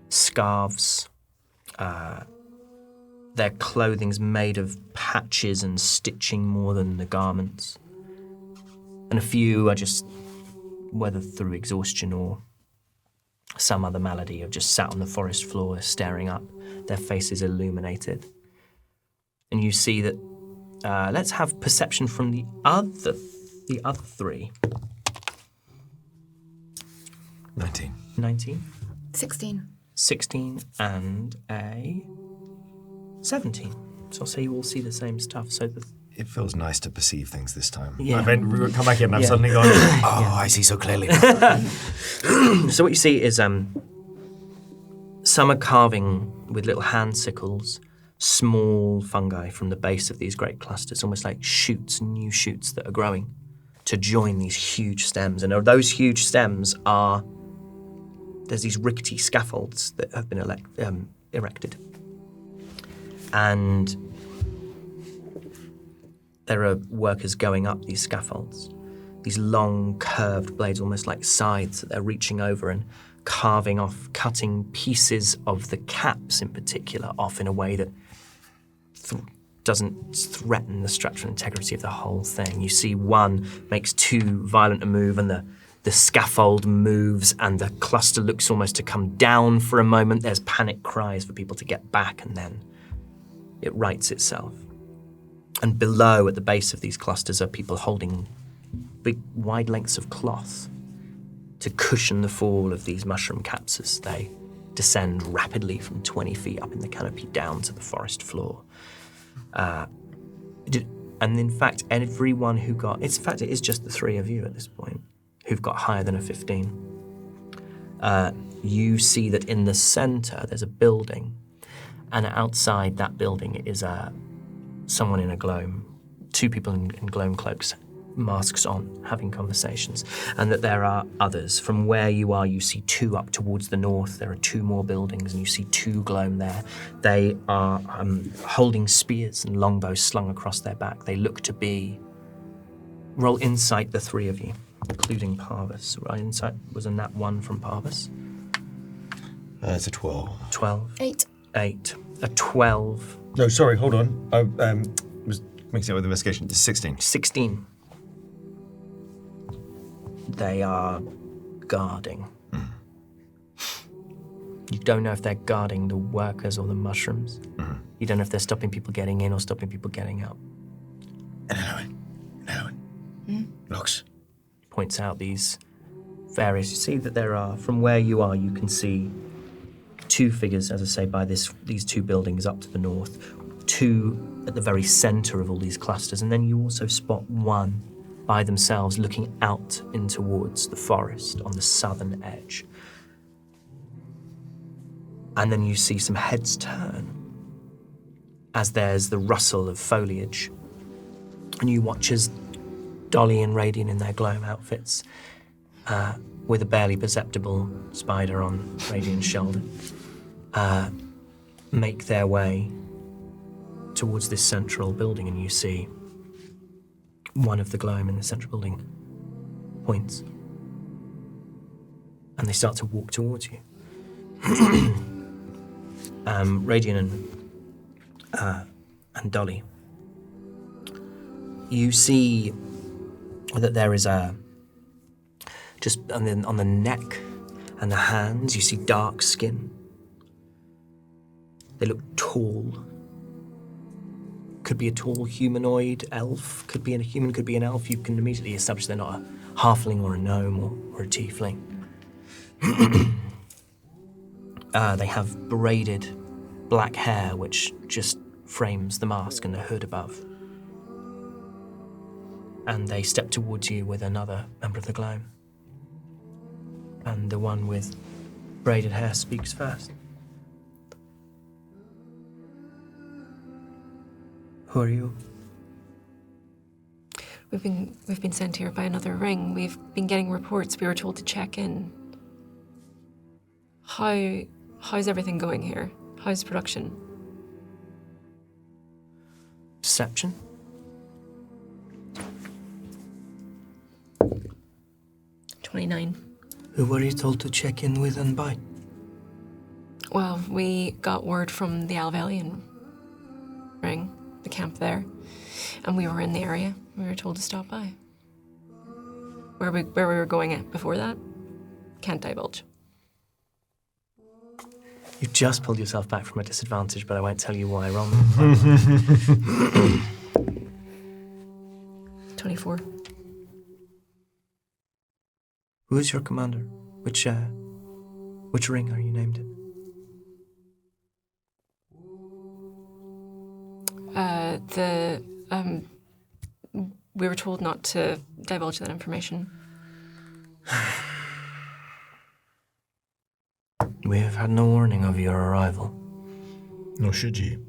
scarves. Their clothing's made of patches and stitching more than the garments. And a few are just, whether through exhaustion or some other malady, have just sat on the forest floor staring up, their faces illuminated. And you see that, let's have perception from the other 3. 19. 19, 16. 16, and a 17. So I'll say you all see the same stuff. So It feels nice to perceive things this time. Yeah. I've come back in and I've suddenly gone, I see so clearly. So what you see is some are carving with little hand sickles small fungi from the base of these great clusters, almost like shoots, new shoots that are growing to join these huge stems. And those huge stems are, there's these rickety scaffolds that have been erected. And there are workers going up these scaffolds, these long curved blades, almost like scythes that they're reaching over and carving off, cutting pieces of the caps in particular off in a way that doesn't threaten the structural integrity of the whole thing. You see one makes too violent a move and the scaffold moves and the cluster looks almost to come down for a moment. There's panic cries for people to get back, and then it rights itself. And below, at the base of these clusters, are people holding big, wide lengths of cloth to cushion the fall of these mushroom caps as they descend rapidly from 20 feet up in the canopy down to the forest floor. And in fact, everyone who got... it is just the 3 of you at this point who've got higher than a 15. You see that in the center, there's a building, and outside that building is someone in a gloam, two people in gloam cloaks, masks on, having conversations, and that there are others. From where you are, you see two up towards the north. There are two more buildings, and you see two gloam there. They are holding spears and longbows slung across their back. They look to be... Roll insight, the three of you, including Parvis. Insight was a nat 1 from Parvis. It's a 12. 12. 8. 8. A 12. No, sorry, hold on. I was mixing up with investigation. It's 16. 16. They are guarding. You don't know if they're guarding the workers or the mushrooms. You don't know if they're stopping people getting in or stopping people getting out. Looks. Points out these various... You see that there are, from where you are, you can see two figures, as I say, by these two buildings up to the north, two at the very center of all these clusters, and then you also spot one by themselves looking out in towards the forest on the southern edge. And then you see some heads turn as there's the rustle of foliage. And you watch as Dolly and Radiant in their gloam outfits, with a barely perceptible spider on Radiant's shoulder, make their way towards this central building, and you see one of the gloam in the central building points. And they start to walk towards you. Radiant and Dolly, you see that there is just on the neck and the hands, you see dark skin. They look tall. Could be a tall humanoid elf, could be a human, could be an elf. You can immediately establish they're not a halfling or a gnome or a tiefling. They have braided black hair, which just frames the mask and the hood above. And they step towards you with another member of the gloam. And the one with braided hair speaks first. Who are you? We've been sent here by another ring. We've been getting reports. We were told to check in. How's everything going here? How's production? Perception? $29. Who were you told to check in with and by? Well, we got word from the Alvelian ring, the camp there, and we were in the area. We were told to stop by. Where we were going at before that, can't divulge. You just pulled yourself back from a disadvantage, but I won't tell you why. Wrong. 24. Who is your commander? Which ring are you named in? We were told not to divulge that information. We have had no warning of your arrival. Nor should you.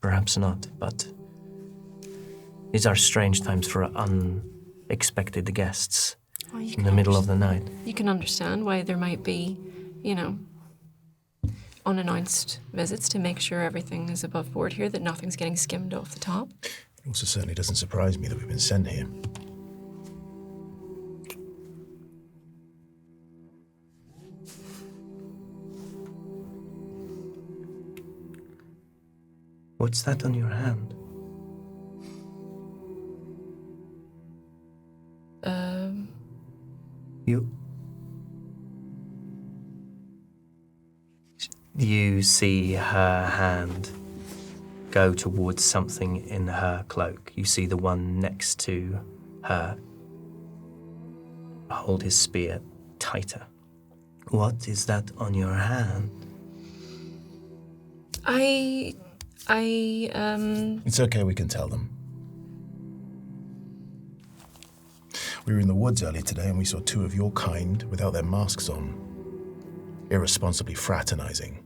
Perhaps not, but these are strange times for unexpected guests in the middle of the night. You can understand why there might be, unannounced visits to make sure everything is above board here, that nothing's getting skimmed off the top. It also certainly doesn't surprise me that we've been sent here. What's that on your hand? You see her hand go towards something in her cloak. You see the one next to her hold his spear tighter. What is that on your hand? It's okay, we can tell them. We were in the woods earlier today and we saw two of your kind without their masks on, irresponsibly fraternizing.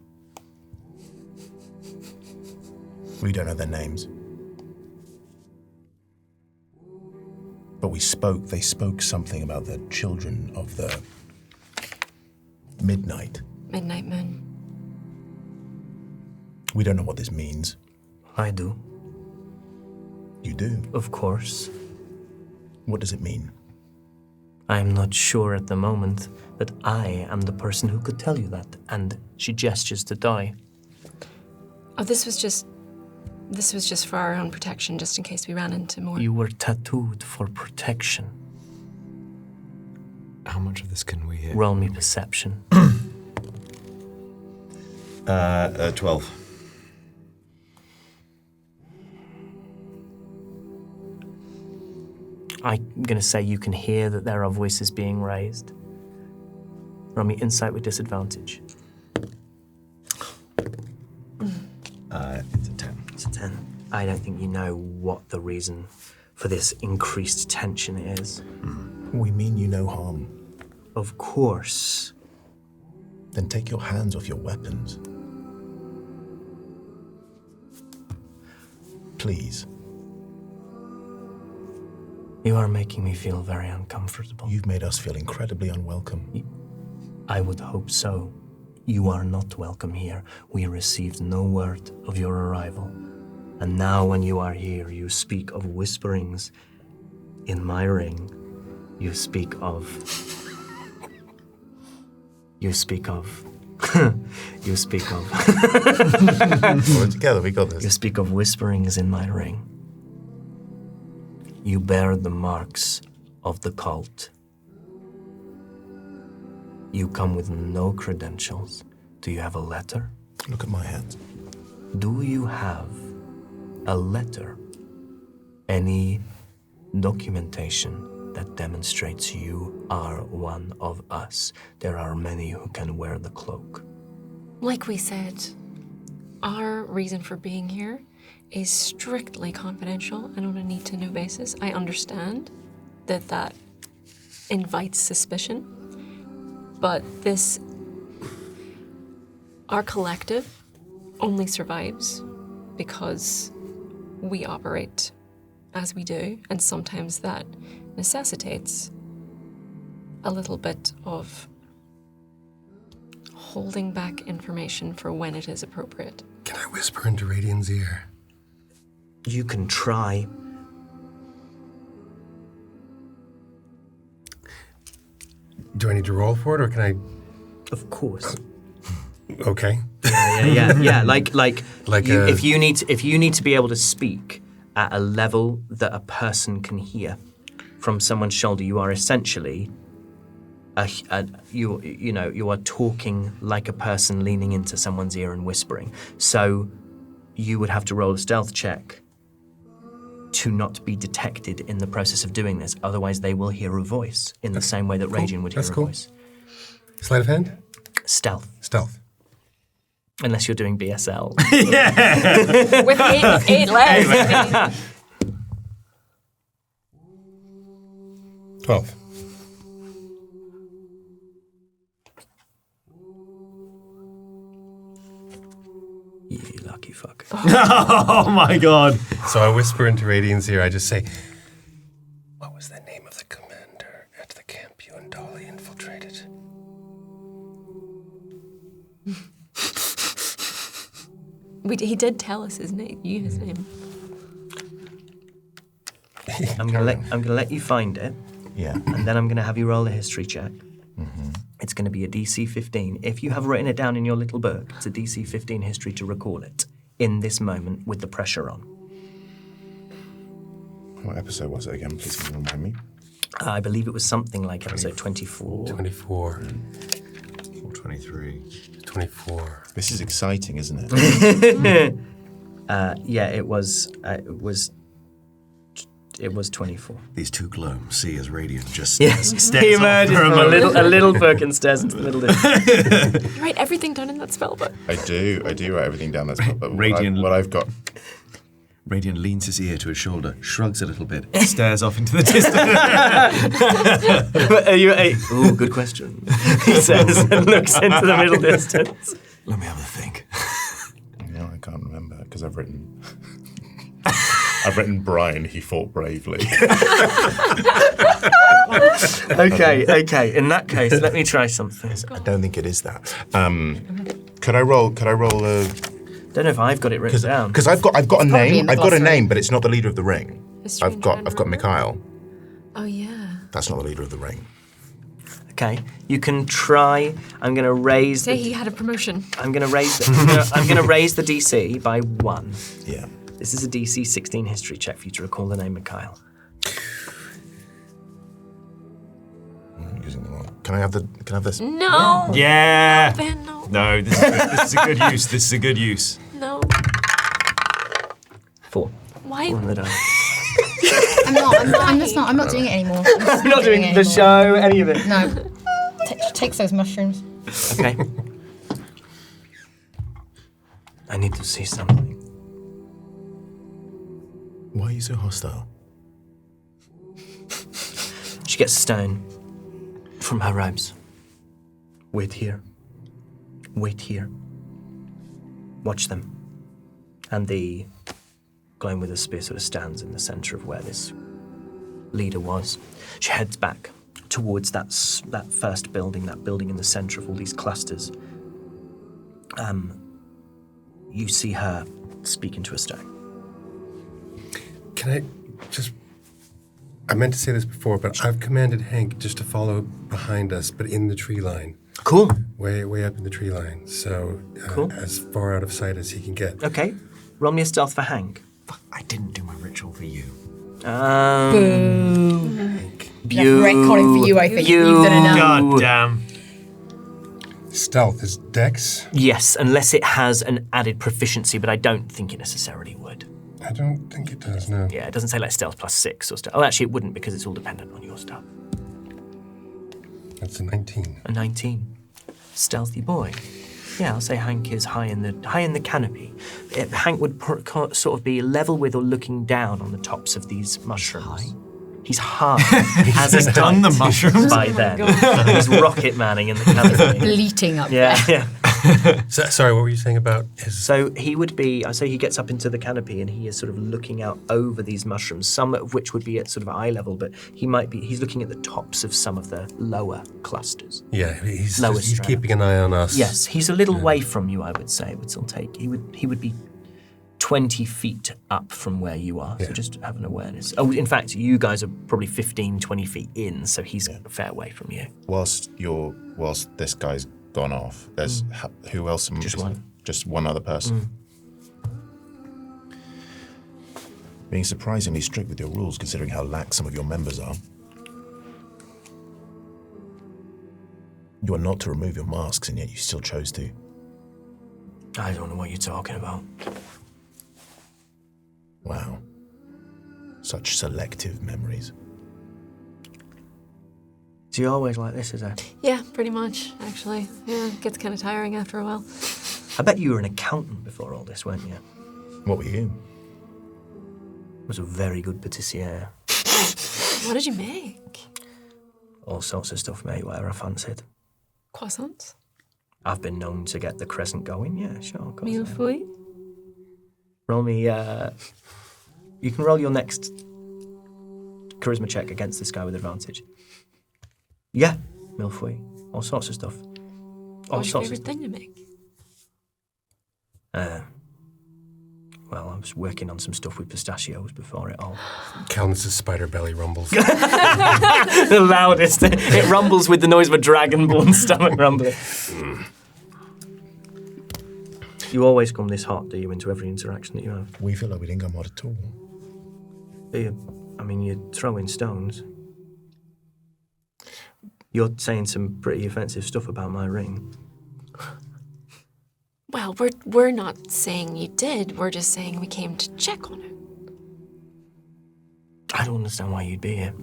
We don't know their names. But they spoke something about the children of the midnight. Midnight moon. We don't know what this means. I do. You do? Of course. What does it mean? I am not sure at the moment that I am the person who could tell you that. And she gestures to Die. Oh, this was just for our own protection, just in case we ran into more. You were tattooed for protection. How much of this can we hear? Roll me perception. 12. I'm going to say you can hear that there are voices being raised. Roll me insight with disadvantage. It's a 10. It's a 10. I don't think you know what the reason for this increased tension is. We mean you no harm. Of course. Then take your hands off your weapons. Please. You are making me feel very uncomfortable. You've made us feel incredibly unwelcome. I would hope so. You are not welcome here. We received no word of your arrival. And now when you are here, you speak of whisperings in my ring. You speak of... You speak of... You speak of... We're together, we got this. You speak of whisperings in my ring. You bear the marks of the cult. You come with no credentials. Do you have a letter? Look at my hands. Do you have a letter? Any documentation that demonstrates you are one of us? There are many who can wear the cloak. Like we said, our reason for being here is strictly confidential and on a need-to-know basis. I understand that invites suspicion, but our collective only survives because we operate as we do, and sometimes that necessitates a little bit of holding back information for when it is appropriate. Can I whisper into Radiant's ear? You can try. Do I need to roll for it, or can I? Of course. Okay. Yeah. Like a- if you need to be able to speak at a level that a person can hear from someone's shoulder, you are essentially you are talking like a person leaning into someone's ear and whispering. So you would have to roll a stealth check to not be detected in the process of doing this. Otherwise, they will hear a voice in the same way that Radiant would hear That's a cool. voice. Sleight of hand? Stealth. Stealth. Unless you're doing BSL. With eight legs. 12. You lucky fuck. Oh my god. So I whisper into Radiant's ear. I just say, "What was the name of the commander at the camp you and Dolly infiltrated?" He did tell us his name. His name. I'm gonna let you find it. Yeah. And then I'm gonna have you roll a history check. It's gonna be a DC 15. If you have written it down in your little book, it's a DC 15 history to recall it in this moment with the pressure on. What episode was it again? Please can you remind me. I believe it was something like episode 24. 24. Or 23. 24. This is exciting, isn't it? Yeah, it was 24. These two glooms see as Radiant just Yeah, stares he off emerges for a from a moment. little book and stares into the middle distance. You write everything down in that spell book. I do write everything down there, but Radiant- what I've got. Radiant leans his ear to his shoulder, shrugs a little bit, stares off into the distance. Ooh, good question. He says and looks into the middle distance. Let me have a think. No, I can't remember because I've written I've written Brian, he fought bravely. Okay. In that case, let me try something. I don't think it is that. Could I roll a... Don't know if I've got it written down. Because I've got a probably name. in the I've got a glossary. name, but it's not the leader of the ring. History I've got and Mikhail. Oh, yeah. That's not the leader of the ring. Okay, you can try. I'm going to raise. Say he had a promotion. I'm going to raise. I'm going to raise the DC by 1. Yeah. This is a DC 16 history check for you to recall the name Mikhail. I'm using the wrong. Can I have this? No. Yeah. Ben, no. No, this is a good use. This is a good use. No. 4. Why? On the die. I'm not doing it anymore. I'm not doing it the anymore. show, any of it. No. Takes those mushrooms. Okay. I need to see something. Why are you so hostile? She gets a stone from her robes. Wait here. Wait here. Watch them. And the glowing with a spear sort of stands in the center of where this leader was. She heads back towards that first building, that building in the center of all these clusters. You see her speaking to a stone. Can I just... I meant to say this before, but I've commanded Hank just to follow behind us, but in the tree line. Cool. Way up in the tree line. So Cool. as far out of sight as he can get. Okay. Roll me a stealth for Hank. I didn't do my ritual for you. Retconning for you, I think. You've done enough. God damn. Stealth is Dex? Yes, unless it has an added proficiency, but I don't think it necessarily would. I don't think it does, no. Yeah, it doesn't say like stealth plus 6 or stuff. Oh, actually, it wouldn't because it's all dependent on your stuff. That's a 19. A 19. Stealthy boy. Yeah, I'll say Hank is high in the canopy. Hank would sort of be level with or looking down on the tops of these mushrooms. He's high. As He's done the mushrooms by then. He's rocket manning in the canopy. Bleating up Yeah, there. yeah. So, sorry, what were you saying about his... So he would be, I say he gets up into the canopy and he is sort of looking out over these mushrooms, some of which would be at sort of eye level, but he's looking at the tops of some of the lower clusters. Yeah, he's Lowest he's strata. keeping an eye on us. Yes, he's a little way from you, I would say. It would still take, he would be 20 feet up from where you are, so just have an awareness. Oh, in fact, you guys are probably 15, 20 feet in, so he's a fair way from you. Whilst this guy's gone off, there's who else? Just one. Just one other person. Being surprisingly strict with your rules, considering how lax some of your members are. You are not to remove your masks, and yet you still chose to. I don't know what you're talking about. Wow. Such selective memories. So you're always like this, is it? Yeah, pretty much, actually. Yeah, it gets kind of tiring after a while. I bet you were an accountant before all this, weren't you? What were you? Was a very good patissier. What did you make? All sorts of stuff, mate, whatever I fancied. Croissants? I've been known to get the crescent going, yeah, sure. Of course. Millefeuille? Roll me, you can roll your next charisma check against this guy with advantage. Yeah, millefeuille, all sorts of stuff. All What's your sorts of favorite thing to make? Well, I was working on some stuff with pistachios before it all. Calnus' spider belly rumbles. The loudest. It rumbles with the noise of a dragonborn stomach rumbling. You always come this hot, do you, into every interaction that you have? We feel like we didn't come hot at all. I mean, you're throwing stones. You're saying some pretty offensive stuff about my ring. Well, we're not saying you did. We're just saying we came to check on it. I don't understand why you'd be here.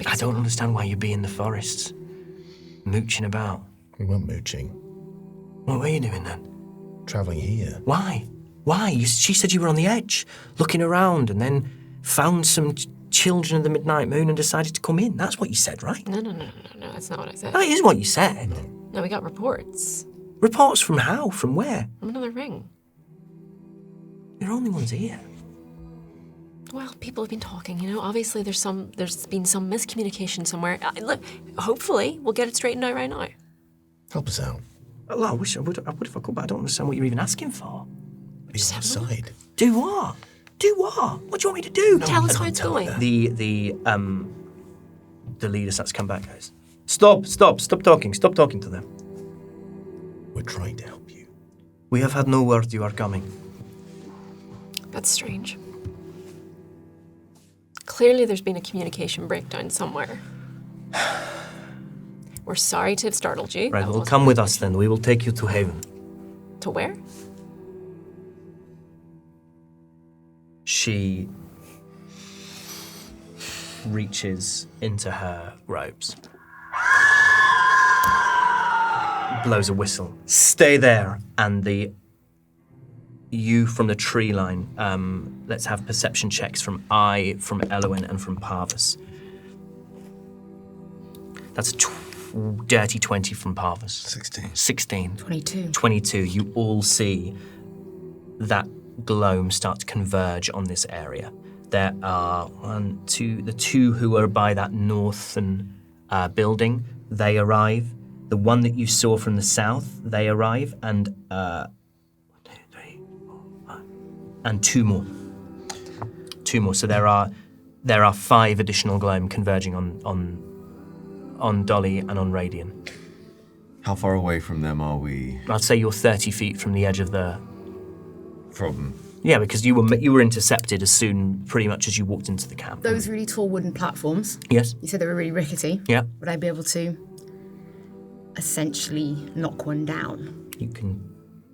I don't understand why you'd be in the forests, mooching about. We weren't mooching. What were you doing then? Travelling here. Why? Why? She said you were on the edge, looking around, and then found some children of the midnight moon and decided to come in. That's what you said, right? No, that's not what I said. That is what you said. No, we got reports. Reports from how? From where? From another ring. You're only ones here. Well, people have been talking, Obviously, there's been some miscommunication somewhere. Look, hopefully, we'll get it straightened out right now. Help us out. Oh, I wish I would if I could, but I don't understand what you're even asking for. Be on our side. Do what? Do what? What do you want me to do? Tell us how it's going. The leader starts to come back, guys. Stop talking to them. We're trying to help you. We have had no word you are coming. That's strange. Clearly there's been a communication breakdown somewhere. We're sorry to have startled you. Right, well, come with us then. We will take you to Haven. To where? She reaches into her robes. Blows a whistle. Stay there. And you from the tree line, let's have perception checks from Elowin, and from Parvis. That's dirty 20 from Parvis. 16. 22. You all see that gloam start to converge on this area. There are the two who are by that northern building, they arrive. The one that you saw from the south, they arrive, and 1, 2, 3, 4, 5, and two more. So there are 5 additional gloam converging on Dolly and on Radian. How far away from them are we? I'd say you're 30 feet from the edge of the. From. Yeah, because you were intercepted as soon, pretty much as you walked into the camp. Those really tall wooden platforms. Yes. You said they were really rickety. Yeah. Would I be able to essentially knock one down? You can,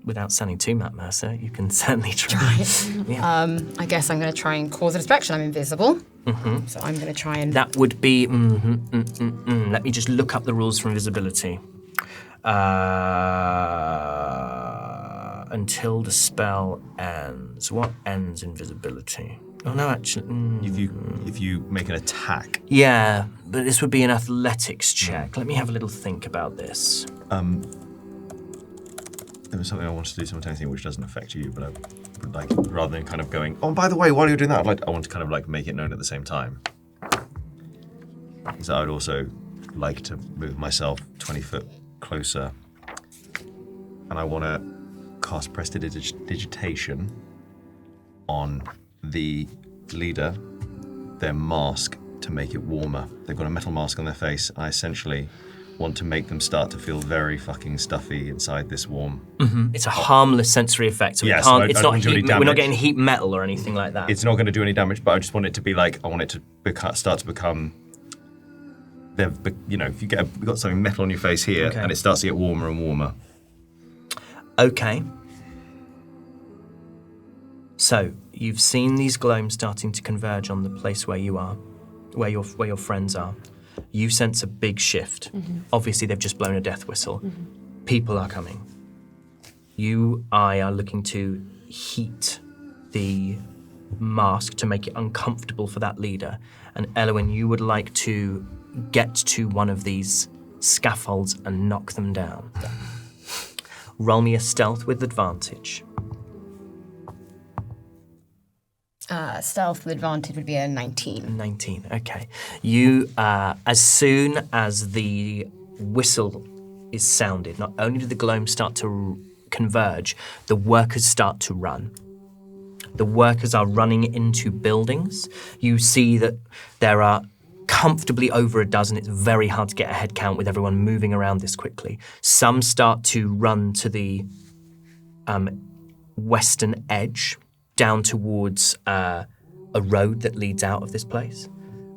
without sounding too Matt Mercer, you can certainly try. Yeah. I guess I'm going to try and cause a distraction. I'm invisible. Mm-hmm. So I'm going to try and... That would be... Let me just look up the rules for invisibility. Until the spell ends. What ends invisibility? Oh, no, actually... If you make an attack. Yeah, but this would be an athletics check. Let me have a little think about this. There was something I wanted to do simultaneously which doesn't affect you, but I would like, rather than kind of going, oh, by the way, while you're doing that, I want to kind of like make it known at the same time. Because I would also like to move myself 20 foot closer. And I want to cast prestidigitation on the leader, their mask, to make it warmer. They've got a metal mask on their face. I essentially want to make them start to feel very fucking stuffy inside this warm. Mm-hmm. It's a harmless sensory effect, so yeah, we're not getting heat metal or anything like that. It's not going to do any damage, but I just want it to be like, I want it to start to become, if you've got something metal on your face here, okay, and it starts to get warmer and warmer. Okay. So, you've seen these glooms starting to converge on the place where you are, where your friends are. You sense a big shift. Mm-hmm. Obviously, they've just blown a death whistle. Mm-hmm. People are coming. I are looking to heat the mask to make it uncomfortable for that leader. And Elowin, you would like to get to one of these scaffolds and knock them down. Roll me a stealth with advantage. Stealth with advantage would be a 19. 19, okay. You, as soon as the whistle is sounded, not only do the gloam start to converge, the workers start to run. The workers are running into buildings. You see that there are comfortably over a dozen. It's very hard to get a head count with everyone moving around this quickly. Some start to run to the western edge, down towards a road that leads out of this place.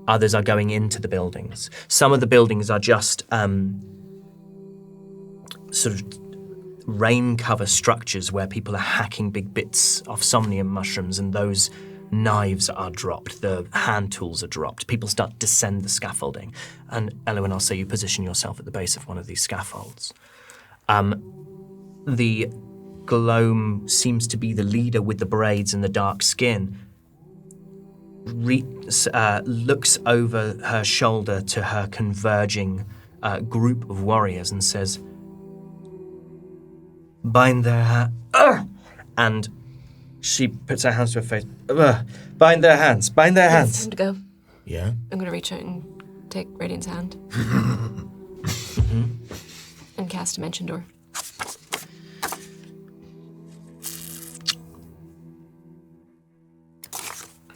Others are going into the buildings. Some of the buildings are just sort of rain cover structures where people are hacking big bits of somnium mushrooms, and those knives are dropped, the hand tools are dropped. People start to descend the scaffolding. And Elowin, I'll say you position yourself at the base of one of these scaffolds. The gloam seems to be the leader with the braids and the dark skin. Looks over her shoulder to her converging group of warriors and says, bind their hand, and She puts her hands to her face. Bind their hands. Bind their It's hands. time to go. Yeah. I'm gonna reach out and take Radiant's hand. And cast Dimension Door.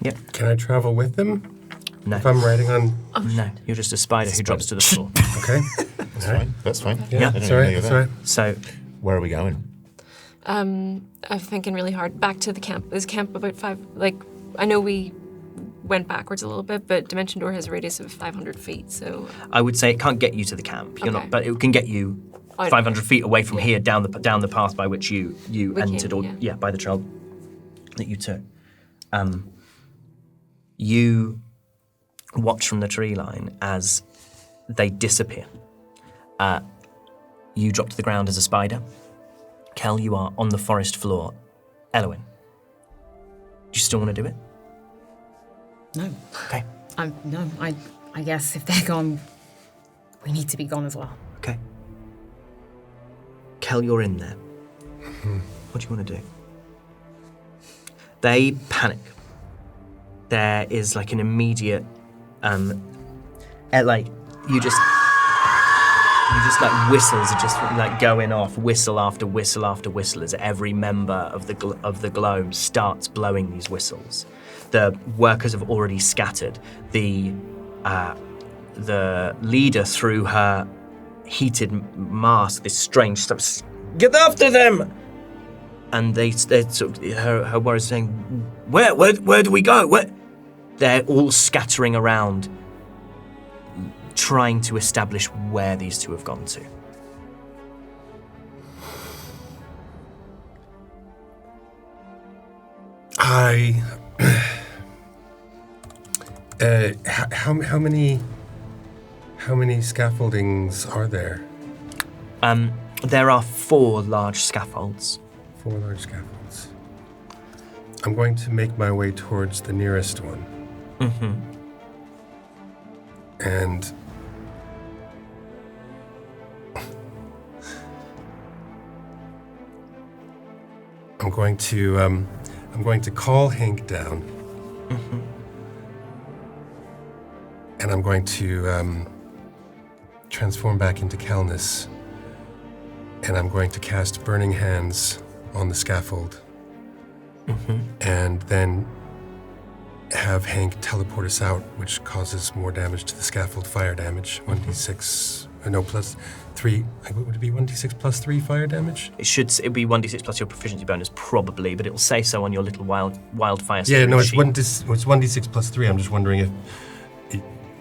Yep. Can I travel with them? No. If I'm riding on... No, you're just a spider who drops to the floor. Okay. That's fine. That's fine. Yeah, I didn't that's know all you right. were That's there. all right. So, Where are we going? I'm thinking really hard. Back to the camp. Is camp about 5? Like, I know we went backwards a little bit, but Dimension Door has a radius of 500 feet, so... I would say it can't get you to the camp. You're Okay. not, but it can get you 500 feet away from here, down the path by which you We entered, came, or yeah. by the trail that you took. You watch from the tree line as they disappear. You drop to the ground as a spider. Kel, you are on the forest floor. Elowen, do you still want to do it? No. Okay. I guess if they're gone, we need to be gone as well. Okay. Kel, you're in there. What do you want to do? They panic. There is like an immediate, like like whistles are just like going off, whistle after whistle after whistle, as every member of the globe starts blowing these whistles. The workers have already scattered. The leader, through her heated mask, this strange stuff, get after them! And they sort of, her warriors saying, where do we go? Where? They're all scattering around, trying to establish where these two have gone to. How many scaffoldings are there? There are 4 large scaffolds. 4 large scaffolds. I'm going to make my way towards the nearest one. Mm-hmm. And I'm going to call Hank down. Mm-hmm. And I'm going to transform back into Calnus. And I'm going to cast Burning Hands on the scaffold. Mm-hmm. And then have Hank teleport us out, which causes more damage to the scaffold, fire damage. 1d6, no, plus 3. Would it be 1d6 plus 3 fire damage? It'd be 1d6 plus your proficiency bonus, probably, but it will say so on your little wildfire. Yeah, no, it's sheet. 1d6 plus 3. I'm just wondering if.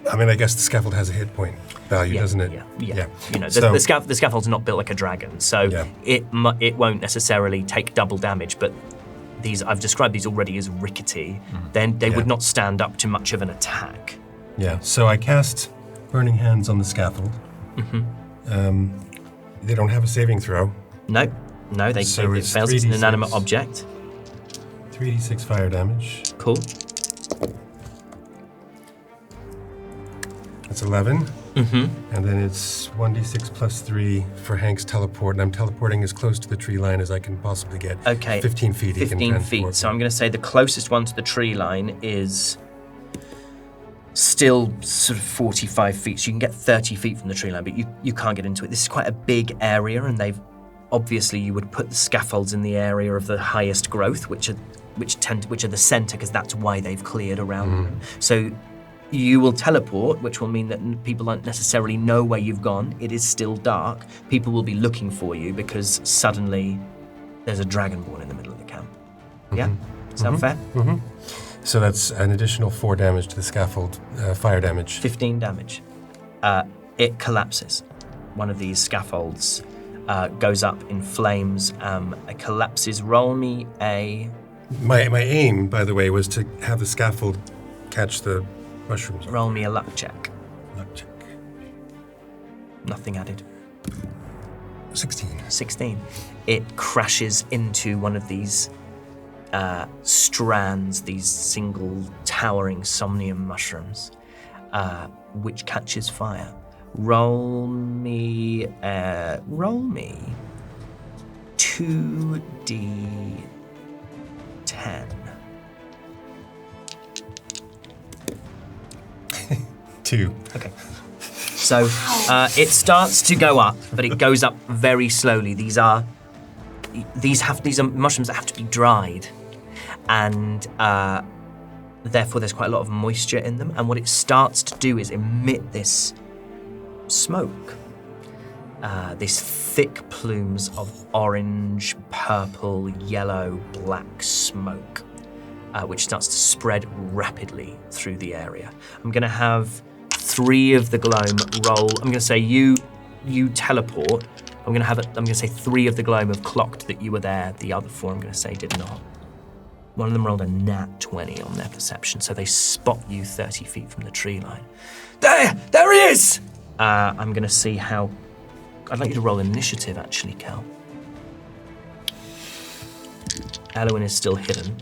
I guess the scaffold has a hit point value, doesn't it? Yeah. You know, So- the scaffold's not built like a dragon, so Yeah. it won't necessarily take double damage, but I've described these already as rickety. Then they Yeah. would not stand up to much of an attack. Yeah, so I cast Burning Hands on the scaffold. Mm-hmm. They don't have a saving throw. No, it So fails. it's It's an 3d6. inanimate object. 3d6 fire damage. Cool. That's 11. Mm-hmm. And then it's 1d6 plus 3 for Hank's teleport, and I'm teleporting as close to the tree line as I can possibly get. Okay. 15 feet he can 15 transport. feet. So I'm going to say the closest one to the tree line is still sort of 45 feet. So you can get 30 feet from the tree line, but you can't get into it. This is quite a big area, and obviously you would put the scaffolds in the area of the highest growth, which are the center, because that's why they've cleared around them. So you will teleport, which will mean that people don't necessarily know where you've gone. It is still dark. People will be looking for you because suddenly there's a dragonborn in the middle of the camp. Yeah? Sound fair? Mm-hmm. So that's an additional 4 damage to the scaffold, fire damage. 15 damage. It collapses. One of these scaffolds goes up in flames. It collapses. Roll me a... My aim, by the way, was to have the scaffold catch the mushrooms. Roll me a luck check. Luck check. Nothing added. 16. It crashes into one of these strands, these single towering somnium mushrooms, which catches fire. Roll me 2d10. 10. 2. Okay. So it starts to go up, but it goes up very slowly. These are mushrooms that have to be dried, and therefore there's quite a lot of moisture in them. And what it starts to do is emit this smoke, these thick plumes of orange, purple, yellow, black smoke, which starts to spread rapidly through the area. I'm going to have 3 of the gloam roll. I'm going to say you teleport. I'm going to say 3 of the gloam have clocked that you were there. The other 4 I'm going to say did not. One of them rolled a nat 20 on their perception, so they spot you 30 feet from the tree line. There he is! I'm going to see how. I'd like you to roll initiative, actually, Kel. Elwyn is still hidden.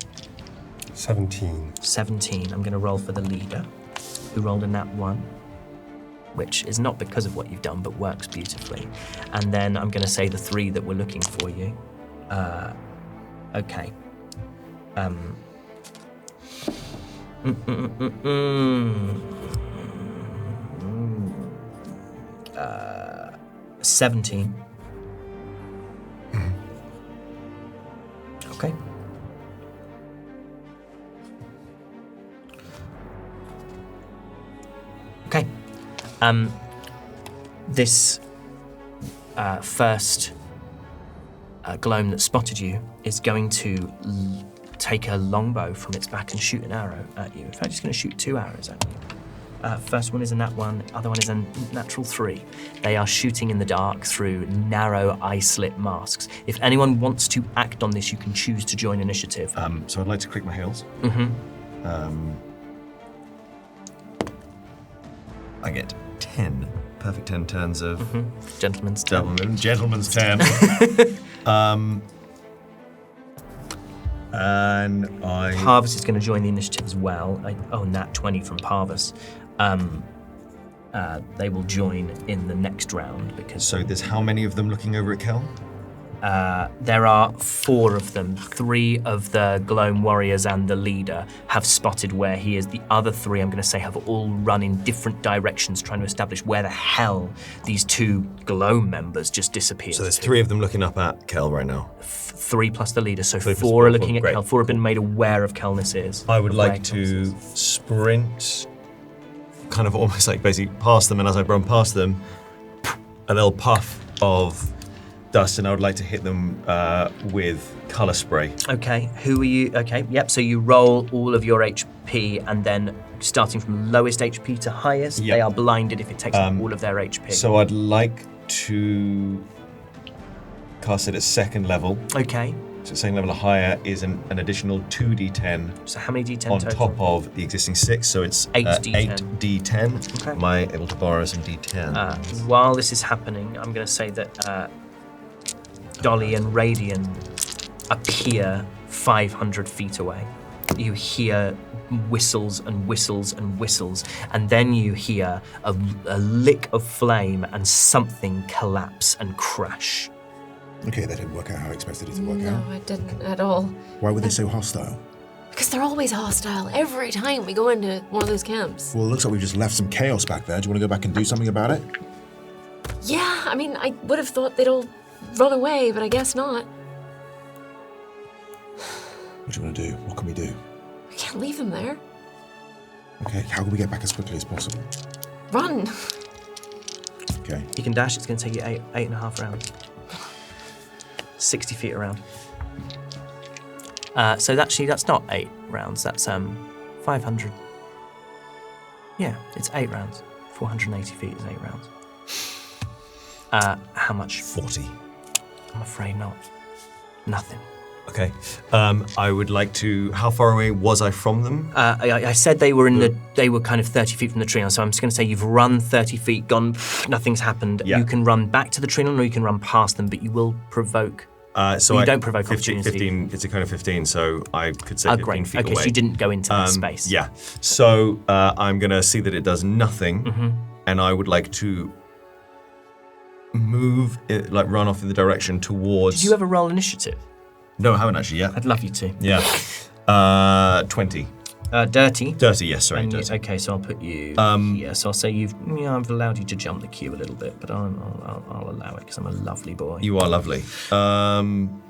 17. 17. I'm going to roll for the leader, who rolled a nat 1, which is not because of what you've done, but works beautifully. And then I'm going to say the 3 that were looking for you. Okay. 17. Okay. Okay. This first gloam that spotted you is going to take a longbow from its back and shoot an arrow at you. In fact, it's going to shoot 2 arrows at you. First one is a nat 1, other one is a natural 3. They are shooting in the dark through narrow eye-slit masks. If anyone wants to act on this, you can choose to join initiative. So I'd like to click my heels. I get 10. Perfect 10 turns of... Gentleman's 10. Gentleman's 10. And I... Parvis is going to join the initiative as well. Nat 20 from Parvis. They will join in the next round because... So there's how many of them looking over at Kel? There are 4 of them. 3 of the Gloam warriors and the leader have spotted where he is. The other 3, I'm going to say, have all run in different directions trying to establish where the hell these 2 Gloam members just disappeared. So there's 3 of them looking up at Kel right now. 3 plus the leader, so 3 4 are plus looking at great. Kel. 4 have been made aware of Kelness is. I would of where like Kelness to is. sprint, kind of almost like basically past them, and as I run past them, a little puff of dust, and I would like to hit them with colour spray. Okay, who are you? Okay, yep, so you roll all of your HP, and then starting from lowest HP to highest, Yep. they are blinded if it takes up all of their HP. So I'd like to cast it at 2nd level. Okay, So 2nd level or higher is an additional 2d10 so how many D10 on total? top of the existing 6, so it's 8d10. 8d10. Okay. Am I able to borrow some d10? While this is happening, I'm going to say that Dolly and Radian appear 500 feet away. You hear whistles and whistles and whistles, and then you hear a lick of flame and something collapse and crash. Okay, that didn't work out how I expected it to work No, out. it didn't at all. Why were they so hostile? Because they're always hostile every time we go into one of those camps. Well, it looks like we've just left some chaos back there. Do you want to go back and do something about it? Yeah, I mean, I would have thought they'd all run away, but I guess not. What do you want to do? What can we do? We can't leave them there. Okay, how can we get back as quickly as possible? Run! Okay. You can dash, it's going to take you 8.5 rounds. 60 feet around. So actually, that's not 8 rounds, that's 500. Yeah, it's 8 rounds. 480 feet is 8 rounds. How much? 40. I'm afraid not. Nothing. Okay. I would like to... How far away was I from them? I said they were they were kind of 30 feet from the tree line, so I'm just going to say you've run 30 feet, gone, nothing's happened. Yeah. You can run back to the tree line or you can run past them, but you will provoke. So you don't provoke 15, opportunity. 15, it's a cone of 15, so I could say 15 Great. feet Okay, away. so you didn't go into that space. Yeah. So I'm going to see that it does nothing, Mm-hmm. and I would like to move, run off in the direction towards... Did you ever roll initiative? No, I haven't actually yet. I'd love you to. Yeah. 20. Dirty. Dirty, yes, sorry. And you- Dirty. okay, so I'll put you here. So I'll say I've allowed you to jump the queue a little bit, but I'll allow it because I'm a lovely boy. You are lovely. And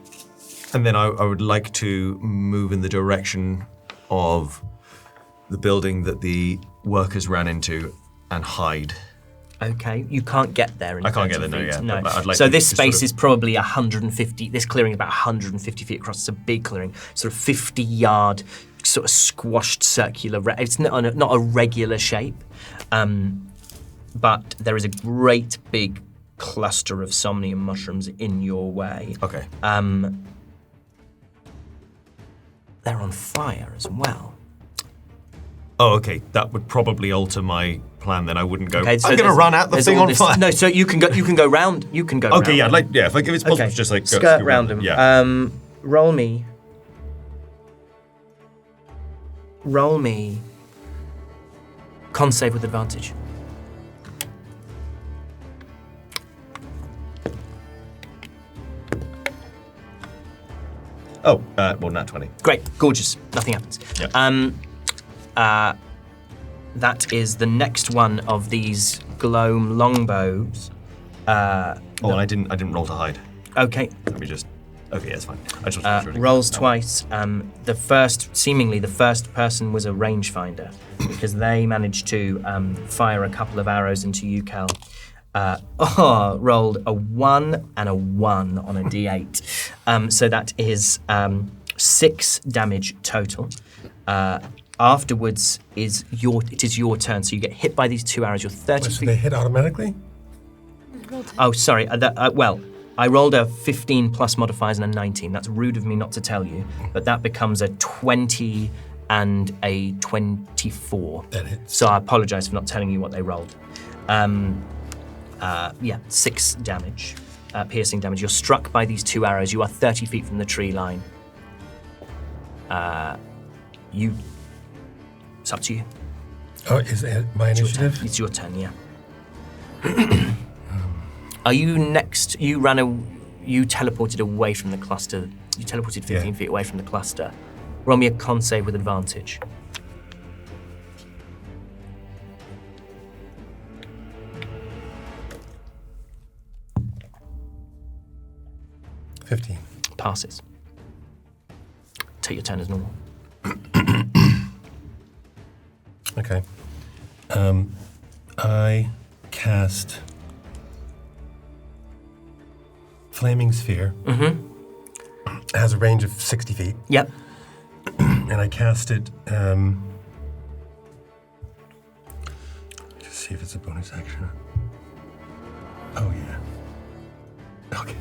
then I would like to move in the direction of the building that the workers ran into and hide. Okay, you can't get there in I can't 30 get there, no, feet. yeah, but I'd like so to this just sort space of- is probably 150, this clearing is about 150 feet across. It's a big clearing, sort of 50-yard, sort of squashed circular, it's not a regular shape, but there is a great big cluster of somnium mushrooms in your way. Okay. They're on fire as well. Oh, okay. That would probably alter my plan. Then I wouldn't go. Okay, so I'm going to there's- run out the there's thing all on this- fire. No, so you can go round. You can go. Okay, round yeah, them. like yeah. If it's possible, Okay. just like go, skirt scoot round them. Yeah. Roll me. Roll me. Con save with advantage. Oh, well, nat 20. Great, gorgeous. Nothing happens. Yeah. That is the next one of these gloam longbows. Oh, and I didn't roll to hide. Okay. Let me just. Okay, yeah, it's fine. I just want to make sure. Rolls twice. Seemingly the first person was a rangefinder because they managed to fire a couple of arrows into you, Cal. Rolled a 1 and a 1 on a d8. So that is 6 damage total. Afterwards it is your turn. So you get hit by these 2 arrows. You're 30 So feet. they hit automatically? Oh, sorry. Well, I rolled a 15 plus modifiers and a 19. That's rude of me not to tell you, but that becomes a 20 and a 24. That hits. So I apologize for not telling you what they rolled. 6 damage, piercing damage. You're struck by these 2 arrows. You are 30 feet from the tree line. It's up to you. Oh, is it my initiative? It's your turn, yeah. Are you next? You teleported away from the cluster. You teleported 15 feet away from the cluster. Roll me a con save with advantage. $15. Passes. Take your turn as normal. Okay. I cast Flaming Sphere. It has a range of 60 feet. Yep. And I cast it, just see if it's a bonus action. Oh, yeah. Okay.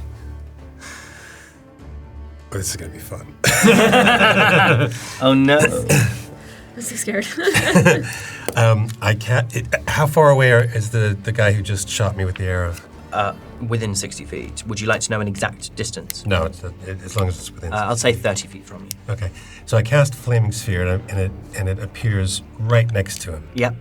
Oh, this is gonna be fun. Oh, no. I'm so scared. I can't. How far away is the guy who just shot me with the arrow? Within 60 feet. Would you like to know an exact distance? No, as long as it's within. I'll say 30 feet from you. Okay, so I cast Flaming Sphere, and it appears right next to him. Yep.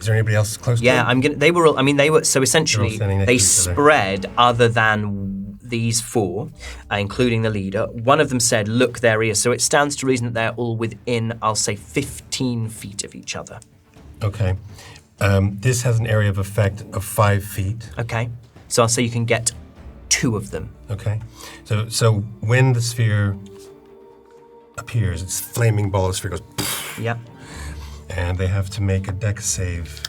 Is there anybody else close to him? Yeah, I'm gonna. They were all. I mean, they were. So essentially, standing next they to each other. spread. Other than these 4, including the leader, one of them said, "Look, there he is." So it stands to reason that they're all within, I'll say, 15 feet of each other. Okay. This has an area of effect of 5 feet. Okay. So I'll say you can get 2 of them. Okay. So when the sphere appears, its flaming ball of sphere goes, Yep. and they have to make a dex save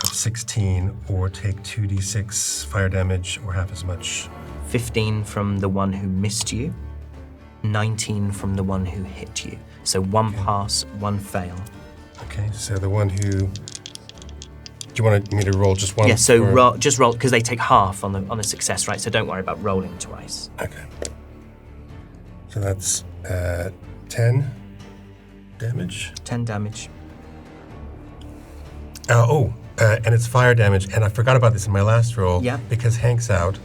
of 16 or take 2d6 fire damage or half as much. 15 from the one who missed you. 19 from the one who hit you. So 1 pass, 1 fail. Okay, so the one who... Do you want me to roll just one? Yeah, so or- just roll, because they take half on the success, right? So don't worry about rolling twice. Okay. So that's 10 damage. 10 damage. And it's fire damage. And I forgot about this in my last roll. Yeah. Because Hank's out.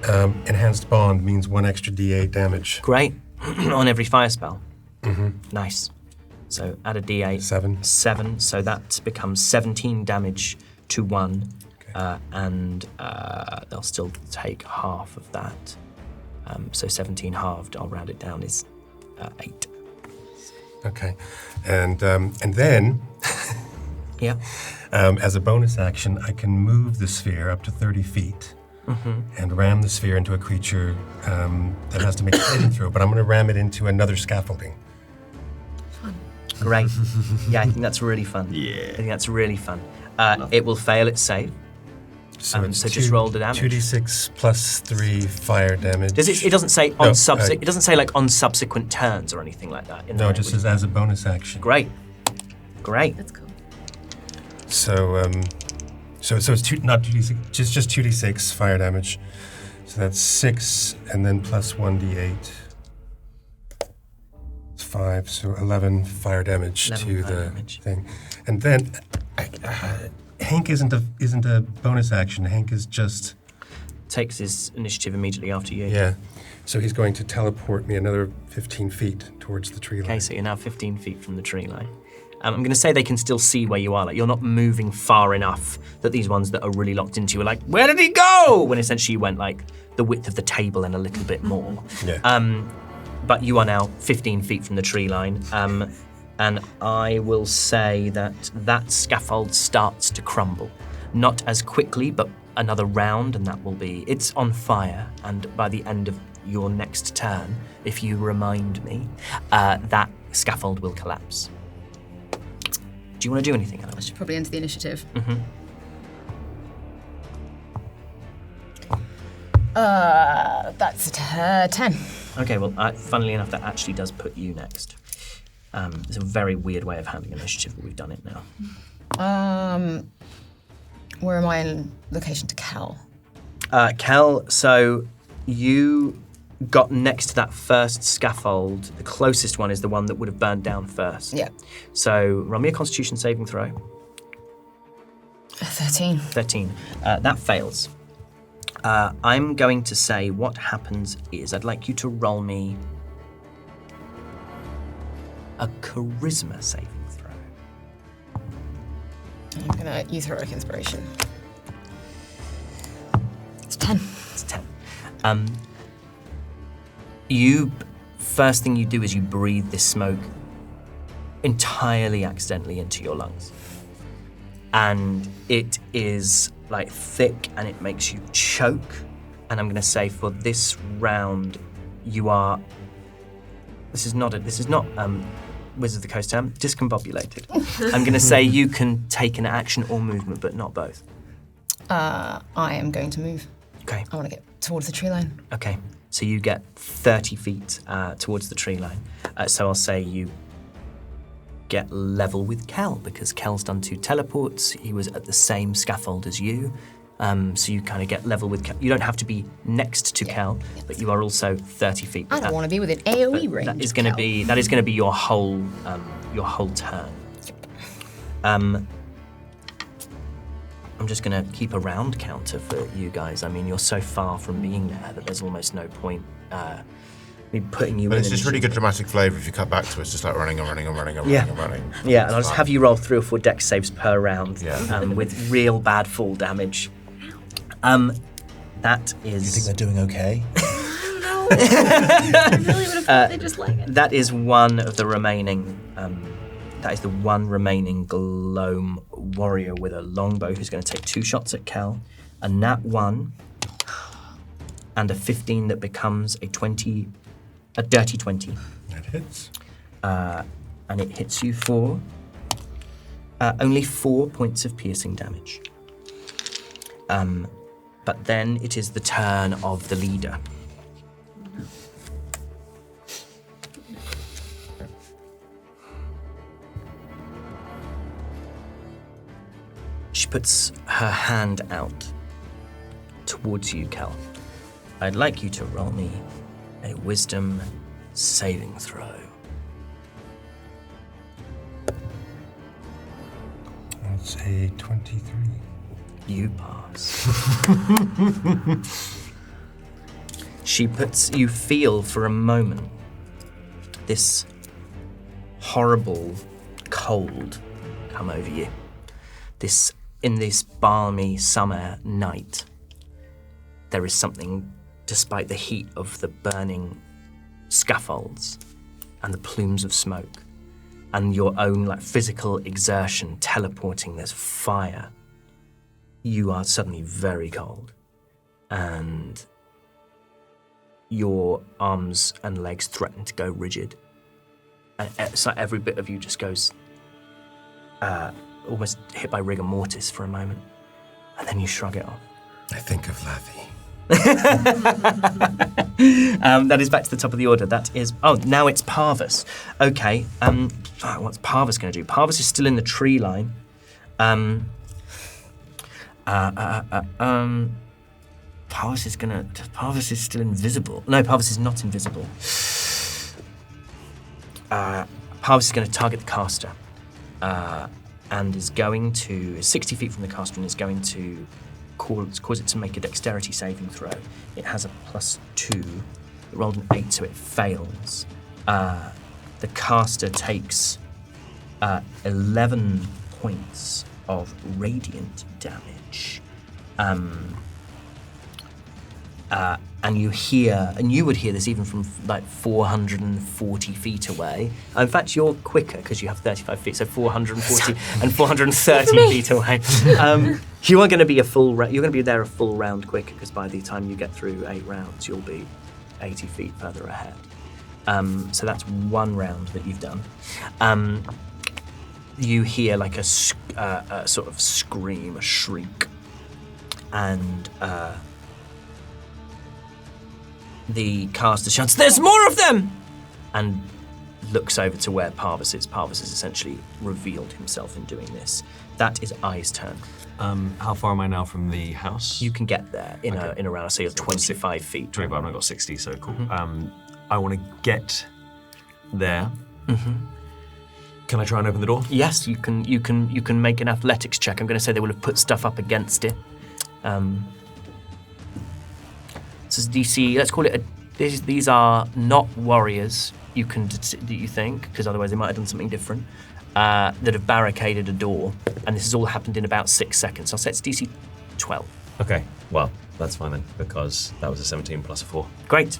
Enhanced Bond means 1 extra d8 damage. Great. On every fire spell. Nice. So add a d8. 7. 7. So that becomes 17 damage to 1. And they'll still take half of that. So 17 halved, I'll round it down, is 8. Okay. And then, Yeah. as a bonus action, I can move the sphere up to 30 feet and ram the sphere into a creature that has to make a saving throw, but I'm going to ram it into another scaffolding. Great. Yeah, I think that's really fun. Yeah. I think that's really fun. It will fail its save. So it's just roll the damage. 2d6 plus 3 fire damage. It doesn't say on No, it doesn't say like on subsequent turns or anything like that. No, it just says as a bonus action. Great. That's cool. So it's not 2d6, just 2d6 fire damage. So that's 6, and then plus 1d8. It's 5, so 11 fire damage 11 to fire the damage. thing. And then Hank isn't a bonus action. Hank is just Takes his initiative immediately after you. yeah. So he's going to teleport me another 15 feet towards the tree line. Okay, so you're now 15 feet from the tree line. I'm going to say they can still see where you are. Like, you're not moving far enough that these ones that are really locked into you are like, where did he go? When essentially you went like the width of the table and a little bit more. Yeah. But you are now 15 feet from the tree line. And I will say that scaffold starts to crumble. Not as quickly, but another round, and that will be, it's on fire. And by the end of your next turn, if you remind me, that scaffold will collapse. Do you want to do anything, Alice? I should probably enter the initiative. That's a 10. Okay, well, funnily enough, that actually does put you next. It's a very weird way of handling initiative, but we've done it now. Where am I in location to Cal? Cal, so you got next to that first scaffold. The closest one is the one that would have burned down first. Yeah. So roll me a Constitution saving throw. 13. 13. That fails. I'm going to say what happens is I'd like you to roll me a charisma saving throw. I'm going to use heroic inspiration. It's 10. It's 10. First thing you do is you breathe this smoke entirely accidentally into your lungs. And it is like thick and it makes you choke. And I'm gonna say for this round, this is not Wizards of the Coast term, discombobulated. I'm gonna say you can take an action or movement, but not both. I am going to move. Okay. I want to get towards the tree line. Okay, so you get 30 feet towards the tree line. So I'll say you get level with Kel, because Kel's done 2 teleports. He was at the same scaffold as you. So you kind of get level with Kel. You don't have to be next to Kel, but you are also 30 feet. I don't want to be within AoE range. That is going to be your whole turn. I'm just going to keep a round counter for you guys. I mean, you're so far from being there that there's almost no point me putting you in. But it's just really good dramatic flavour if you cut back to us, just like running. Yeah, It's and I'll just fun. have you roll 3 or 4 dex saves per round with real bad fall damage. That is... You think they're doing okay? I really would have thought they just like it. That is one of the remaining... that is the one remaining Gloam warrior with a longbow who's going to take 2 shots at Kel. A nat 1 and a 15 that becomes a dirty 20. That hits. And it hits you for only 4 points of piercing damage. But then it is the turn of the leader. She puts her hand out towards you, Kel. I'd like you to roll me a wisdom saving throw. That's a 23. You pass. You feel for a moment this horrible cold come over you. In this balmy summer night, there is something, despite the heat of the burning scaffolds and the plumes of smoke, and your own like physical exertion teleporting this fire, you are suddenly very cold. And your arms and legs threaten to go rigid. And it's like every bit of you just goes almost hit by rigor mortis for a moment. And then you shrug it off. I think of Lathi. That is back to the top of the order. That is... Oh, now it's Parvus. Okay. What's Parvus going to do? Parvus is still in the tree line. Parvus is still invisible. No, Parvus is not invisible. Parvus is going to target the caster. And is going to... 60 feet from the caster and is going to cause it to make a dexterity saving throw. It has a +2. It rolled an 8, so it fails. The caster takes 11 points of radiant damage. And you would hear this even from like 440 feet away. In fact, you're quicker because you have 35 feet, so 440 and 430 feet away. You are going to be you're going to be there a full round quicker because by the time you get through 8 rounds, you'll be 80 feet further ahead. So that's 1 round that you've done. You hear like a sort of scream, a shriek, and the caster shouts, "There's more of them!" and looks over to where Parvus is. Parvus has essentially revealed himself in doing this. That is Ai's turn. How far am I now from the house? You can get there in a round, say, of 25 feet. 25, I've got 60, so cool. I want to get there. Can I try and open the door? Yes, you can make an athletics check. I'm going to say they will have put stuff up against it. This is DC. Let's call it these are not warriors. You think, because otherwise they might have done something different. That have barricaded a door, and this has all happened in about 6 seconds. I'll say it's DC 12. Okay, well that's fine then, because that was a 17 plus a 4. Great.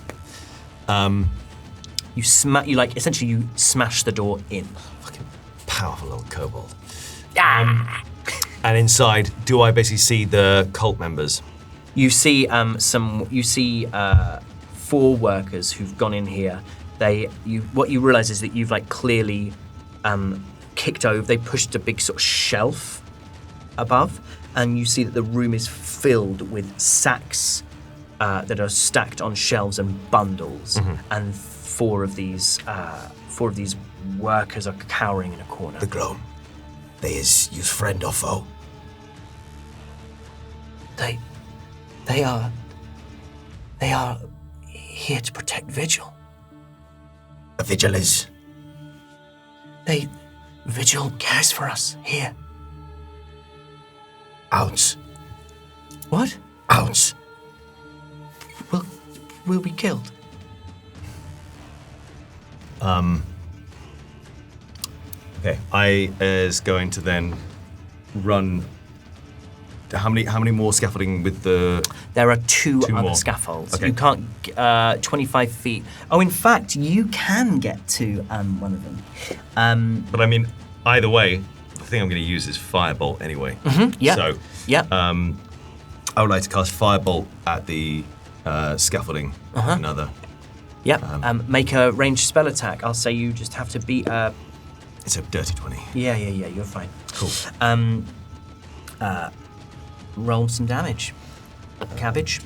You smash the door in. Fucking powerful little kobold. And inside, do I basically see the cult members? You see 4 workers who've gone in here. What you realise is that you've like clearly kicked over. They pushed a big sort of shelf above, and you see that the room is filled with sacks that are stacked on shelves and bundles. And 4 of these workers are cowering in a corner. The gloom. They is use friend or foe. They are here to protect Vigil. A vigil is. Vigil cares for us here. Ounce. What? Ounce. We'll be killed. Okay, I is going to then run. How many more scaffolding with the? There are two other more scaffolds. Okay. You can't 25 feet. Oh, in fact, you can get to one of them. But I mean, either way, the thing I'm going to use is firebolt anyway. Yeah. So I would like to cast firebolt at the scaffolding. Another. Yep. Make a ranged spell attack. I'll say you just have to beat. It's a dirty 20. Yeah. You're fine. Cool. Roll some damage. Cabbage.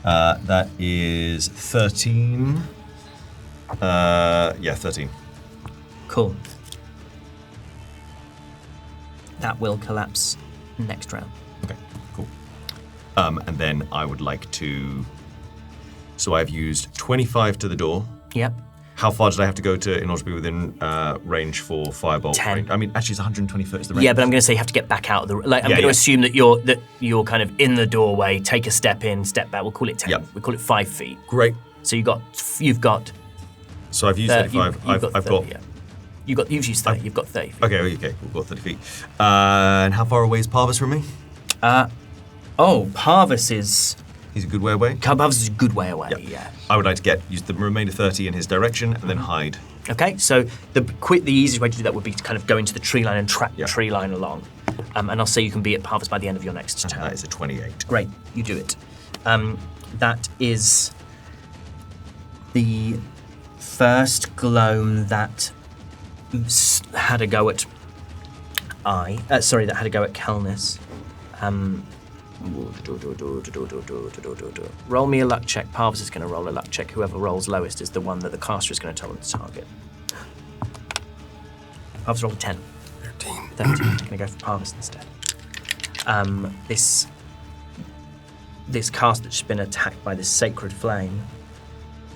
That is 13. 13. Cool. That will collapse next round. Okay, cool. And then I would like to. So I've used 25 to the door. Yep. How far did I have to go to in order to be within range for firebolt? 10. Range? I mean, actually, it's 120 foot is the range. Yeah, but I'm going to say you have to get back out of the. Like, I'm going to assume that you're kind of in the doorway. Take a step in, step back. We'll call it 10. Yep. We'll call it 5 feet. Great. So you've got. So I've used 35. I've 30, got. Yeah. You've used 30. You've got 30 feet. Okay, we've got 30 feet. And how far away is Parvus from me? Parvus is. He's a good way away? Parvis is a good way away, yeah. I would like to use the remainder 30 in his direction and then hide. Okay, so the easiest way to do that would be to kind of go into the tree line and track the tree line along. And I'll say you can be at Parvis by the end of your next turn. That is a 28. Great, you do it. That is the first gloom that had a go at that had a go at Kelnis. Roll me a luck check. Parvis is going to roll a luck check. Whoever rolls lowest is the one that the caster is going to tell them to target. Parvis rolled a 10. 13. 13. I'm going to go for Parvis instead. This cast that's been attacked by this sacred flame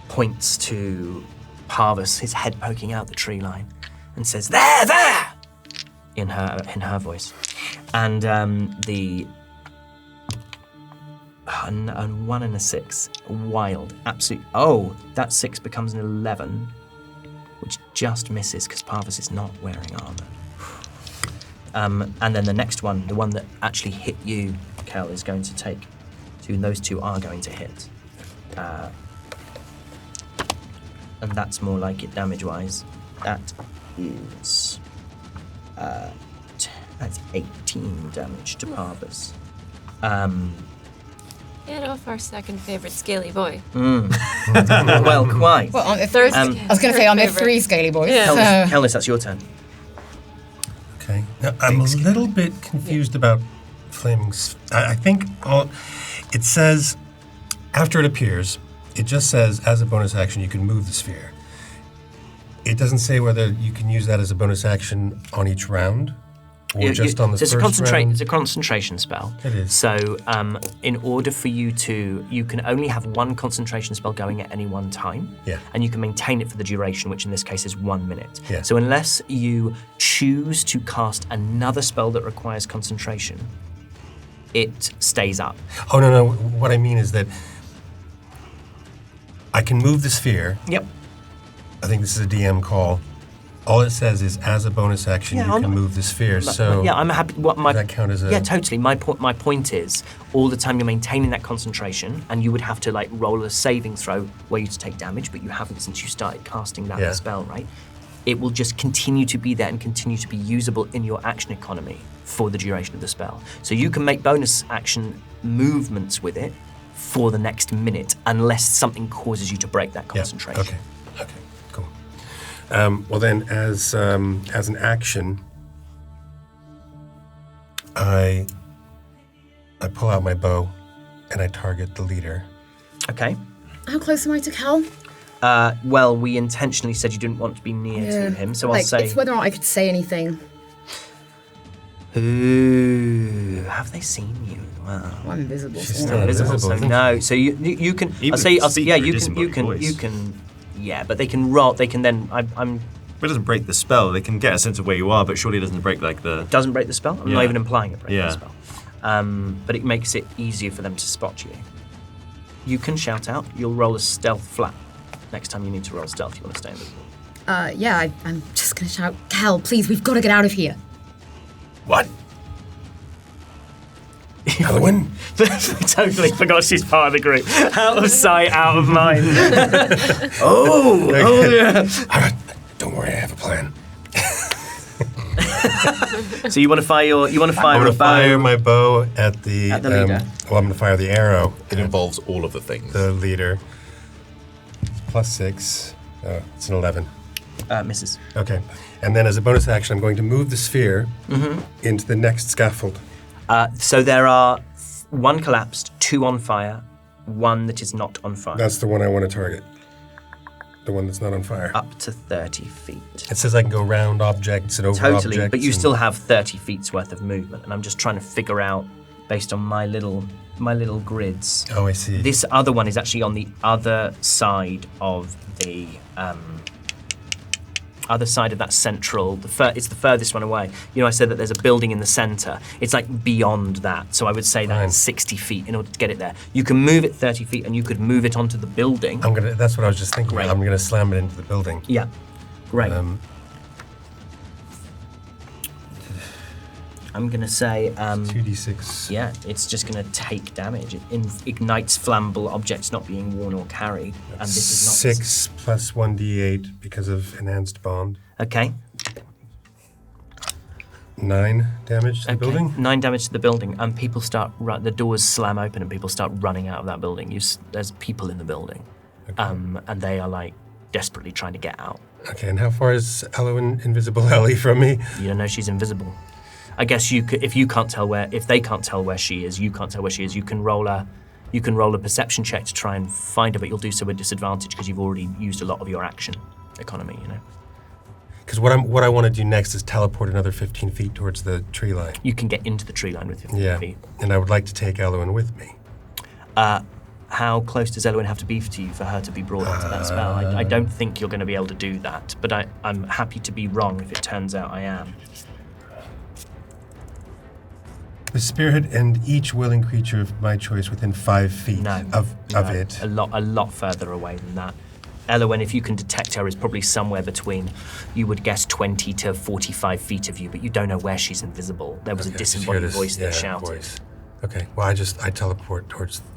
points to Parvis, his head poking out the tree line, and says, "There!" in her voice. And the a 1 and a 6, wild, absolute. Oh, that 6 becomes an 11, which just misses because Parvis is not wearing armor. And then the next one, the one that actually hit you, Kel, is going to take 2. And those 2 are going to hit. And that's more like it damage-wise. That is... that's 18 damage to Parvis. Get off our second favorite scaly boy. Well, quite. Well, on the Third I was going to say on the 3 scaly boys. Yeah. So. Kelnis, that's your turn. Okay. Now, I'm a little bit confused about flaming. I think it says after it appears, it just says as a bonus action you can move the sphere. It doesn't say whether you can use that as a bonus action on each round or just on the first round. It's a concentration spell. It is. So in order for you can only have one concentration spell going at any one time. Yeah. And you can maintain it for the duration, which in this case is 1 minute. Yeah. So unless you choose to cast another spell that requires concentration, it stays up. Oh, no. What I mean is that I can move the sphere. Yep. I think this is a DM call. All it says is, as a bonus action, you can move the sphere. So yeah, I'm happy. Does that count as a? Yeah, totally. My point is, all the time you're maintaining that concentration, and you would have to roll a saving throw where you to take damage, but you haven't since you started casting that spell, right? It will just continue to be there and continue to be usable in your action economy for the duration of the spell. So you can make bonus action movements with it for the next minute, unless something causes you to break that concentration. Okay. Cool. Well then, as an action, I pull out my bow and I target the leader. Okay. How close am I to Cal? Well, we intentionally said you didn't want to be near to him, so I'll say... It's whether or not I could say anything. Ooh, have they seen you? Well, I'm invisible. She's so- still invisible, so isn't no. So you can. Even I'll say. Yeah, secret you disembodied can. voice. You can. Yeah, but they can roll. They can then. I'm. But it doesn't break the spell. They can get a sense of where you are, but surely it doesn't break the... Doesn't break the spell. I'm not Yeah. even implying it breaks Yeah. the spell. But it makes it easier for them to spot you. You can shout out. You'll roll a stealth flat. Next time you need to roll stealth, you want to stay invisible. I'm just going to shout, Cal, please, we've got to get out of here. What? Halloween? Totally forgot she's part of the group. Out of sight, out of mind. Yeah. Don't worry, I have a plan. So you want to fire your. You want to fire I'm a going to bow. fire my bow at the At the leader. Well, I'm going to fire the arrow. It involves all of the things. The leader. +6. It's an 11. Misses. Okay. And then as a bonus action, I'm going to move the sphere into the next scaffold. So there are 1 collapsed, 2 on fire, 1 that is not on fire. That's the one I want to target. The one that's not on fire. Up to 30 feet. It says I can go round objects and over Totally, objects. but you and- still have 30 feet's worth of movement, and I'm just trying to figure out, based on my little grids. Oh, I see. This other one is actually on the other side of the other side of that central. It's the furthest one away. You know, I said that there's a building in the center. It's like beyond that. So I would say that is 60 feet in order to get it there. You can move it 30 feet, and you could move it onto the building. That's what I was just thinking. Great. I'm gonna slam it into the building. Yeah, great. I'm going to say... 2d6. Yeah, it's just going to take damage. It ignites flammable objects not being worn or carried. And this is not... 6 plus 1d8 because of enhanced bond. Okay. 9 damage to the building. 9 damage to the building, and people start. The doors slam open, and people start running out of that building. There's people in the building, and they are like desperately trying to get out. Okay, and how far is Invisible Ellie from me? You don't know she's invisible. I guess you could, if they can't tell where she is, you can't tell where she is. You can roll a perception check to try and find her, but you'll do so with disadvantage because you've already used a lot of your action economy. You know. Because what I want to do next is teleport another 15 feet towards the tree line. You can get into the tree line with 15 feet. And I would like to take Elwyn with me. How close does Elwyn have to be to you for her to be brought into that spell? I don't think you're going to be able to do that, but I'm happy to be wrong if it turns out I am. The spirit and each willing creature of my choice within 5 feet of it. A lot further away than that. Elwyn, if you can detect her, is probably somewhere between, you would guess, 20 to 45 feet of you, but you don't know where she's invisible. There was a disembodied voice that shouted. Voice. Okay, well, I teleport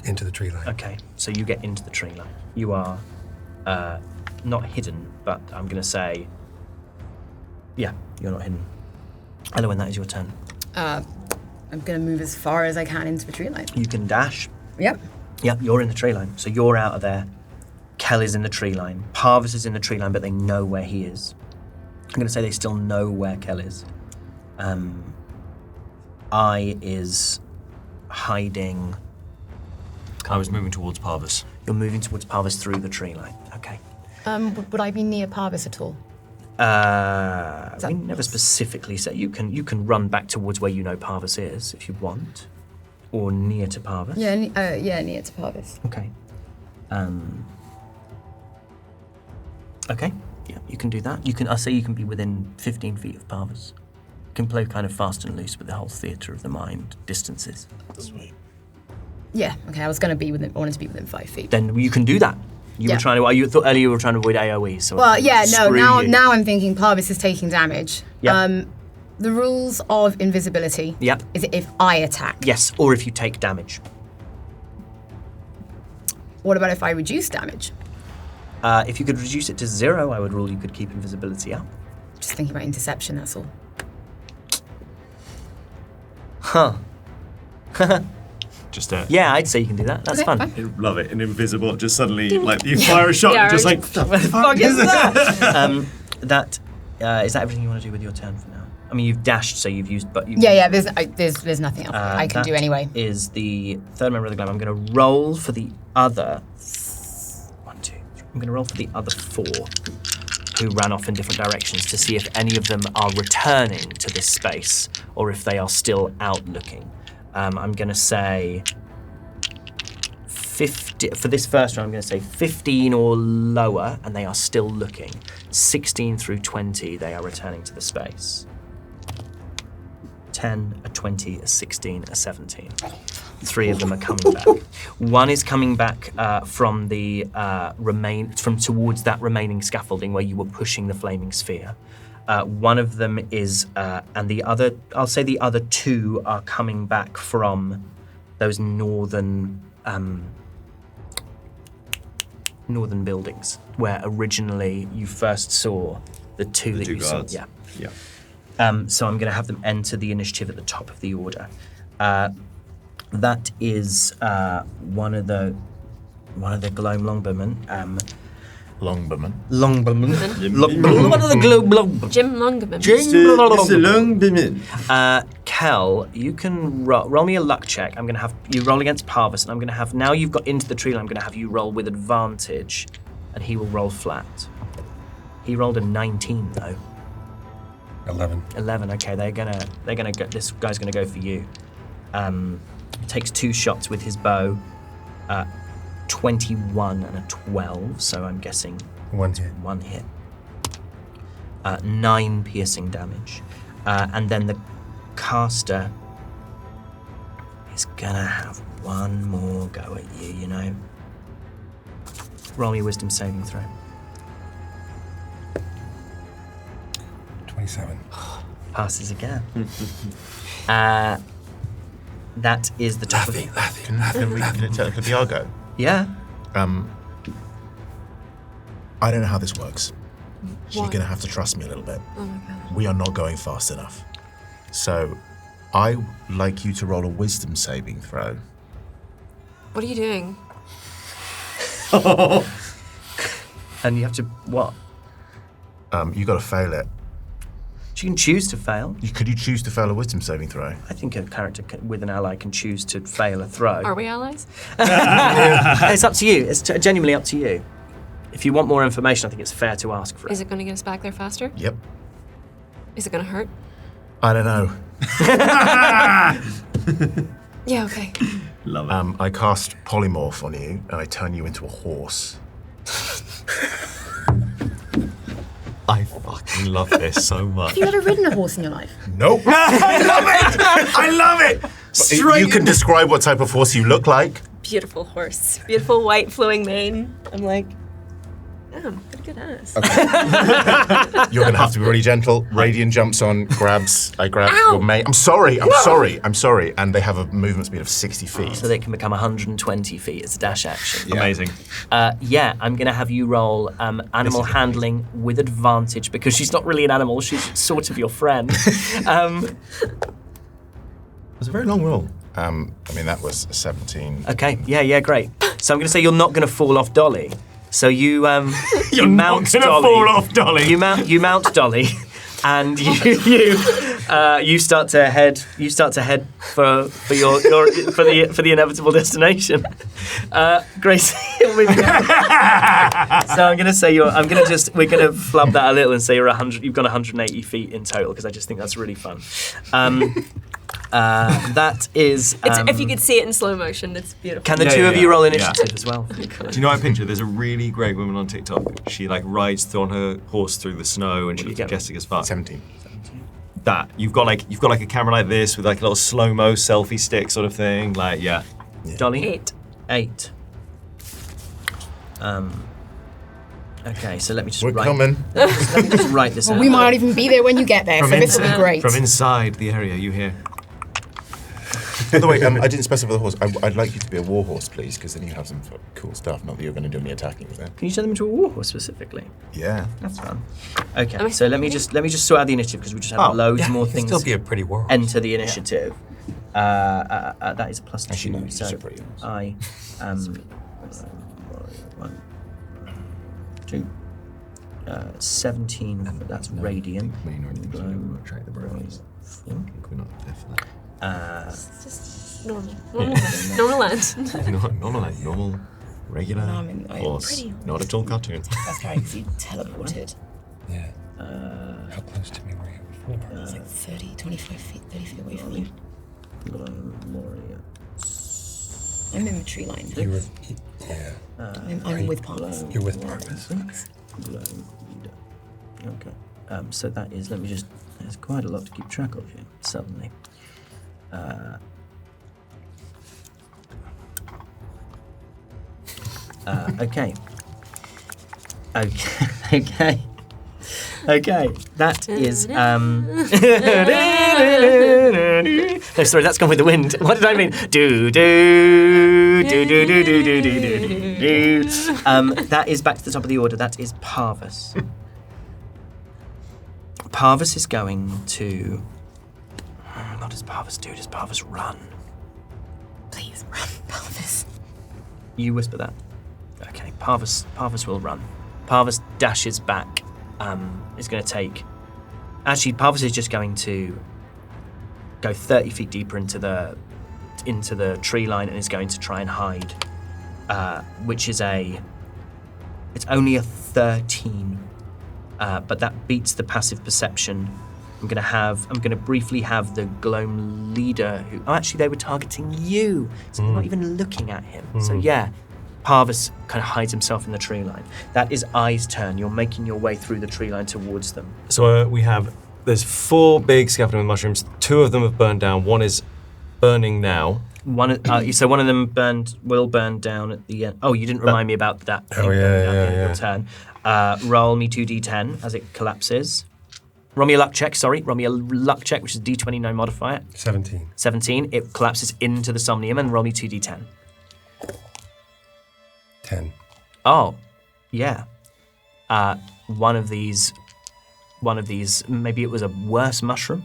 into the tree line. Okay, so you get into the tree line. You are not hidden, but I'm going to say, yeah, you're not hidden. Elwyn, that is your turn. I'm going to move as far as I can into the tree line. You can dash. Yep. Yep, you're in the tree line, so you're out of there. Kel is in the tree line. Parvis is in the tree line, but they know where he is. I'm going to say they still know where Kel is. I is hiding. I was moving towards Parvis. You're moving towards Parvis through the tree line. Okay. Would I be near Parvis at all? We never specifically say. You can run back towards where you know Parvis is if you want, or near to Parvis. Yeah, near to Parvis. Okay. Okay. Yeah, you can do that. I'll say you can be within 15 feet of Parvis. You can play kind of fast and loose with the whole theatre of the mind distances. Sweet. Yeah. Okay. I wanted to be within 5 feet. Then you can do that. You were trying to. You thought earlier you were trying to avoid AOE. So well, yeah. No. Screw Now I'm thinking Parvis is taking damage. Yeah. The rules of invisibility. Yep. Is it if I attack? Yes, or if you take damage. What about if I reduce damage? If you could reduce it to 0, I would rule you could keep invisibility up. Just thinking about interception, that's all. Huh. Just yeah, I'd say you can do that. That's fun. I love it. An invisible, just suddenly, like, you fire a shot and just like, what the fuck is that? Is that everything you want to do with your turn for now? I mean, you've dashed, so you've used, but Yeah. There's nothing else I can do anyway. Is the third member of the glam. I'm going to roll for the other. 1, 2, 3. I'm going to roll for the other 4 who ran off in different directions to see if any of them are returning to this space or if they are still out looking. I'm going to say 50 for this first round. I'm going to say 15 or lower, and they are still looking. 16 through 20, they are returning to the space. 10, a 20, a 16, a 17. 3 of them are coming back. One is coming back from the from towards that remaining scaffolding where you were pushing the flaming sphere. One of them is, and the other, I'll say the other 2 are coming back from those northern buildings where originally you first saw the 2 that you guards. saw. Yeah. So I'm going to have them enter the initiative at the top of the order. That is one of the gloam longbowmen. Longbowman. One of the gloam longbowmen. Jim Longerman. Kel, you can roll me a luck check. I'm going to have you roll against Parvis, and I'm going to have, now you've got into the tree line, I'm going to have you roll with advantage, and he will roll flat. He rolled a 19 though. 11. Okay, they're gonna go. This guy's gonna go for you. Takes 2 shots with his bow. 21 and a 12. So I'm guessing 1 hit. 1 hit. 9 piercing damage, and then the caster is gonna have one more go at you. You know. Roll me a wisdom saving throw. 27. Passes again. That is the top of... Can we technically the Argo? Yeah. I don't know how this works. You're Why? going to have to trust me a little bit. Oh my god. We are not going fast enough. So, I would like you to roll a wisdom saving throw. What are you doing? And you have to... What? You got to fail it. You can choose to fail. Could you choose to fail a wisdom saving throw? I think a character with an ally can choose to fail a throw. Are we allies? It's up to you. It's genuinely up to you. If you want more information, I think it's fair to ask for it. Is it going to get us back there faster? Yep. Is it going to hurt? I don't know. Yeah, okay. Love it. I cast polymorph on you, and I turn you into a horse. I fucking love this so much. Have you ever ridden a horse in your life? Nope. I love it! I love it! You can describe what type of horse you look like. Beautiful horse. Beautiful white flowing mane. I'm like, damn, good ass. You're going to have to be really gentle. Radiant jumps on, I grab your mate. I'm sorry. And they have a movement speed of 60 feet. So they can become 120 feet. It's a dash action. Yeah. Amazing. I'm going to have you roll animal handling with advantage because she's not really an animal. She's sort of your friend. It was a very long roll. That was 17. Okay, yeah, great. So I'm going to say you're not going to fall off Dolly. So you You're mount not gonna Dolly. fall off Dolly. You mount Dolly, and you start to head for the inevitable destination. Grace, with you. So I'm gonna say we're gonna flub that a little and say you're 100. You've gone 180 feet in total because I just think that's really fun. That is. If you could see it in slow motion, it's beautiful. Can the two of you roll initiative as well? Do you know what I picture? There's a really great woman on TikTok. She rides on her horse through the snow and she looks majestic as fuck. 17. That you've got a camera like this with a little slow-mo selfie stick sort of thing. Dolly? 8. Okay, so let me just We're coming. Let me just write this out. We might not even be there when you get there, so this will be great. From inside the area, you hear. By the way, I didn't specify the horse. I'd like you to be a war horse, please, because then you have some cool stuff. Not that you're going to do any attacking with it. Can you turn them into a warhorse specifically? Yeah. That's fun. Okay, so let me just sort out the initiative because we just have loads more things. Still be a pretty war horse. Enter the initiative. That is a plus 2. Actually, no, so pretty horse. I am 1, 2, 17. That's radiant. Gloom, We're not there for that. It's just normal. Normal land. Normal, regular No, I mean, horse. pretty Not at all cartoon. That's right, because you teleported. Yeah. How close to me were you before? It's like 30, 25 feet, 30 feet away from you. I'm in the tree line now. You were. Yeah. I'm with Parvis. You're with Parvis. Okay. So that is. There's quite a lot to keep track of here. Suddenly. Okay. That is. No, sorry, that's gone with the wind. What did I mean? Do. That is back to the top of the order. That is Parvis. Parvis is going to. What does Parvis do? Does Parvis run? Please run, Parvis. You whisper that. Okay, Parvis will run. Parvis dashes back. Is going to take. Actually, Parvis is just going to go 30 feet deeper into the tree line and is going to try and hide, which is it's only a 13, but that beats the passive perception. I'm going to briefly have the Gloam leader who. Oh, actually, they were targeting you, so they're not even looking at him. So yeah, Parvis kind of hides himself in the tree line. That is Ai's turn. You're making your way through the tree line towards them. So there's 4 big scaffolding mushrooms. 2 of them have burned down. 1 is burning now. So one of them will burn down at the end. Oh, you didn't remind me about that. Oh, yeah. Your turn. Roll me 2d10 as it collapses. Roll me a luck check, which is a D20, no modifier. 17. 17, it collapses into the somnium, and roll me 2d10. 10. Oh, yeah. One of these, maybe it was a worse mushroom,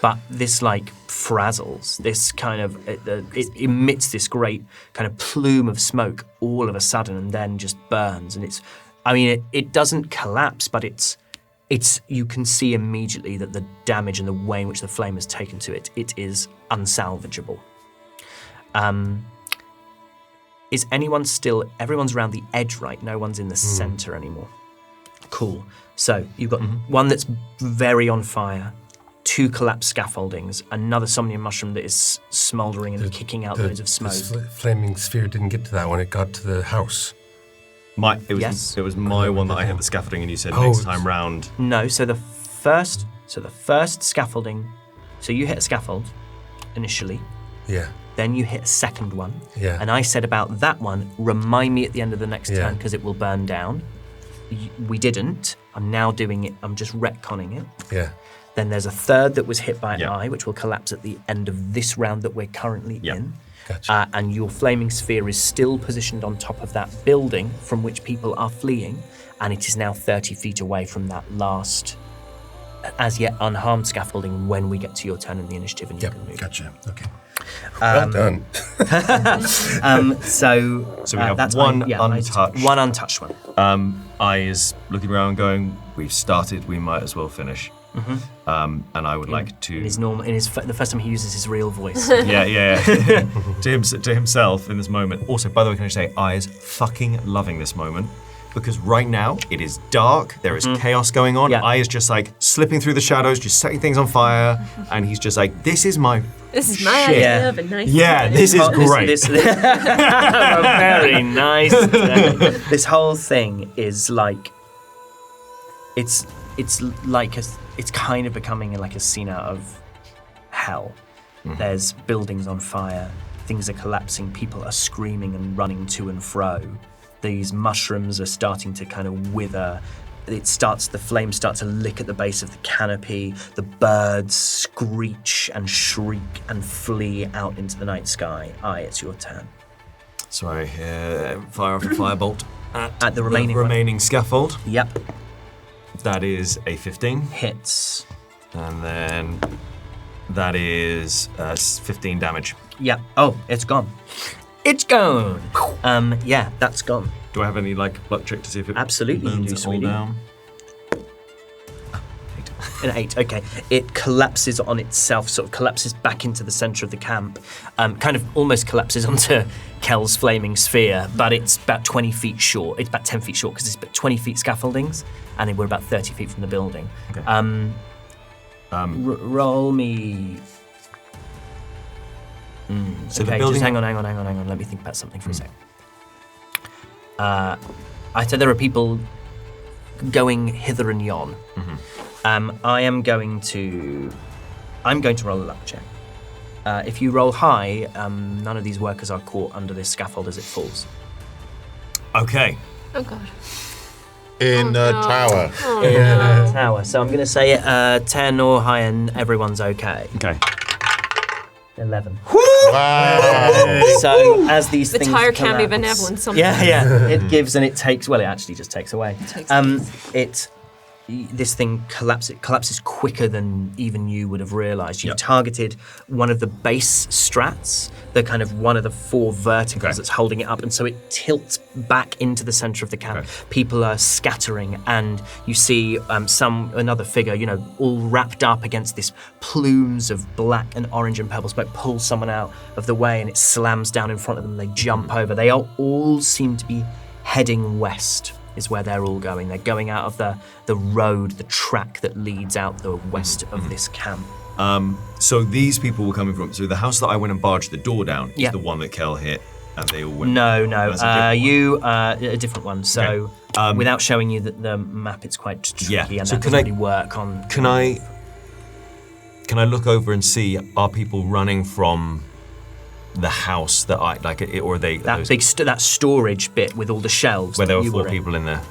but this like frazzles, this kind of, it emits this great kind of plume of smoke all of a sudden and then just burns. And it doesn't collapse, but it's, you can see immediately that the damage and the way in which the flame has taken to it, it is unsalvageable. Is anyone still, everyone's around the edge, right? No one's in the center anymore. Cool. So you've got one that's very on fire, 2 collapsed scaffoldings, another somnium mushroom that is smouldering and kicking out loads of smoke. The flaming sphere didn't get to that when it got to the house. It was my one that I hit the scaffolding, and you said next time round. No, so the first scaffolding, so you hit a scaffold initially. Yeah. Then you hit a second one. Yeah. And I said about that one, remind me at the end of the next turn because it will burn down. We didn't. I'm now doing it. I'm just retconning it. Yeah. Then there's a third that was hit by an eye, which will collapse at the end of this round that we're currently in. Gotcha. And your flaming sphere is still positioned on top of that building from which people are fleeing, and it is now 30 feet away from that last, as yet unharmed scaffolding when we get to your turn in the initiative and you can move. Gotcha. Okay. Well done. So we have that's one untouched. One untouched one. I is looking around going, we've started, we might as well finish. And I would like to... In his the first time he uses his real voice. Yeah. to himself in this moment. Also, by the way, can I say, I is fucking loving this moment. Because right now, it is dark, there is chaos going on. I is just like slipping through the shadows, just setting things on fire. And he's just like, this is my idea of a nice day. This is great. Very nice day. This whole thing is like, it's kind of becoming like a scene out of hell. There's buildings on fire, things are collapsing, people are screaming and running to and fro. These mushrooms are starting to kind of wither. The flames start to lick at the base of the canopy. The birds screech and shriek and flee out into the night sky. It's your turn. So I fire off a firebolt at the remaining scaffold. Yep. That is a 15. Hits. And then that is 15 damage. Yep. Oh, it's gone. It's gone. Yeah, that's gone. Do I have any luck check to see if it absolutely burns you do, it all sweetie. down? 8. An 8. Okay. It collapses on itself, sort of collapses back into the center of the camp. Kind of almost collapses onto Kel's flaming sphere, but it's about 20 feet short. It's about 10 feet short because it's about 20 feet scaffoldings, and we're about 30 feet from the building. Okay. Roll me. So okay, the building... just hang on. Let me think about something for a sec. I said there are people going hither and yon. I'm going to roll a luck check. If you roll high, none of these workers are caught under this scaffold as it falls. Okay. Oh god. In the tower. Oh, In no. the tower. So I'm going to say 10 or higher and everyone's okay. Okay. 11. Wow. So as these The things tire can be collapse- benevolent sometimes. Yeah. It gives and it takes. Well, it actually just takes away. This thing collapses quicker than even you would have realised. You've targeted one of the base strats, the kind of one of the 4 verticals that's holding it up, and so it tilts back into the centre of the camp. People are scattering, and you see another figure, all wrapped up against this plumes of black and orange and purple smoke, pulls someone out of the way, and it slams down in front of them. They jump over. They all seem to be heading west. Is where they're all going. They're going out of the road, the track that leads out the west of this camp. So these people were coming from... So the house that I went and barged the door down is the one that Kel hit, and they all went... No. A A different one. So without showing you the map, it's quite tricky, and so that doesn't really work on... Can I look over and see, are people running from... the house that I like, or they that storage bit with all the shelves. where there were 4 people in there.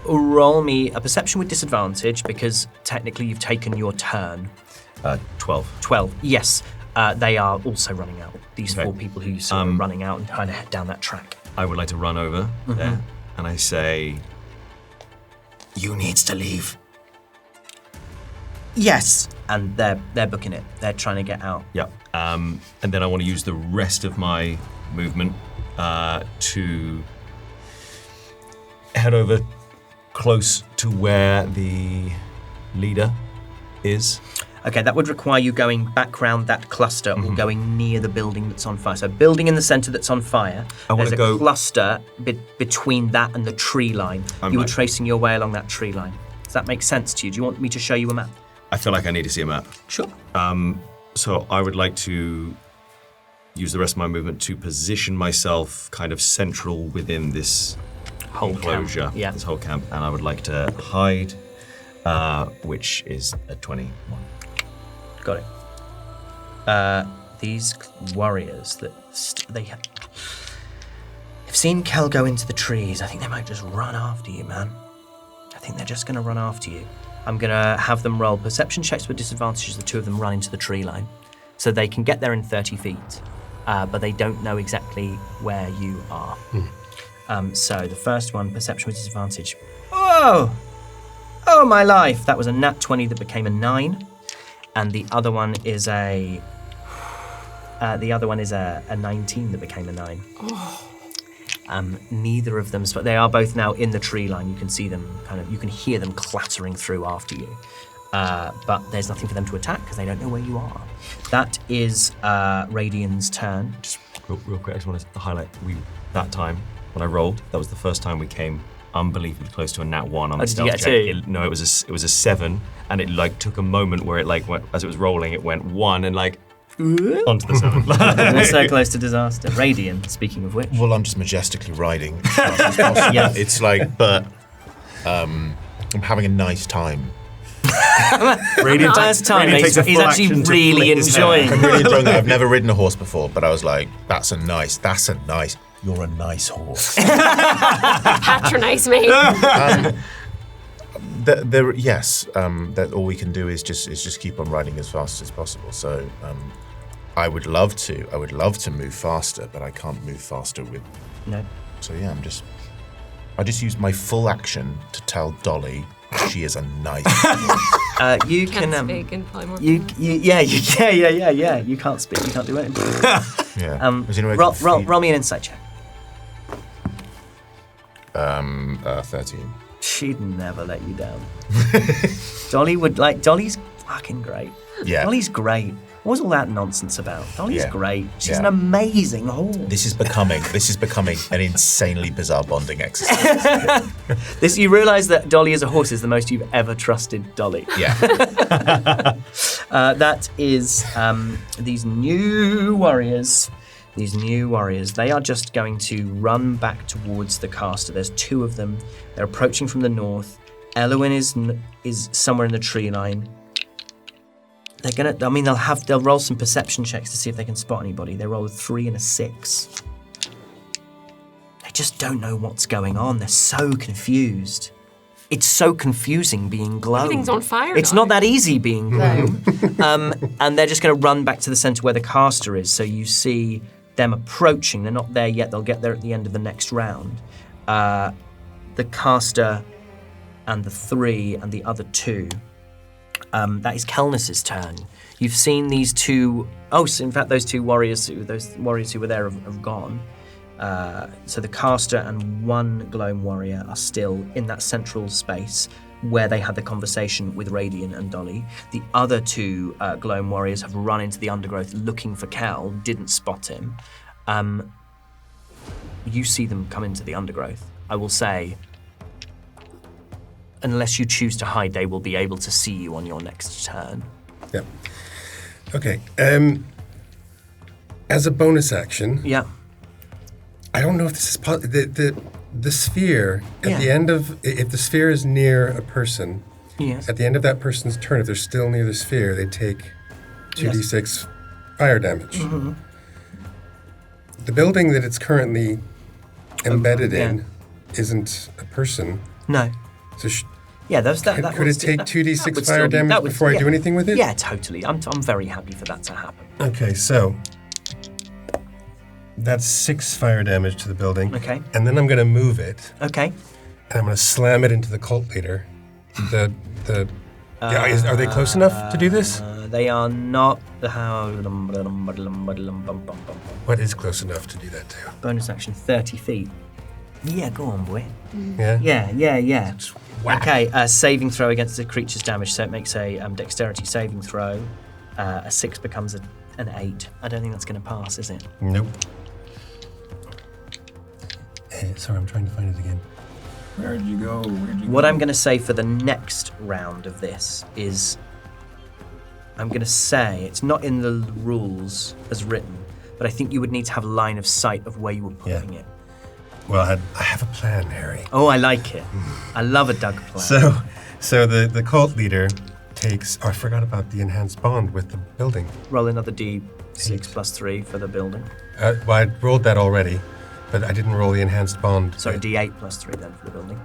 roll me a perception with disadvantage because technically you've taken your turn. 12. 12, yes. They are also running out. These 4 people who you saw are running out and trying to head down that track. I would like to run over there, and I say, You needs to leave. Yes. And they're booking it. They're trying to get out. yeah. And then I want to use the rest of my movement to head over close to where the leader is. Okay, that would require you going back round that cluster or going near the building that's on fire. So building in the centre that's on fire, there's a cluster between that and the tree line. You were tracing your way along that tree line. Does that make sense to you? Do you want me to show you a map? I feel like I need to see a map. Sure. So I would like to use the rest of my movement to position myself kind of central within this Whole enclosure, camp. Yeah. this whole camp, and I would like to hide, which is a 21. Got it. These warriors that they've seen Kel go into the trees. I think they might just run after you, man. I think they're just going to run after you. I'm going to have them roll perception checks with disadvantages. The 2 of them run into the tree line. So they can get there in 30 feet, but they don't know exactly where you are. So the first one, perception with disadvantage. Oh my life! That was a nat 20 that became a 9. And the other one is a 19 that became a 9. Neither of them, but they are both now in the tree line. You can see them you can hear them clattering through after you. But there's nothing for them to attack because they don't know where you are. That is Radian's turn. Just real quick, I just want to highlight, that time when I rolled, that was the first time we came unbelievably close to a nat 1 on the stealth check. Did you get 2? No, it was a 7, and it took a moment where it went, as it was rolling, it went 1 and onto the 7. We're so close to disaster. Radiant, speaking of which. Well, I'm just majestically riding as fast as possible. Yeah. It's I'm having a nice time. Radiant First time, Radiant takes he's a full actually action to really flick his hair. enjoying. I'm really enjoying that. I've never ridden a horse before, but I was like, you're a nice horse. Patronize me. That all we can do is just keep on riding as fast as possible. So I would love to move faster, but I can't move faster with. No. So yeah, I just used my full action to tell Dolly she is a nice horse. You Can't can. speak and probably more. You can't speak. You can't do anything. Yeah. Roll me an insight check. 13. She'd never let you down. Dolly's fucking great. Yeah. Dolly's great. What was all that nonsense about? Dolly's Yeah. great. She's Yeah. an amazing horse. This is becoming an insanely bizarre bonding exercise. You realise that Dolly as a horse is the most you've ever trusted Dolly. Yeah. That is these new warriors. They are just going to run back towards the caster. There's 2 of them. They're approaching from the north. Elwyn is somewhere in the tree line. They'll roll some perception checks to see if they can spot anybody. They roll a 3 and a 6. They just don't know what's going on. They're so confused. It's so confusing being gloom. Everything's on fire. It's not that easy being gloom. And they're just going to run back to the centre where the caster is. So you see them approaching. They're not there yet. They'll get there at the end of the next round. The caster and the 3 and the other 2. That is Kelness's turn. You've seen these 2. So in fact, those warriors who were there have gone. So the caster and 1 gloam warrior are still in that central space where they had the conversation with Radiant and Dolly. The other 2 gloam warriors have run into the undergrowth looking for Cal, didn't spot him. You see them come into the undergrowth. I will say, unless you choose to hide, they will be able to see you on your next turn. Yeah. Okay. As a bonus action, Yeah. I don't know if this is the sphere at the end of, if the sphere is near a person, Yes. at the end of that person's turn, if they're still near the sphere, they take 2d6 fire damage. Mm-hmm. The building that it's currently embedded in isn't a person. No. So Yeah, that could it take 2d6 fire damage before I do anything with it? Yeah, totally. I'm very happy for that to happen. Okay, so that's 6 fire damage to the building. Okay. And then I'm going to move it. Okay. And I'm going to slam it into the cult leader. Are they close enough to do this? They are not. What is close enough to do that to? Bonus action 30 feet. Yeah, go on, boy. Yeah? Yeah. Whack. Okay, saving throw against the creature's damage, so it makes a dexterity saving throw. A 6 becomes an 8. I don't think that's going to pass, is it? Nope. Sorry, I'm trying to find it again. Where'd you go? What I'm going to say for the next round of this is, I'm going to say, it's not in the rules as written, but I think you would need to have a line of sight of where you were putting it. Well, I have a plan, Harry. Oh, I like it. I love a Doug plan. So the cult leader takes... Oh, I forgot about the enhanced bond with the building. Roll another d6 plus 3 for the building. Well, I rolled that already, but I didn't roll the enhanced bond. Sorry, d8 plus 3 then for the building.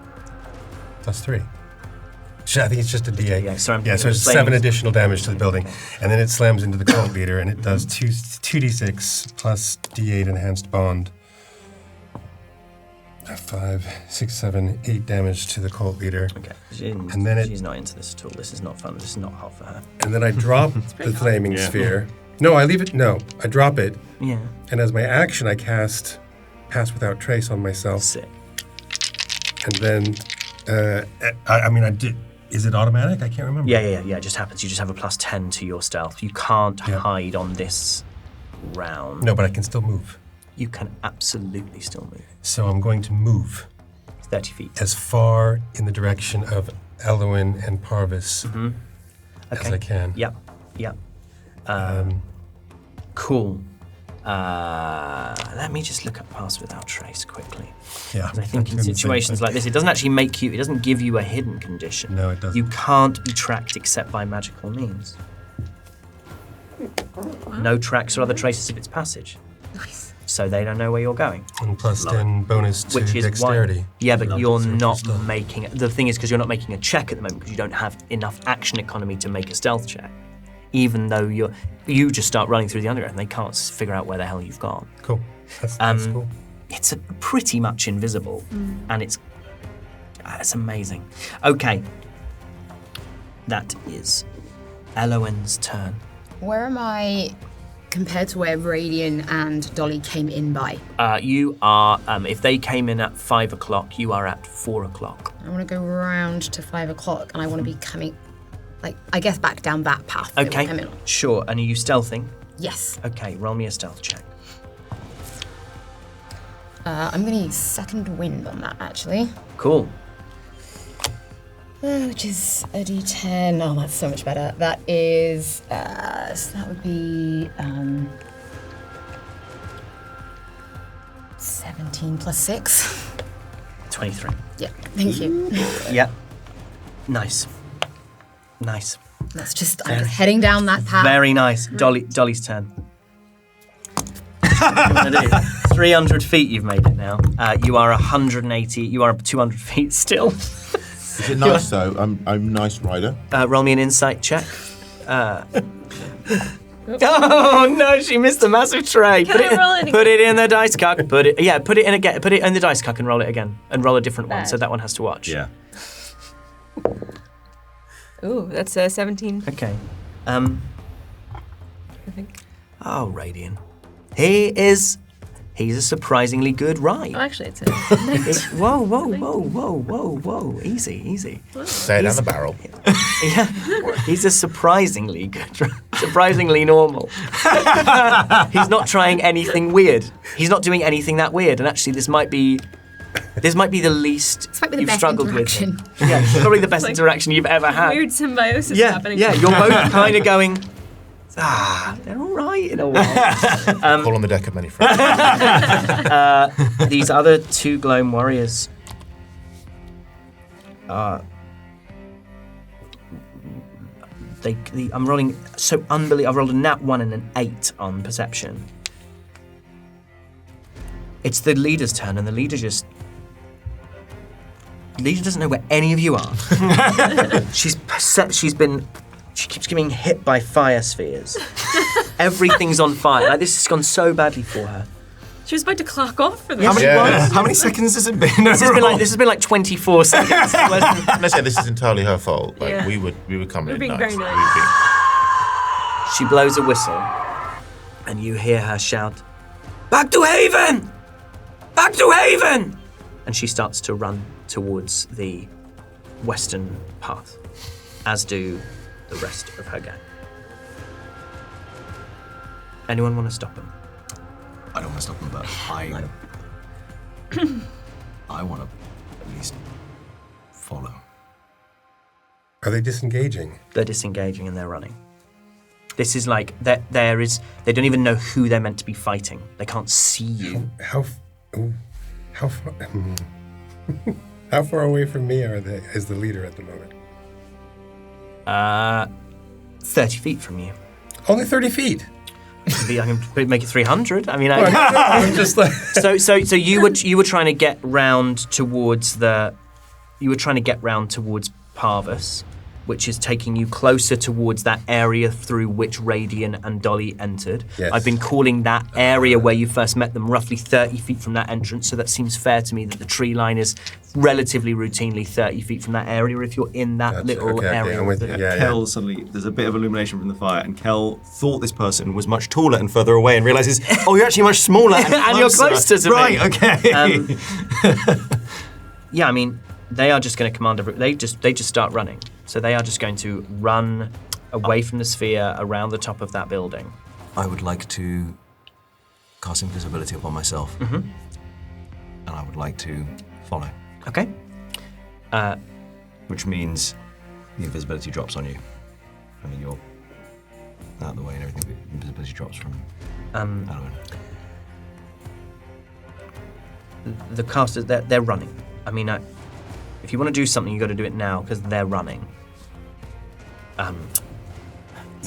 Plus 3. I think it's just a d8. Yeah, sorry, so it's 7 additional damage to the building. And then it slams into the cult leader, and it does 2d6 plus d8 enhanced bond. 5, 6, 7, 8 damage to the cult leader. Okay. And then she's not into this at all. This is not fun. This is not hot for her. And then I drop the flaming sphere. No, I leave it. No, I drop it. Yeah. And as my action, I cast Pass Without Trace on myself. Sick. And then, I did. Is it automatic? I can't remember. Yeah. It just happens. You just have a plus 10 to your stealth. You can't hide on this round. No, but I can still move. You can absolutely still move. So I'm going to move 30 feet. as far in the direction of Elwyn and Parvis as I can. Yep. Cool. Let me just look up Pass Without Trace quickly. Yeah. 'Cause I think in situations like this, it doesn't actually it doesn't give you a hidden condition. No, it doesn't. You can't be tracked except by magical means. No tracks or other traces of its passage. Nice. So they don't know where you're going. And plus 10 bonus to Which is dexterity. Why, yeah, but you're not making... The thing is, because you're not making a check at the moment, because you don't have enough action economy to make a stealth check. Even though you just start running through the underground, and they can't figure out where the hell you've gone. Cool. That's cool. It's pretty much invisible, and it's amazing. Okay. That is Elowyn's turn. Where am I compared to where Radian and Dolly came in by? You are, if they came in at 5 o'clock, you are at 4 o'clock. I want to go round to 5 o'clock, and I want to be coming, I guess back down that path. they were Okay, coming on. sure. And are you stealthing? Yes. Okay, roll me a stealth check. I'm going to use second wind on that, actually. Cool. Which is a d10. Oh, that's so much better. That is, so that would be 17 plus 6. 23. Yeah, thank you. Yeah. Nice. That's just, I'm just heading down that path. Very nice. Dolly's turn. 300 feet you've made it now. You are 180, you are 200 feet still. Is it nice though? I'm a nice rider. Roll me an insight check. Oh no, she missed a massive tray. Put it in the dice cuck. Put it in again. Put it in the dice cuck and roll it again. And roll a different one, so that one has to watch. Yeah. Ooh, that's 17. Okay. I think. Oh, Radian. He's a surprisingly good ride. Oh, actually, it's Whoa. Easy. Say it down the barrel. Yeah. He's a surprisingly normal. He's not trying anything weird. He's not doing anything that weird. And actually, this might be the least you've best struggled interaction. with. Yeah, probably the best interaction you've ever had. Weird symbiosis happening. Yeah, you're both kind of going, they're all right in a while. Call on the deck of many friends. These other two Gloam warriors I'm rolling so unbelievable. I've rolled a nat 1 and an 8 on perception. It's the leader's turn, and the leader just Lydia doesn't know where any of you are. She keeps getting hit by fire spheres. Everything's on fire. Like, this has gone so badly for her. She was about to clock off for this. How many seconds has it been? This has been like 24 seconds. Let's say this is entirely her fault. Like, Yeah. we were coming We're in being nice. very nice. She blows a whistle, and you hear her shout, "Back to Haven! Back to Haven!" And she starts to run towards the western path, as do the rest of her gang. Anyone want to stop him? I don't want to stop them, but I want to at least follow. Are they disengaging? They're disengaging and they're running. This is like, they don't even know who they're meant to be fighting. They can't see you. How far? How far away from me are they? Is the leader at the moment? 30 feet from you. Only 30 feet. I can make it 300. I mean, I'm just like. So you were trying to get round towards Parvus, which is taking you closer towards that area through which Radian and Dolly entered. Yes. I've been calling that area where you first met them roughly 30 feet from that entrance, so that seems fair to me that the tree line is relatively routinely 30 feet from that area if you're in that little area. I'm with you. Yeah, Kel suddenly, there's a bit of illumination from the fire, and Kel thought this person was much taller and further away, and realizes, oh, you're actually much smaller and And you're closer to me. Right, okay. Yeah, I mean, they are just going to command they just start running. So they are just going to run away from the sphere around the top of that building. I would like to cast invisibility upon myself, and I would like to follow. Okay. Which means the invisibility drops on you. I mean, you're out of the way and everything, but invisibility drops from Aoife. The casters, they're running. I mean, if you want to do something, you've got to do it now, because they're running.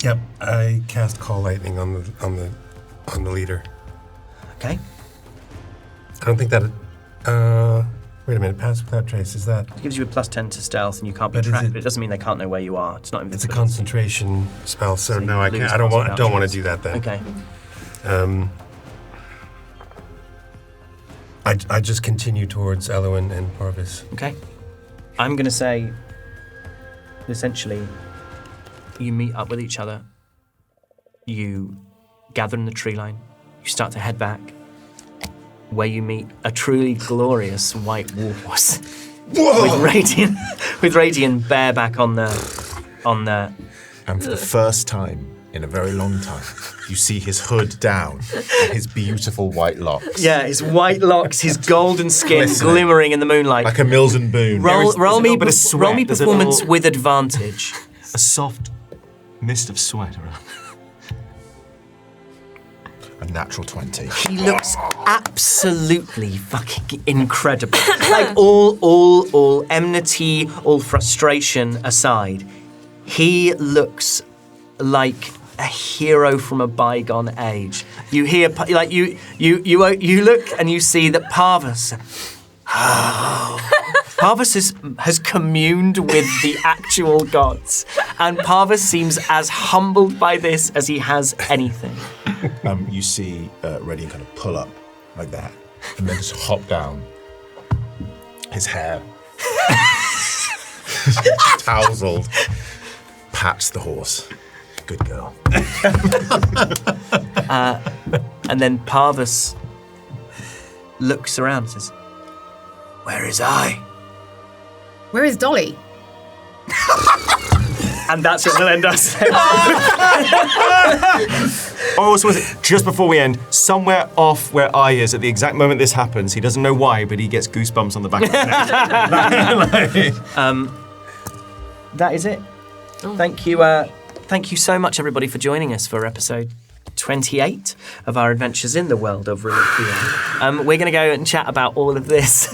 Yep, I cast Call Lightning on the leader. Okay. I don't think that. Wait a minute. Pass without trace. Is that? It gives you a +10 to stealth, and you can't be But is tracked. it- But it doesn't mean they can't know where you are. It's not It's a invisibility. concentration spell, so So no, you I lose can't. I don't pass want. without Don't want to trace. do that then. Okay. I just continue towards Eloin and Parvis. Okay. I'm going to say, essentially, you meet up with each other. You gather in the tree line. You start to head back, where you meet a truly glorious white warhorse with Radiant bareback on the. And for the first time in a very long time, you see his hood down and his beautiful white locks. Yeah, his white locks, his golden skin Glistening. glimmering in the moonlight. Like a Mills and Boone. Roll me bit of sweat. roll me There's a performance little- with advantage. A soft mist of sweat around. A natural 20. He looks absolutely fucking incredible. Like all enmity, all frustration aside, he looks like a hero from a bygone age. You hear like you look and you see that Parvus. Parvus has communed with the actual gods, and Parvus seems as humbled by this as he has anything. You see Radiant kind of pull up like that and then just hop down. His hair tousled, pats the horse. Good girl. And then Parvus looks around and says, "Where is I?" Where is Dolly? And that's what we'll end up saying. Oh, so was it just before we end, somewhere off where I is at the exact moment this happens, he doesn't know why, but he gets goosebumps on the back of his neck. That is it. Thank you so much, everybody, for joining us for episode 28 of our adventures in the world of Reliquium. We're going to go and chat about all of this.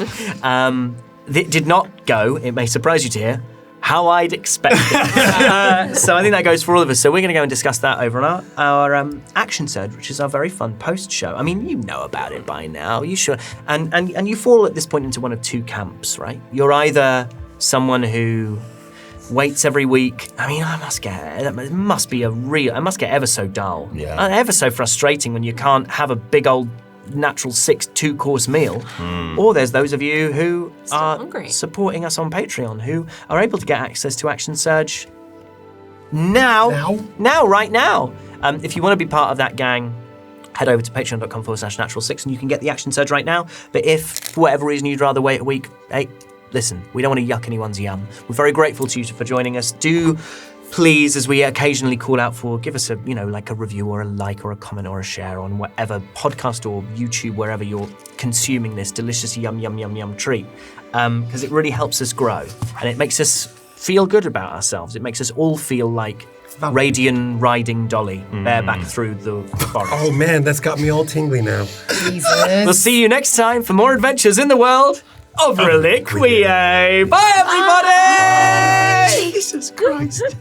It did not go, it may surprise you to hear, how I'd expect it. So I think that goes for all of us. So we're going to go and discuss that over on our Action Surge, which is our very fun post show. I mean, you know about it by now. You should. And you fall at this point into one of two camps, right? You're either someone who waits every week. I mean, it must get ever so dull. Yeah. Ever so frustrating when you can't have a big old natural 6 2-course meal. Or there's those of you who are hungry. supporting us on Patreon, who are able to get access to Action Surge now, right now. If you want to be part of that gang, head over to patreon.com/natural6 and you can get the Action Surge right now. But if, for whatever reason, you'd rather wait a week, hey, listen, we don't want to yuck anyone's yum. We're very grateful to you for joining us. Do please, as we occasionally call out for, give us a review or a like or a comment or a share on whatever podcast or YouTube, wherever you're consuming this delicious yum treat, because it really helps us grow and it makes us feel good about ourselves. It makes us all feel like Radian riding Dolly bareback through the forest. Oh man, that's got me all tingly now. Jesus. We'll see you next time for more adventures in the world of Reliquie. Bye, everybody! Jesus Christ.